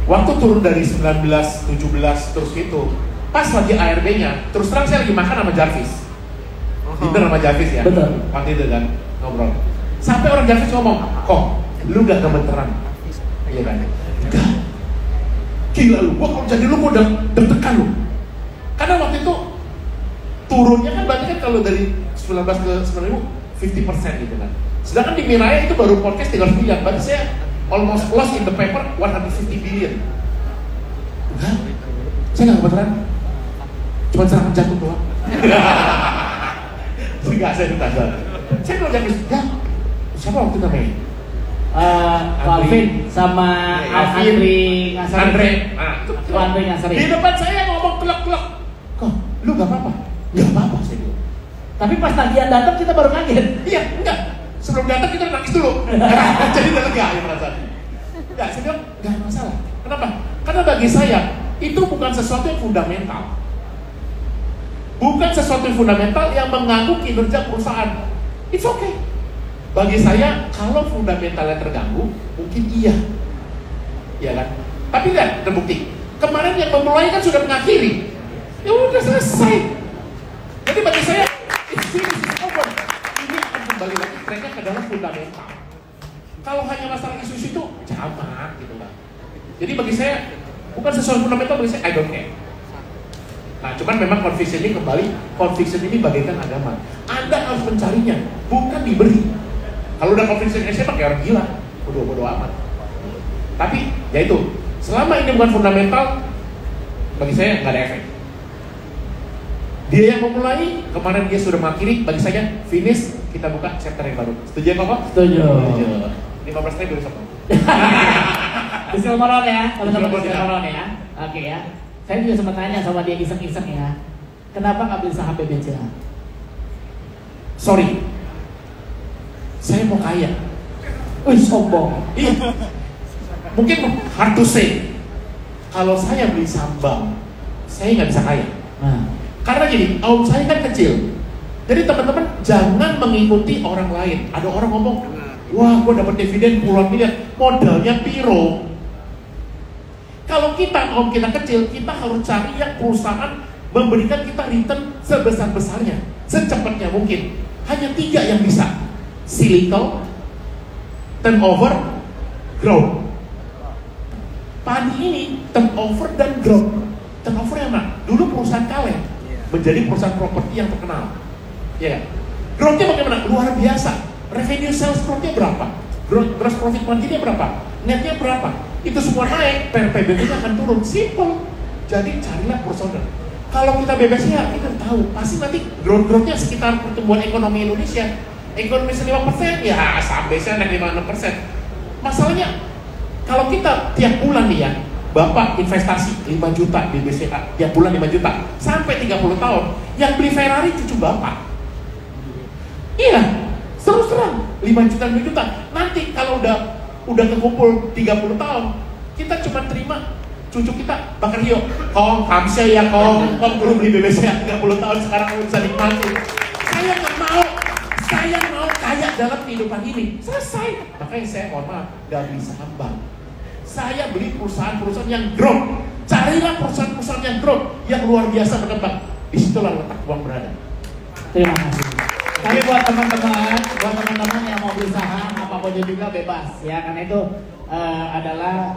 Waktu turun dari 19, 17 terus itu, pas lagi ARB-nya, terus terang saya lagi makan sama Jarvis. Dinner sama Jarvis ya. Betul. Waktu itu kan ngobrol. Sampai orang Jarvis ngomong, "Kok, lu gak gemeteran?" Iya kan? Enggak. Gila lu, gua kalau jadi lu gua udah deg-degan lu. Karena waktu itu turunnya kan berarti kan kalau dari 19 ke 9.000 50% gitu kan. Sedangkan di Miraya itu baru podcast 3 miliar, berarti saya almost lost in the paper 150 billion. Enggak, saya nggak kebetulan, cuma serangan jantung doang. Enggak, saya ditanya. Saya kalau jangan, ya siapa waktu itu namanya? Alvin sama Andre Ngasari. Andre Ngasari. Di depan saya ngomong telak-telak. Kok, lu gak apa-apa? Gak apa-apa saya bilang. Tapi pas tagihan datang kita baru kaget. Iya, enggak. Sebelum datang kita nangis dulu. Jadi udah lega ya perasaan. Enggak, saya bilang gak ada masalah. Kenapa? Karena bagi saya itu bukan sesuatu yang fundamental. Bukan sesuatu yang fundamental yang mengganggu kinerja perusahaan. It's okay. Bagi saya kalau fundamentalnya terganggu, mungkin iya. Iya kan? Tapi lihat, terbukti. Kemarin yang memulai kan sudah mengakhiri. Ya udah selesai. Jadi bagi saya it's over. Ini akan kembali lagi trennya ke dalam fundamental. Kalau hanya masalah isu itu jamak gitu lah. Jadi bagi saya bukan sesuatu fundamental, bagi saya I don't care. Nah cuman memang conviction ini kembali, conviction ini bagaikan agama. Anda harus mencarinya, bukan diberi. Kalau udah conviction saya pakai orang gila, bodoh amat. Tapi ya itu, selama ini bukan fundamental, bagi saya nggak ada efek. Dia yang memulai, kemarin dia sudah mengakhiri, bagi saya finish, kita buka chapter yang baru. Setuju ya Bapak? Setuju. 15 tahun besok. Bisul Moron ya, teman-teman Bisul Bisul Moron Moron ya. Oke ya. Saya juga sempat tanya sama dia iseng-iseng ya. Kenapa nggak beli saham BBCA? Sorry, saya mau kaya. Sombong. Iya. Mungkin hard to say. Kalau saya beli saham bank, saya nggak bisa kaya. Nah. Karena gini, AUM saya kan kecil. Jadi teman-teman jangan mengikuti orang lain. Ada orang ngomong, wah gue dapat dividen puluhan miliar, modalnya piro. Kalau kita, AUM kita kecil, kita harus cari yang perusahaan memberikan kita return sebesar-besarnya, secepatnya mungkin. Hanya 3 yang bisa, cyclical, turnover, growth. Padi ini turnover dan growth. Turnover yang mana? Dulu perusahaan kaleng menjadi perusahaan properti yang terkenal. Ya, growth-nya bagaimana? Luar biasa. Revenue sales growth-nya berapa? Gross profit margin-nya berapa? Net-nya berapa? Itu semua naik, PBB-nya akan turun. Simple. Jadi carilah perusahaan. Kalau kita BBCA, kita tahu pasti nanti growth-nya sekitar pertumbuhan ekonomi Indonesia. Ekonomi 5%, ya sampai saya naik 5-6%. Masalahnya, kalau kita tiap bulan nih ya, Bapak investasi 5 juta di BCA, tiap bulan 5 juta, sampai 30 tahun, yang beli Ferrari cucu Bapak. Iya, terus terang 5 juta. Nanti kalau udah kekumpul 30 tahun, kita cuma terima cucu kita Bakar Rio. Kong, kamsia ya kong belum beli BBCA 30 tahun sekarang kamu bisa nikmati. Saya nggak mau. Saya mau kaya dalam kehidupan ini. Selesai. Makanya saya mohon maaf, gak beli saham bank. Saya beli perusahaan-perusahaan yang growth. Carilah perusahaan-perusahaan yang growth, yang luar biasa berkembang. Disitulah letak uang berada. Terima kasih. Tapi buat teman-teman yang mau beli saham apapun juga bebas ya, karena itu adalah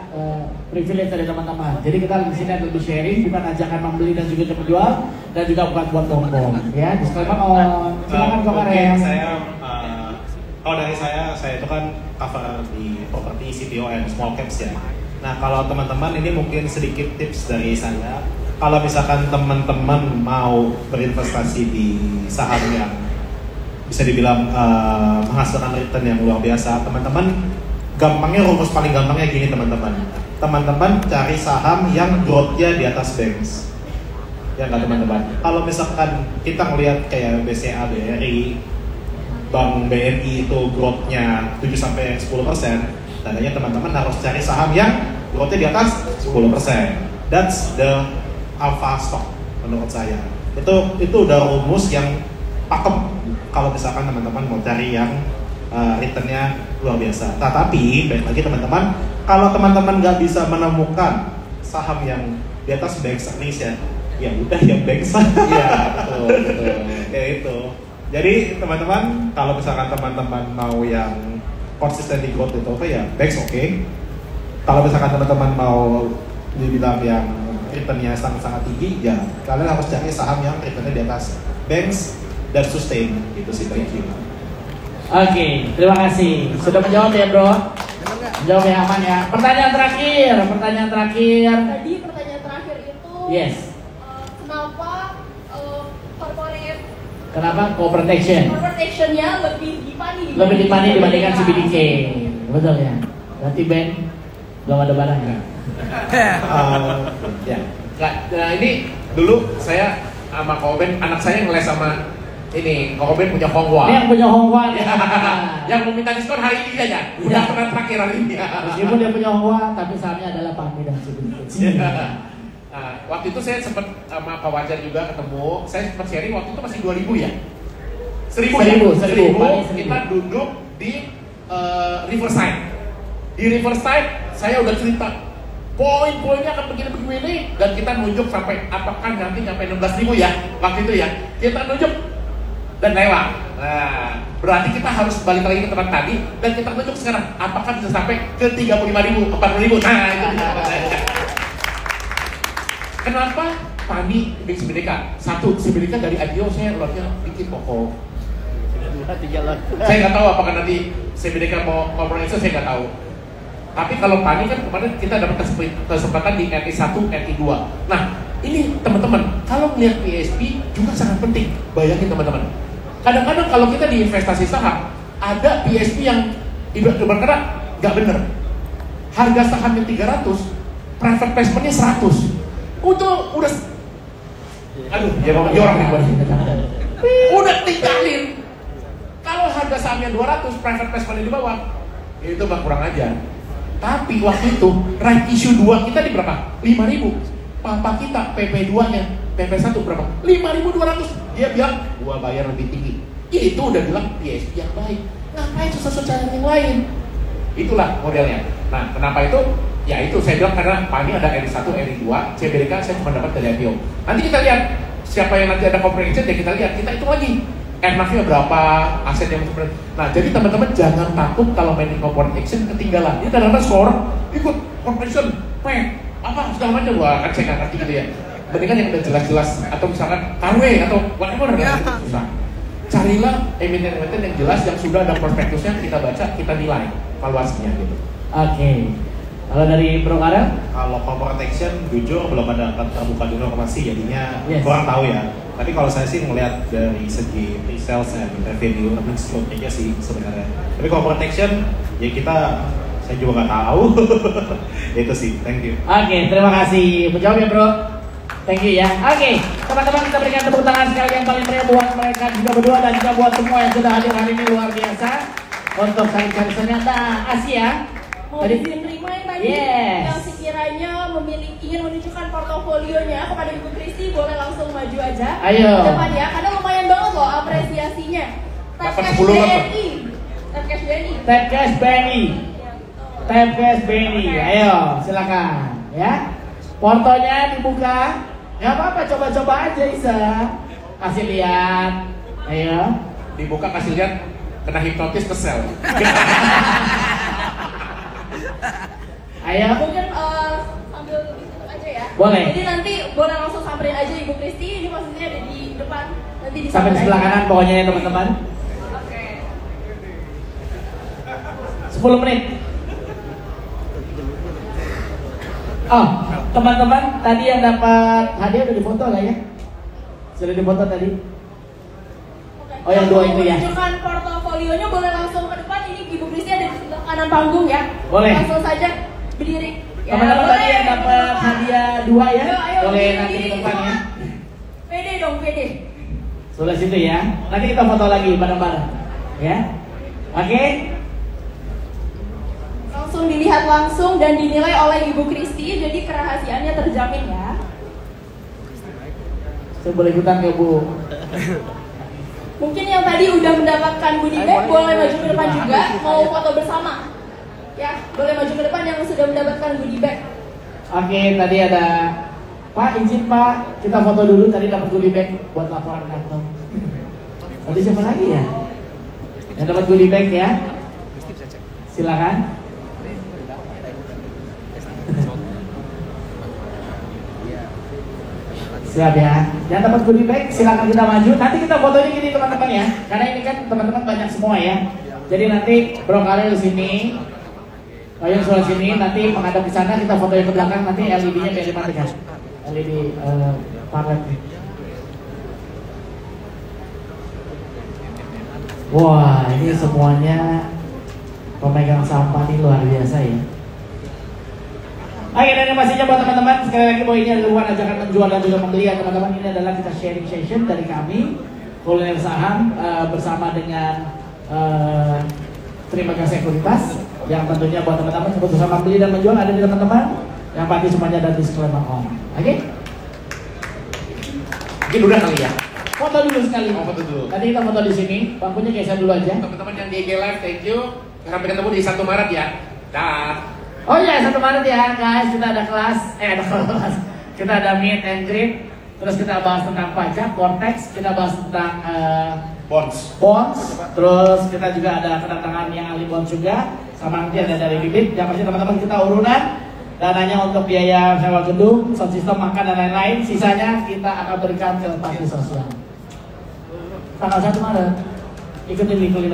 privilege dari teman-teman. Jadi kita di sini ada lebih sharing, bukan ajakan membeli dan juga menjual, dan juga bukan buat bohong. Ya, disclaimer on. Silakan Kak Karel. Saya kalau dari saya itu kan cover di properti CPO and small caps ya. Nah kalau teman-teman ini mungkin sedikit tips dari saya. Kalau misalkan teman-teman mau berinvestasi di saham yang bisa dibilang menghasilkan return yang luar biasa, teman-teman gampangnya, rumus paling gampangnya gini teman-teman cari saham yang growth-nya di atas banks ya nggak teman-teman. Kalau misalkan kita ngelihat kayak BCA, BRI, Bank BNI itu growth-nya 7-10%, tandanya teman-teman harus cari saham yang growth-nya di atas 10%. That's the alpha stock menurut saya. Itu udah rumus yang pakem kalau misalkan teman-teman mau cari yang returnnya luar biasa. Tetapi baik lagi teman-teman, kalau teman-teman nggak bisa menemukan saham yang di atas banks Indonesia, ya udah yang banks. Iya betul. Ya itu. Jadi teman-teman, kalau misalkan teman-teman mau yang konsisten di growth itu apa ya banks oke. Kalau misalkan teman-teman mau dibilang yang returnnya sangat-sangat tinggi, ya kalian harus cari saham yang returnnya di atas banks dan sustain, gitu sih. Thank you. Oke, terima kasih. Sudah menjawab ya bro? Menjawab yang aman ya. Pertanyaan terakhir. Tadi pertanyaan terakhir itu yes. Kenapa corporate? Kenapa co-protection? Co-protectionnya lebih dipani dibandingkan CBDK. Betul ya. Berarti Ben belum ada barang ya? Ya. Nah ini dulu saya sama Kak Oben, anak saya ngeles sama ini, Kak Oben punya Honghua. Ini yang punya Honghua ya. Yang mau minta diskon hari ini aja. Udah pernah terakhir hari ini. Meskipun dia punya Honghua, tapi sahamnya adalah PAMI dan CBDK. Nah, waktu itu saya sempat sama Pak Wajar juga ketemu. Saya sempat sharing waktu itu masih 2000 ya. 1000. Kita duduk di Riverside. Di Riverside saya udah cerita poin-poinnya akan begini dan kita nunjuk sampai apakah nanti sampai 16.000 ya waktu itu ya. Kita nunjuk dan lewat. Nah, berarti kita harus balik lagi ke tempat tadi dan kita nunjuk sekarang apakah bisa sampai ke 35.000, 40.000. Nah, itu kita. Kenapa PAMI di CBDK? Satu, CBDK dari IPO saya lotnya dikit pokok. Saya nggak tahu apakah nanti CBDK mau kompromiso, saya nggak tahu. Tapi kalau PAMI kan kemarin kita dapat kesempatan di RI 1, RI 2. Nah, ini teman-teman, kalau melihat PSP juga sangat penting. Bayangin teman-teman. Kadang-kadang kalau kita di investasi saham, ada PSP yang bergerak nggak bener. harga sahamnya 300, private placement-nya 100. Udah, aduh, ya orang nih udah tinggalin. Kalau harga sahamnya 200, private placement di bawah, itu bang kurang aja. Tapi waktu itu right issue 2 kita di berapa? 5.000. Papa kita PP2-nya, PP1 berapa? 5.200. Dia bilang, gua bayar lebih tinggi. Itu udah bilang PSP yang baik. Ngapain susah-susah yang lain? Itulah modelnya. Nah, kenapa itu? Ya itu saya bilang karena Pani ada RI1, RI2, CBDK saya cuma dapat dari IPO. Nanti kita lihat siapa yang nanti ada corporate action, ya kita lihat, kita hitung lagi NAV-nya berapa, aset yang sebenarnya. Nah, jadi teman-teman jangan takut kalau main di corporate action ketinggalan. Ini kadang-kadang seorang ikut corporate action, apa segala macam, wah kan saya nggak ngerti gitu ya. Mendingan yang udah jelas-jelas, atau misalkan KW atau whatever, susah. Carilah emiten-emiten yang jelas, yang sudah ada prospektusnya, kita baca, kita nilai valuasinya gitu. Oke. Kalau dari Bro Karel? Kalau corporate action, jujur belum ada terbuka di informasi, jadinya kurang tahu ya. Tapi kalau saya sih melihat dari segi pre-sales and revenue, earnings growth-nya sih sebenarnya. Tapi corporate action, ya saya juga nggak tahu. Itu sih, thank you. Oke, terima kasih. Menjawab ya Bro. Thank you ya. Oke, teman-teman kita berikan tepuk tangan sekali yang paling meriah buat mereka juga berdua dan juga buat semua yang sudah hadir hari ini, luar biasa. Untuk cari-cari ternyata Asia. Mau izin remind tadi yang sekiranya ingin menunjukkan portofolionya kepada Ibu Kristi, boleh langsung maju aja. Ayo. Depan ya, karena lumayan banget loh apresiasinya. Tapcash BNI. Tapcash BNI. Tapcash BNI. Tapcash BNI. Ayo, silakan ya. Portonya dibuka. Gak apa-apa, coba-coba aja Isa. Kasih lihat. Ayo. Dibuka kasih lihat, kena hipnotis kesel. Ayo. Mungkin sambil ditutup aja ya. Boleh. Jadi nanti boleh langsung samperin aja Ibu Kristi. Ini posisinya ada di depan. Nanti sampai di sebelah kanan pokoknya ya teman-teman. Oke. 10 menit. Oh, teman-teman tadi yang dapat hadiah udah difoto lah ya? Sudah difoto tadi? Oh yang dua itu ya? Menunjukkan portofolionya boleh langsung ke depan. Ini Ibu Kristi ada di sebelah kanan panggung ya. Boleh. Langsung saja berdiri. Teman-teman tadi yang dapat hadiah 2 ya? Ayo, boleh nanti ke depan ya? Pede dong, pede. Sebelah situ ya. Nanti kita foto lagi bareng-bareng. Ya? Oke? Langsung dilihat langsung dan dinilai oleh Ibu Kristi, jadi kerahasiaannya terjamin ya. Saya boleh ikutan ke Bu? Mungkin yang tadi udah mendapatkan goodie bag boleh maju ke depan juga, mau foto bersama. Ya, boleh maju ke depan yang sudah mendapatkan goodie bag. Oke, tadi ada Pak, izin Pak, kita foto dulu. Tadi dapat goodie bag buat laporan kantor. Tadi siapa lagi ya? Yang dapat goodie bag ya? Silakan. Siap ya. Yang dapat goodie bag silakan kita maju. Nanti kita fotonya gini teman-teman ya. Karena ini kan teman-teman banyak semua ya. Jadi nanti Bro Karel di sini, Kayong sebelah sini, nanti menghadap ke sana, kita foto yang ke belakang, nanti LED-nya biar dimatikan. LED parlet. Wah, ini semuanya pemegang sampah ini luar biasa ya. Oke, dan yang pastinya buat teman-teman, sekali lagi bahwa ini adalah ajakan menjual dan juga membeli ya teman-teman. Ini adalah kita sharing session dari kami Kuliner Saham bersama dengan Terima Kasih Sekuritas, yang tentunya buat teman-teman keputusan membeli dan menjual ada di teman-teman, yang pasti semuanya ada disclaimer on. Oke? Mungkin udah kali ya. Foto dulu sekali. Foto dulu. Tadi kita foto di sini, bangkunya geser dulu aja. Teman-teman yang di IG Live, thank you. Sampai ketemu di 1 Maret ya. Dah. Oh iya, 1 Maret ya guys, kita ada kelas, kita ada meet and greet, terus kita bahas tentang pajak, Cortex, kita bahas tentang bonds, terus kita juga ada kedatangan yang ahli bonds juga, sama nanti ada dari Bibit, yang pasti teman-teman kita urunan, dananya untuk biaya sewa gedung, sound system, makan dan lain-lain, sisanya kita akan berikan ke panti sosial. Tanggal 1 Maret, ikutin di Kuliner.